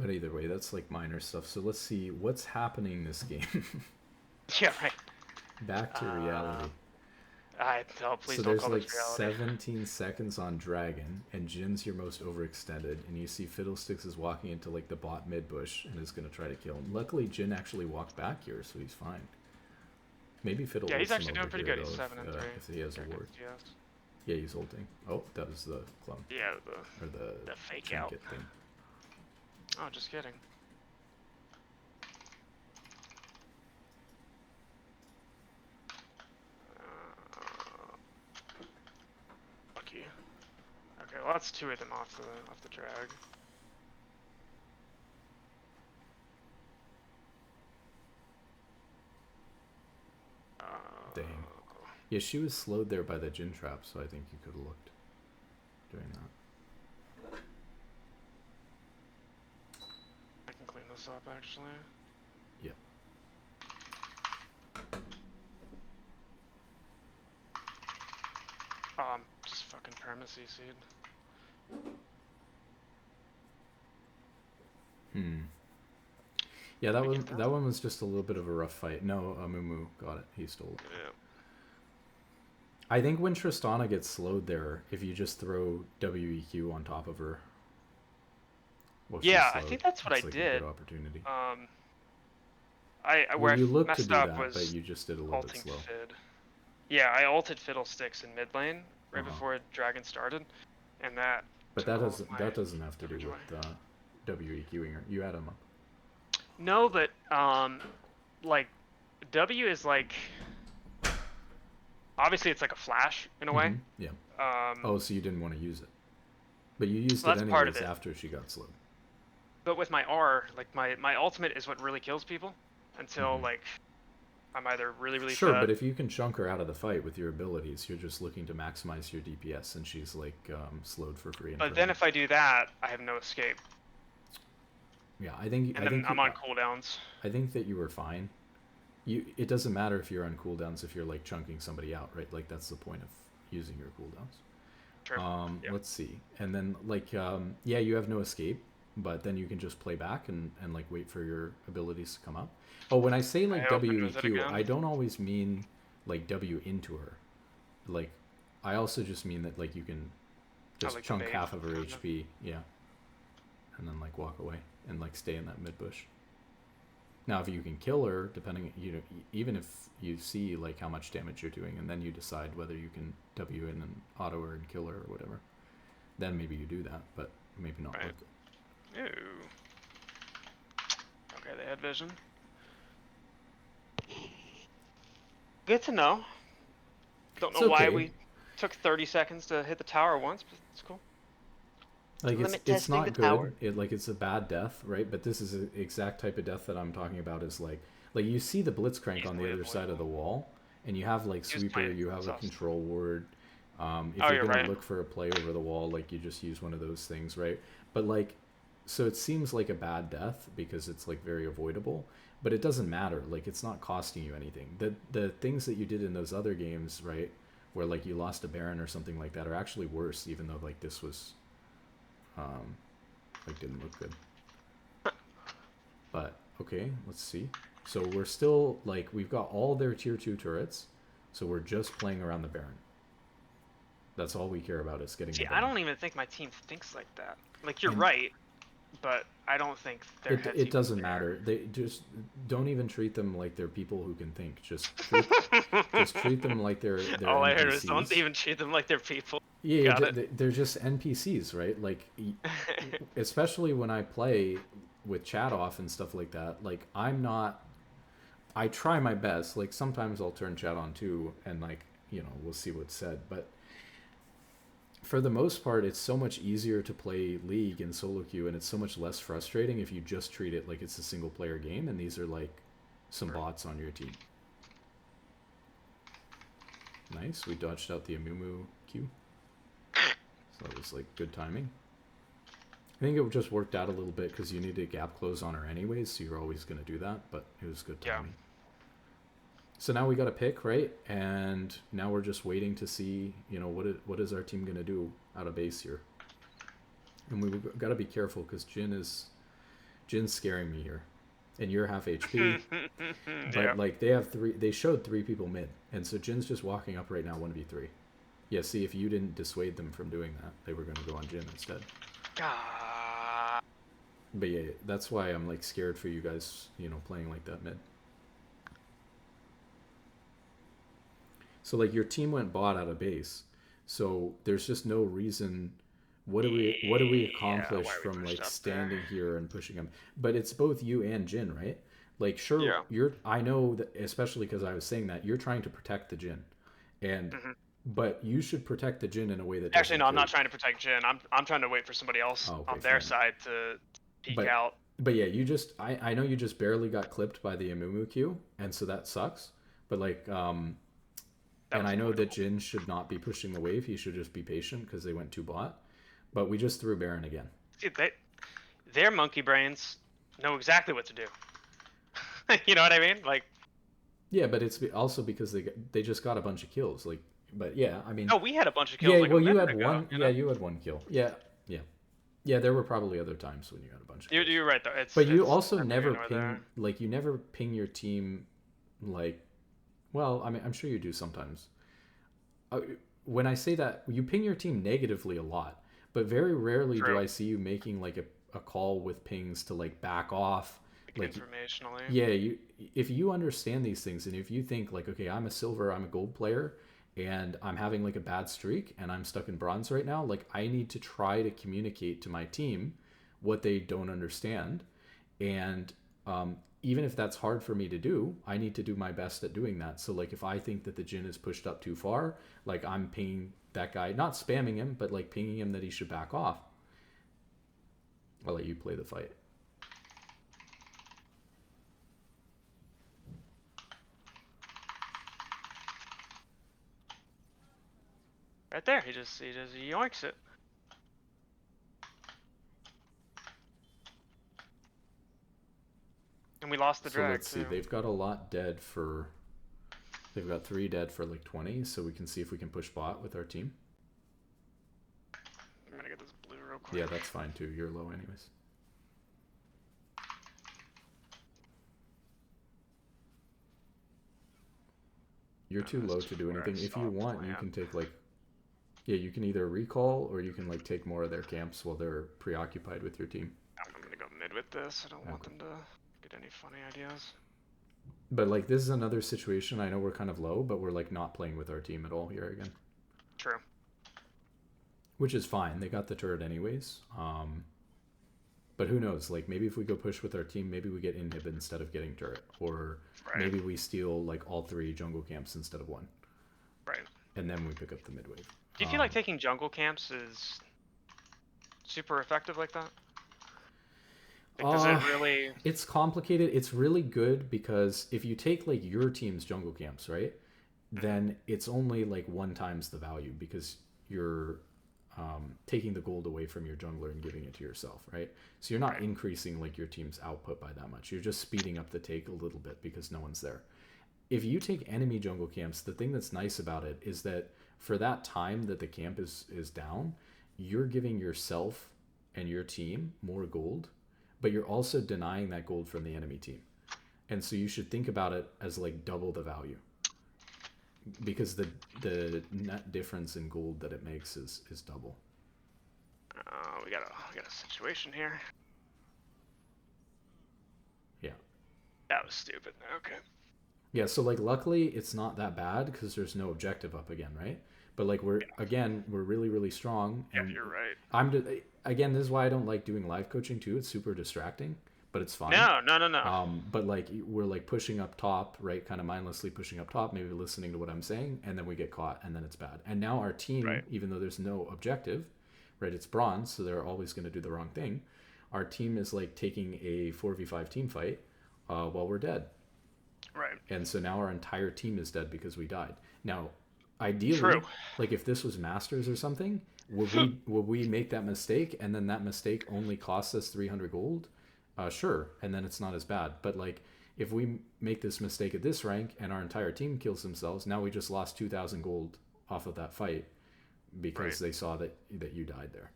But either way, that's like minor stuff. So let's see what's happening this game. Yeah, right. Back to reality. Please so don't there's call like this reality. 17 seconds on Dragon, and Jin's your most overextended, and you see Fiddlesticks is walking into like the bot mid bush and is gonna try to kill him. Luckily, Jin actually walked back here, so he's fine. Maybe Fiddle. Yeah, he's actually doing pretty good. He's 7 and 3. If he has a ward. Yeah, he's ulting. Oh, that was the clone. Yeah, the fake out thing. Oh, just kidding. Lucky. Okay, well that's 2 of them off the drag. Dang. Yeah, she was slowed there by the Jin trap, so I think you could have looked doing that. up actually. Yeah. Just fucking perma CC'd. Yeah, that We one get that one was just a little bit of a rough fight. No, Mumu got it. He stole it. Yeah. I think when Tristana gets slowed there, if you just throw WEQ on top of her. Well, she's Yeah, I slowed, think that's what it's I like did. a good opportunity. Where you I looked to messed do up that, was but you just did a little bit ulting slow. Fid. Yeah, I ulted Fiddlesticks in mid lane right Uh-huh. before Dragon started, and that. But took that all of my doesn't have to do damage with WEQing her. You had him up. No, but like W is like obviously it's like a flash in a way. Yeah. Oh, so you didn't want to use it, but you used so it that's part of anyways it. after she got slowed. But with my R, like my ultimate is what really kills people until like I'm either really Sure, fed. but if you can chunk her out of the fight with your abilities, you're just looking to maximize your DPS, and she's like slowed for free. But then if I do that, I have no escape. Yeah, I think. And then I'm on cooldowns. I think that you were fine. It doesn't matter if you're on cooldowns if you're like chunking somebody out, right? Like that's the point of using your cooldowns. True. Yeah. Let's see, and then like yeah, you have no escape, but then you can just play back and like wait for your abilities to come up. Oh, when I say like WEQ, I don't always mean like W into her. Like, I also just mean that like you can just like chunk bait, half of her kinda. HP, yeah, and then like walk away and like stay in that mid bush. Now, if you can kill her, depending, even if you see like how much damage you're doing, and then you decide whether you can W in and auto her and kill her or whatever, then maybe you do that, but maybe not. Right. Ooh. Okay, they had vision. Good to know. Don't know why we took 30 seconds to hit the tower once, but it's cool. Like Limit it's testing not the good. tower. It's a bad death, right? But this is the exact type of death that I'm talking about. Is like you see the Blitzcrank on the Easily other side of the avoidable. wall, and you have like He was sweeper, playing you have a soft. control ward. If Oh, you're you're gonna right. look for a play over the wall, like you just use one of those things, right? But like, so it seems like a bad death because it's like very avoidable, but it doesn't matter. Like it's not costing you anything. The things that you did in those other games, right, where like you lost a Baron or something like that, are actually worse, even though like this was, like didn't look good. But okay, let's see. So we're still like we've got all their tier 2 turrets, so we're just playing around the Baron. That's all we care about is getting. See, the I Baron. don't even think my team thinks like that. Like you're right, but I don't think their heads. It doesn't matter. They just don't even treat them like they're people who can think. Just treat them like they're All I NPCs. heard was don't even treat them like they're people. Yeah, Got it. they're just NPCs, right? Like, especially when I play with chat off and stuff like that. Like, I'm not. I try my best. Like, sometimes I'll turn chat on too, and like, we'll see what's said. But for the most part, it's so much easier to play League and solo queue, and it's so much less frustrating if you just treat it like it's a single player game, and these are like some bots on your team. Nice, we dodged out the Amumu Q. So that was like good timing. I think it just worked out a little bit because you needed a gap close on her anyways, so you're always going to do that, but it was good timing. Yeah. So now we got a pick, right? And now we're just waiting to see, what is our team going to do out of base here. And we've got to be careful because Jin's scaring me here. And you're half HP. But Yeah. like they showed 3 people mid. And so Jin's just walking up right now 1v3. Yeah, see, if you didn't dissuade them from doing that, they were going to go on Jin instead. God. But yeah, that's why I'm like scared for you guys, playing like that mid. So like your team went bot out of base. So there's just no reason. What do we accomplish why we from pushed like up standing there? here and pushing them? But it's both you and Jin, right? Like sure, Yeah. I know that, especially because I was saying that you're trying to protect the Jin, and but you should protect the Jin in a way that Actually, no, I'm not doesn't trying to protect Jin. I'm trying to wait for somebody else Oh, okay, on their fair side to peek But- out. But yeah, I know you just barely got clipped by the Amumu Q, and so that sucks. But like, and I know that Jin should not be pushing the wave. He should just be patient because they went 2 bot. But we just threw Baron again. See, they're monkey brains. know exactly what to do. You know what I mean? Like, Yeah, but it's also because they just got a bunch of kills. Like, but yeah, I mean, oh, we had a bunch of kills yeah. like Well, a you minute had ago. one. You Yeah, know? you had one kill. Yeah, yeah, yeah. There were probably other times when you had a bunch of kills. You're right though. But you it's also neither never here nor there. ping, like, you never ping your team, like, well, I mean, I'm sure you do sometimes. Uh, when I say that, you ping your team negatively a lot, but very rarely do True. I see you making like a call with pings to like back off. Like, Like, informationally. yeah, if you understand these things and if you think like, okay, I'm a silver, I'm a gold player, and I'm having like a bad streak and I'm stuck in bronze right now, like I need to try to communicate to my team what they don't understand, and even if that's hard for me to do, I need to do my best at doing that. So like if I think that the Jin is pushed up too far, like I'm pinging that guy, not spamming him, but like pinging him that he should back off. I'll let you play the fight. Right there. He just yoinks it. And we lost the So drag let's see, too. they've got a lot dead for, they've got 3 dead for like 20, so we can see if we can push bot with our team. I'm gonna get this blue real quick. Yeah, that's fine too, you're low anyways. You're too low to do anything. If you want, you can take like, yeah, you can either recall or you can like take more of their camps while they're preoccupied with your team. I'm gonna go mid with this. I don't want them to get any funny ideas. But like this is another situation. I know we're kind of low, but we're like not playing with our team at all here again. True. Which is fine. They got the turret anyways. But who knows? Like maybe if we go push with our team, maybe we get inhib instead of getting turret, or maybe we steal like all 3 jungle camps instead of 1. Right. And then we pick up the mid wave. Do you feel like taking jungle camps is super effective like that? Like, does it really? It's complicated. It's really good because if you take like your team's jungle camps, right, then it's only like 1 times the value because you're taking the gold away from your jungler and giving it to yourself, right? So you're not increasing like your team's output by that much. You're just speeding up the take a little bit because no one's there. If you take enemy jungle camps, the thing that's nice about it is that for that time that the camp is down, you're giving yourself and your team more gold, but you're also denying that gold from the enemy team. And so you should think about it as like double the value, because the net difference in gold that it makes is double. We got a situation here. Yeah. That was stupid. Okay. Yeah, so like luckily it's not that bad because there's no objective up again, right? But like we're really, really strong. Yeah, And you're right. Again, this is why I don't like doing live coaching too. It's super distracting, but it's fine. No. But like we're like pushing up top, right? Kind of mindlessly pushing up top, maybe listening to what I'm saying, and then we get caught, and then it's bad. And now our team, even though there's no objective, right? It's bronze, so they're always going to do the wrong thing. Our team is like taking a 4v5 team fight while we're dead. Right. And so now our entire team is dead because we died. Now, ideally, like if this was Masters or something, would we make that mistake and then that mistake only costs us 300 gold? Sure, and then it's not as bad. But like if we make this mistake at this rank and our entire team kills themselves, now we just lost 2,000 gold off of that fight because they saw that you died there.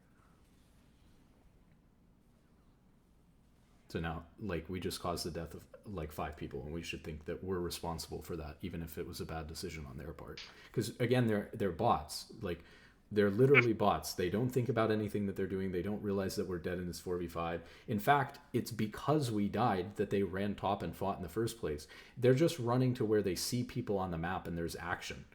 So now, like, we just caused the death of like 5 people, and we should think that we're responsible for that, even if it was a bad decision on their part. Because again, they're bots. Like, they're literally bots. They don't think about anything that they're doing. They don't realize that we're dead in this 4v5. In fact, it's because we died that they ran top and fought in the first place. They're just running to where they see people on the map and there's action.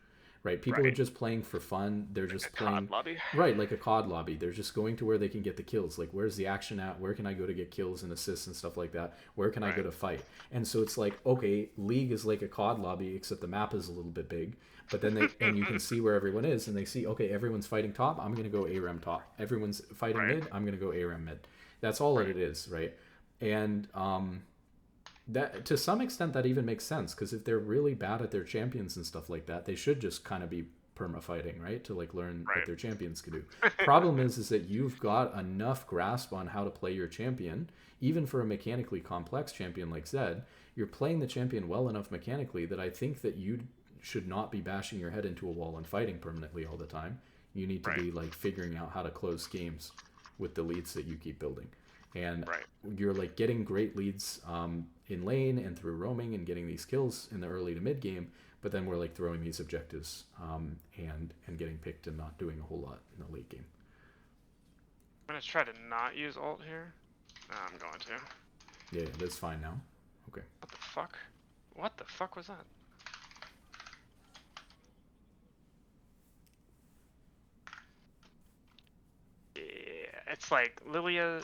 Right? People are just playing for fun. They're just playing, COD lobby. right, like a COD lobby. They're just going to where they can get the kills. Like, where's the action at? Where can I go to get kills and assists and stuff like that? Where can I go to fight? And so it's like, okay, League is like a COD lobby, except the map is a little bit big. But then and you can see where everyone is, and they see, okay, everyone's fighting top. I'm gonna go ARAM top. Everyone's fighting mid. I'm gonna go ARAM mid. That's all that it is, right? And that, to some extent, that even makes sense, because if they're really bad at their champions and stuff like that, they should just kind of be perma fighting, right? To like learn Right. what their champions can do. Problem is that you've got enough grasp on how to play your champion, even for a mechanically complex champion like Zed. You're playing the champion well enough mechanically that I think that you should not be bashing your head into a wall and fighting permanently all the time. You need to be like figuring out how to close games with the leads that you keep building. And you're like getting great leads in lane and through roaming and getting these kills in the early to mid game, but then we're like throwing these objectives and getting picked and not doing a whole lot in the late game. I'm gonna try to not use ult here. No, I'm going to. Yeah, that's fine now. Okay. What the fuck? What the fuck was that? Yeah, it's like Lilia.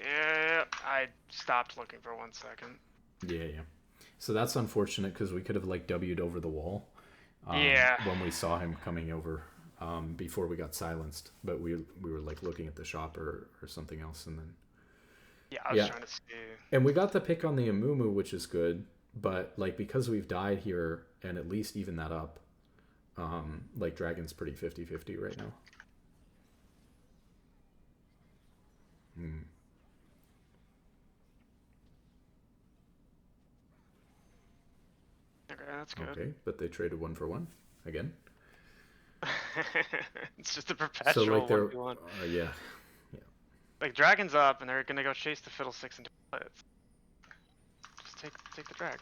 Yeah, I stopped looking for 1 second. Yeah. So that's unfortunate because we could have like W'd over the wall. Yeah. When we saw him coming over before we got silenced, but we were like looking at the shop or something else, and then. Yeah, I was trying to see. And we got the pick on the Amumu, which is good, but like because we've died here and at least even that up, like Dragon's pretty 50-50 right now. Okay, that's good. Okay, but they traded 1 for 1 again. It's just a perpetual So like they're 1v1. yeah. Like Dragon's up, and they're gonna go chase the Fiddlesticks into it. Just take the dragon.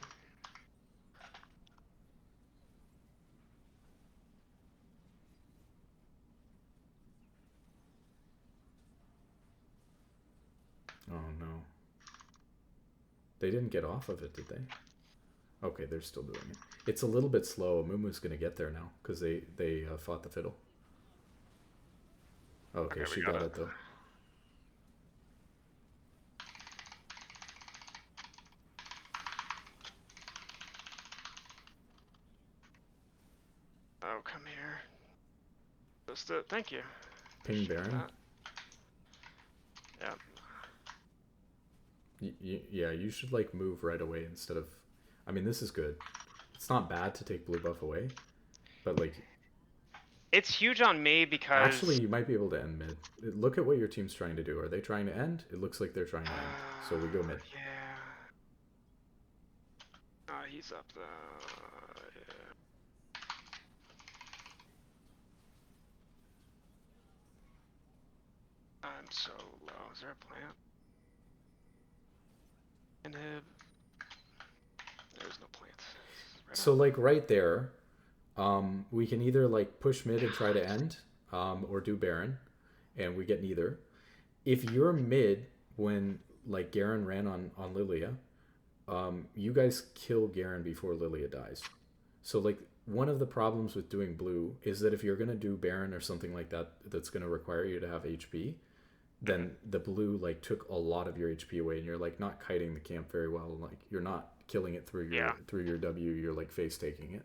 Oh no. They didn't get off of it, did they? Okay, they're still doing it. It's a little bit slow. Amumu's gonna get there now because they fought the fiddle. Okay, she got it though. Oh, come here. Just thank you. Ping Baron. Yeah. Yeah, you should like move right away instead of. I mean, this is good. It's not bad to take blue buff away, but like. It's huge on me because. Actually, you might be able to end mid. Look at what your team's trying to do. Are they trying to end? It looks like they're trying to end. So we go mid. Yeah. Oh, he's up there. Yeah. I'm so low. Is there a plant? Inhib. There's no plants. So like right there, we can either like push mid and try to end, or do Baron, and we get neither. If you're mid when like Garen ran on Lilia, you guys kill Garen before Lilia dies. So like one of the problems with doing blue is that if you're gonna do Baron or something like that, that's gonna require you to have HP, then the blue like took a lot of your HP away, and you're like not kiting the camp very well. Like you're not killing it through your W. You're like face taking it.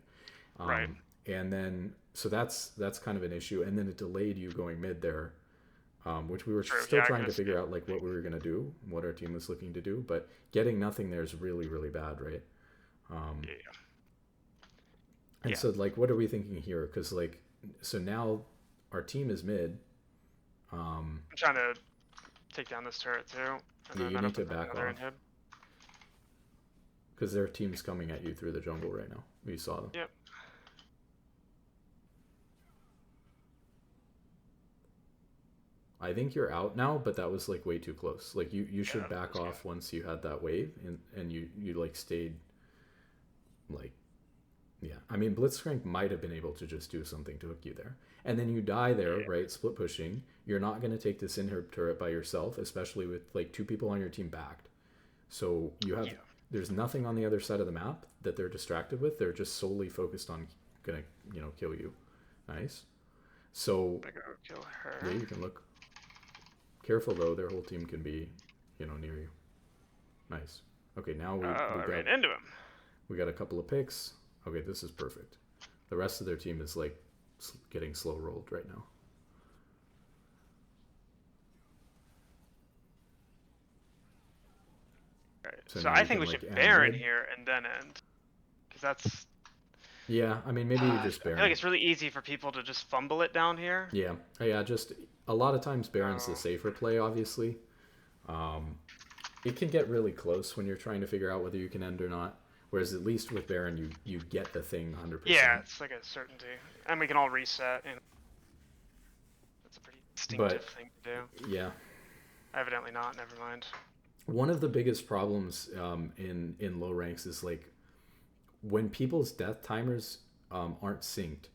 Right. And then so that's kind of an issue, and then it delayed you going mid there, which we were still trying to figure out like what we were gonna do, what our team was looking to do, but getting nothing there is really really bad, right? And so like what are we thinking here? Because like so now our team is mid. I'm trying to take down this turret too. Yeah, you need to back off. Because their team's coming at you through the jungle right now. We saw them. Yep. I think you're out now, but that was like way too close. Like you should back off once you had that wave, and you like stayed like, yeah. I mean, Blitzcrank might have been able to just do something to hook you there. And then you die there, right? Split pushing. You're not going to take this inherb turret by yourself, especially with like 2 people on your team backed. So you have there's nothing on the other side of the map that they're distracted with. They're just solely focused on gonna kill you. Nice. So I gotta go kill her. Yeah, you can look. Careful though, their whole team can be near you. Nice. Okay, now we ran into him. We got a couple of picks. Okay, this is perfect. The rest of their team is like getting slow rolled right now. Right. So I think we should Baron here and then end, because that's Yeah, I mean, maybe you just I feel Baron. like it's really easy for people to just fumble it down here. Yeah, just a lot of times Baron's the safer play, obviously. It can get really close when you're trying to figure out whether you can end or not. Whereas at least with Baron, you get the thing 100%. Yeah, it's like a certainty. And we can all reset. And that's a pretty instinctive thing to do. Yeah. Evidently not, never mind. One of the biggest problems in low ranks is like when people's death timers aren't synced,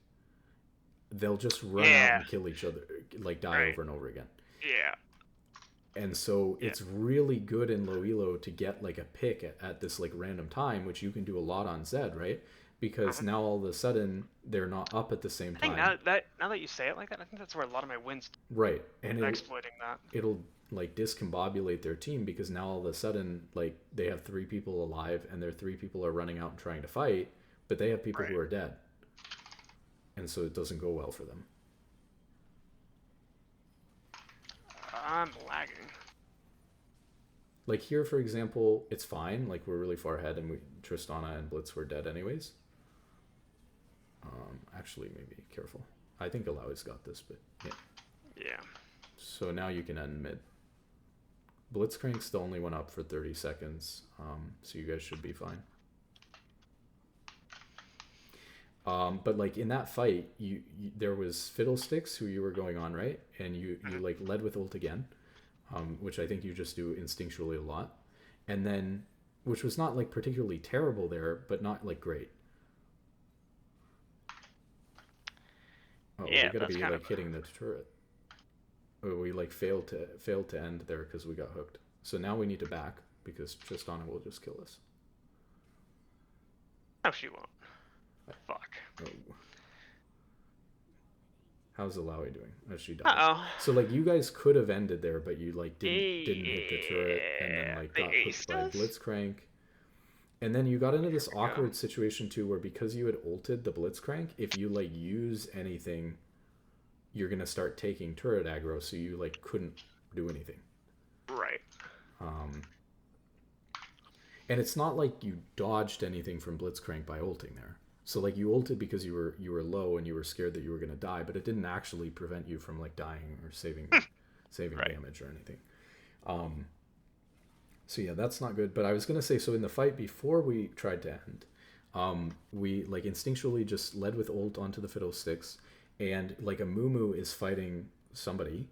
they'll just run out and kill each other, like die over and over again. Yeah. And so it's really good in low elo to get like a pick at this like random time, which you can do a lot on Zed, right? Because now all of a sudden they're not up at the same time. I think now that you say it like that, I think that's where a lot of my wins. Right, and exploiting that. It'll like discombobulate their team because now all of a sudden like they have 3 people alive and their 3 people are running out and trying to fight, but they have people who are dead, and so it doesn't go well for them. I'm lagging. Like here, for example, it's fine. Like we're really far ahead, and Tristana and Blitz were dead anyways. Actually, maybe careful. I think Alawi's got this, but yeah. Yeah. So now you can end mid. Blitzcrank's the only one up for 30 seconds, so you guys should be fine. But like in that fight, you there was Fiddlesticks who you were going on, right? And you like led with ult again, which I think you just do instinctually a lot, and then which was not like particularly terrible there, but not like great. Oh, yeah, we gotta be like hitting the turret. Oh, we like failed to end there because we got hooked. So now we need to back because Tristana will just kill us. No, she won't. Fuck. Oh. How's Alawi doing? Oh, she died. Uh-oh. So like you guys could have ended there, but you like didn't hit the turret and then like got hooked by Blitzcrank. And then you got into this awkward situation too where because you had ulted the Blitzcrank, if you like use anything, you're gonna start taking turret aggro, so you like couldn't do anything. Right. And it's not like you dodged anything from Blitzcrank by ulting there. So like you ulted because you were low and you were scared that you were gonna die, but it didn't actually prevent you from like dying or saving damage or anything. So yeah, that's not good. But I was gonna say, so in the fight before we tried to end, we like instinctually just led with ult onto the Fiddlesticks, and like a Mumu is fighting somebody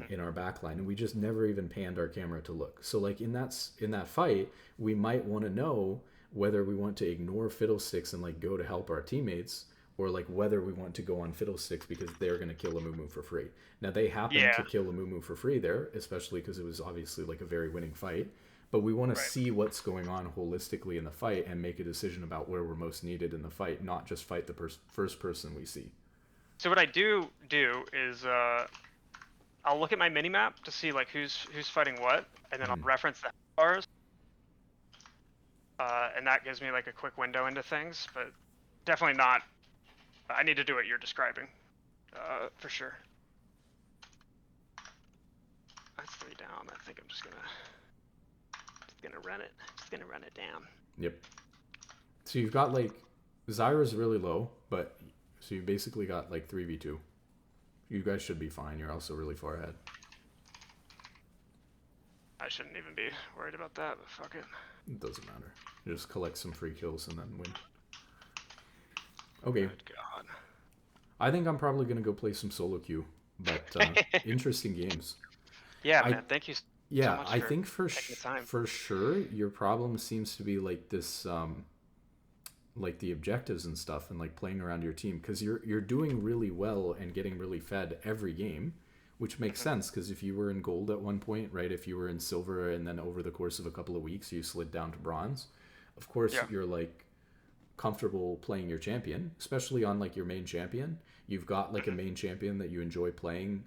in our backline, and we just never even panned our camera to look. So like in that fight, we might want to know whether we want to ignore Fiddlesticks and like go to help our teammates, or like whether we want to go on Fiddlesticks because they're going to kill a Mumu for free. Now they happened to kill a Mumu for free there, especially because it was obviously like a very winning fight. But we want to see what's going on holistically in the fight and make a decision about where we're most needed in the fight, not just fight the first person we see. So what I do is I'll look at my minimap to see like who's fighting what, and then I'll reference the bars. And that gives me like a quick window into things, but definitely not. I need to do what you're describing, for sure. That's 3 down. I think I'm just gonna run it. Just gonna run it down. Yep. So you've got like Zyra's really low, but so you basically got like 3v2. You guys should be fine. You're also really far ahead. I shouldn't even be worried about that, but fuck it. It doesn't matter. You just collect some free kills and then win. Okay. Good God. I think I'm probably going to go play some solo queue, but interesting games. Yeah, man. Thank you so much I think for sure your problem seems to be like this, like the objectives and stuff and like playing around your team, because you're doing really well and getting really fed every game, which makes sense because if you were in gold at one point, right, if you were in silver and then over the course of a couple of weeks you slid down to bronze, of course you're like comfortable playing your champion, especially on like your main champion. You've got like a main champion that you enjoy playing,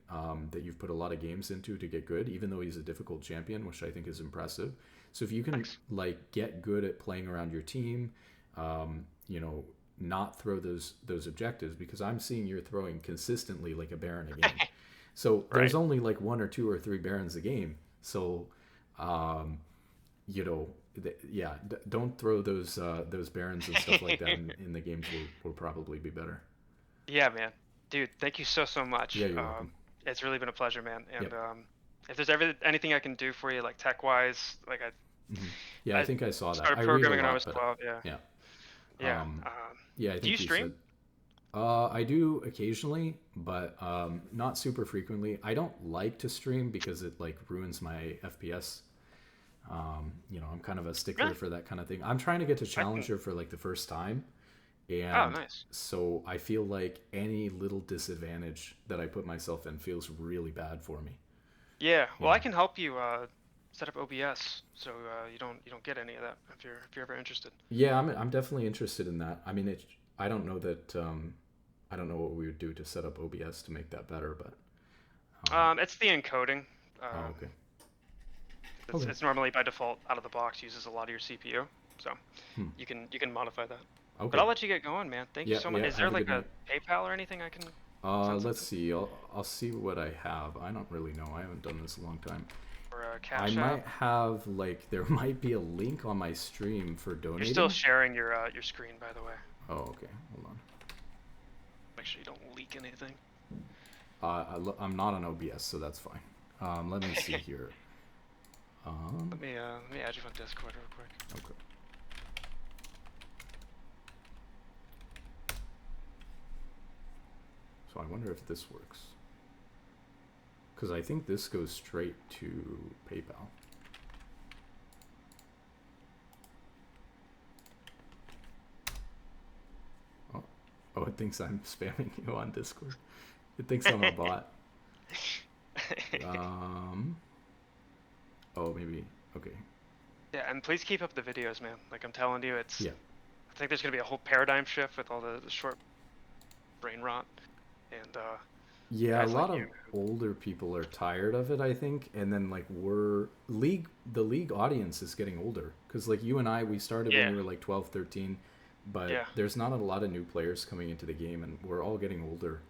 that you've put a lot of games into to get good, even though he's a difficult champion, which I think is impressive. So if you can like get good at playing around your team, you know, not throw those objectives, because I'm seeing you're throwing consistently like a Baron a game. So there's only like 1 or 2 or 3 Barons a game. So, you know, don't throw those barons and stuff like that in the games. Will probably be better. Yeah, man. Dude, thank you so much. Yeah, you're welcome. It's really been a pleasure, man. And Yep. if there's ever anything I can do for you, like tech-wise, like Yeah, I think I saw that. started I read a programming when I lot, was but 12. Yeah. yeah. Yeah. Yeah, I think do you stream? said. I do occasionally, but not super frequently. I don't like to stream because it like ruins my FPS. I'm kind of a stickler Really? for that kind of thing. I'm trying to get to Challenger for like the first time, Oh, and nice. so I feel like any little disadvantage that I put myself in feels really bad for me. Yeah. Well, Yeah. I can help you set up OBS so you don't get any of that if you're ever interested. Yeah, I'm definitely interested in that. I mean, I don't know that I don't know what we would do to set up OBS to make that better, but It's the encoding. oh, okay. It's normally by default out of the box uses a lot of your CPU, so Hmm. you can modify that. Okay. But I'll let you get going, man. Thank you Yeah, so much. yeah, Is there have a like good a PayPal or anything I can send let's something? see. I'll see what I have. I don't really know. I haven't done this in a long time. Or a I Cash might App? have like there might be a link on my stream for You're donating. still sharing your screen, by the way. Oh, okay. Hold on. Make sure you don't leak anything. I'm not on OBS, so that's fine. Let me see here. Let me add you on Discord real quick. Okay. So I wonder if this works. Because I think this goes straight to PayPal. Oh, it thinks I'm spamming you on Discord. It thinks I'm a bot. Oh, maybe. Okay. Yeah, and please keep up the videos, man. Like I'm telling you, it's. Yeah. I think there's gonna be a whole paradigm shift with all the short brain rot, and Yeah, a guys lot like of you. older people are tired of it, I think, and then like the league audience is getting older because like you and I, we started when Yeah. we were like 12, 13, but Yeah. there's not a lot of new players coming into the game, and we're all getting older.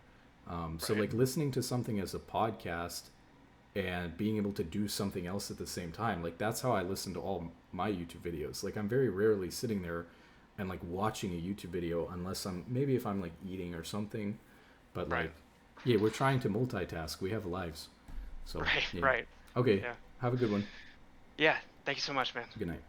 So Right. like listening to something as a podcast and being able to do something else at the same time, like that's how I listen to all my YouTube videos. Like I'm very rarely sitting there and like watching a YouTube video unless maybe if I'm like eating or something, but Right. like yeah, we're trying to multitask. We have lives. So Right. yeah. Right. Okay. Yeah. Have a good one. Yeah. Thank you so much, man. Good night.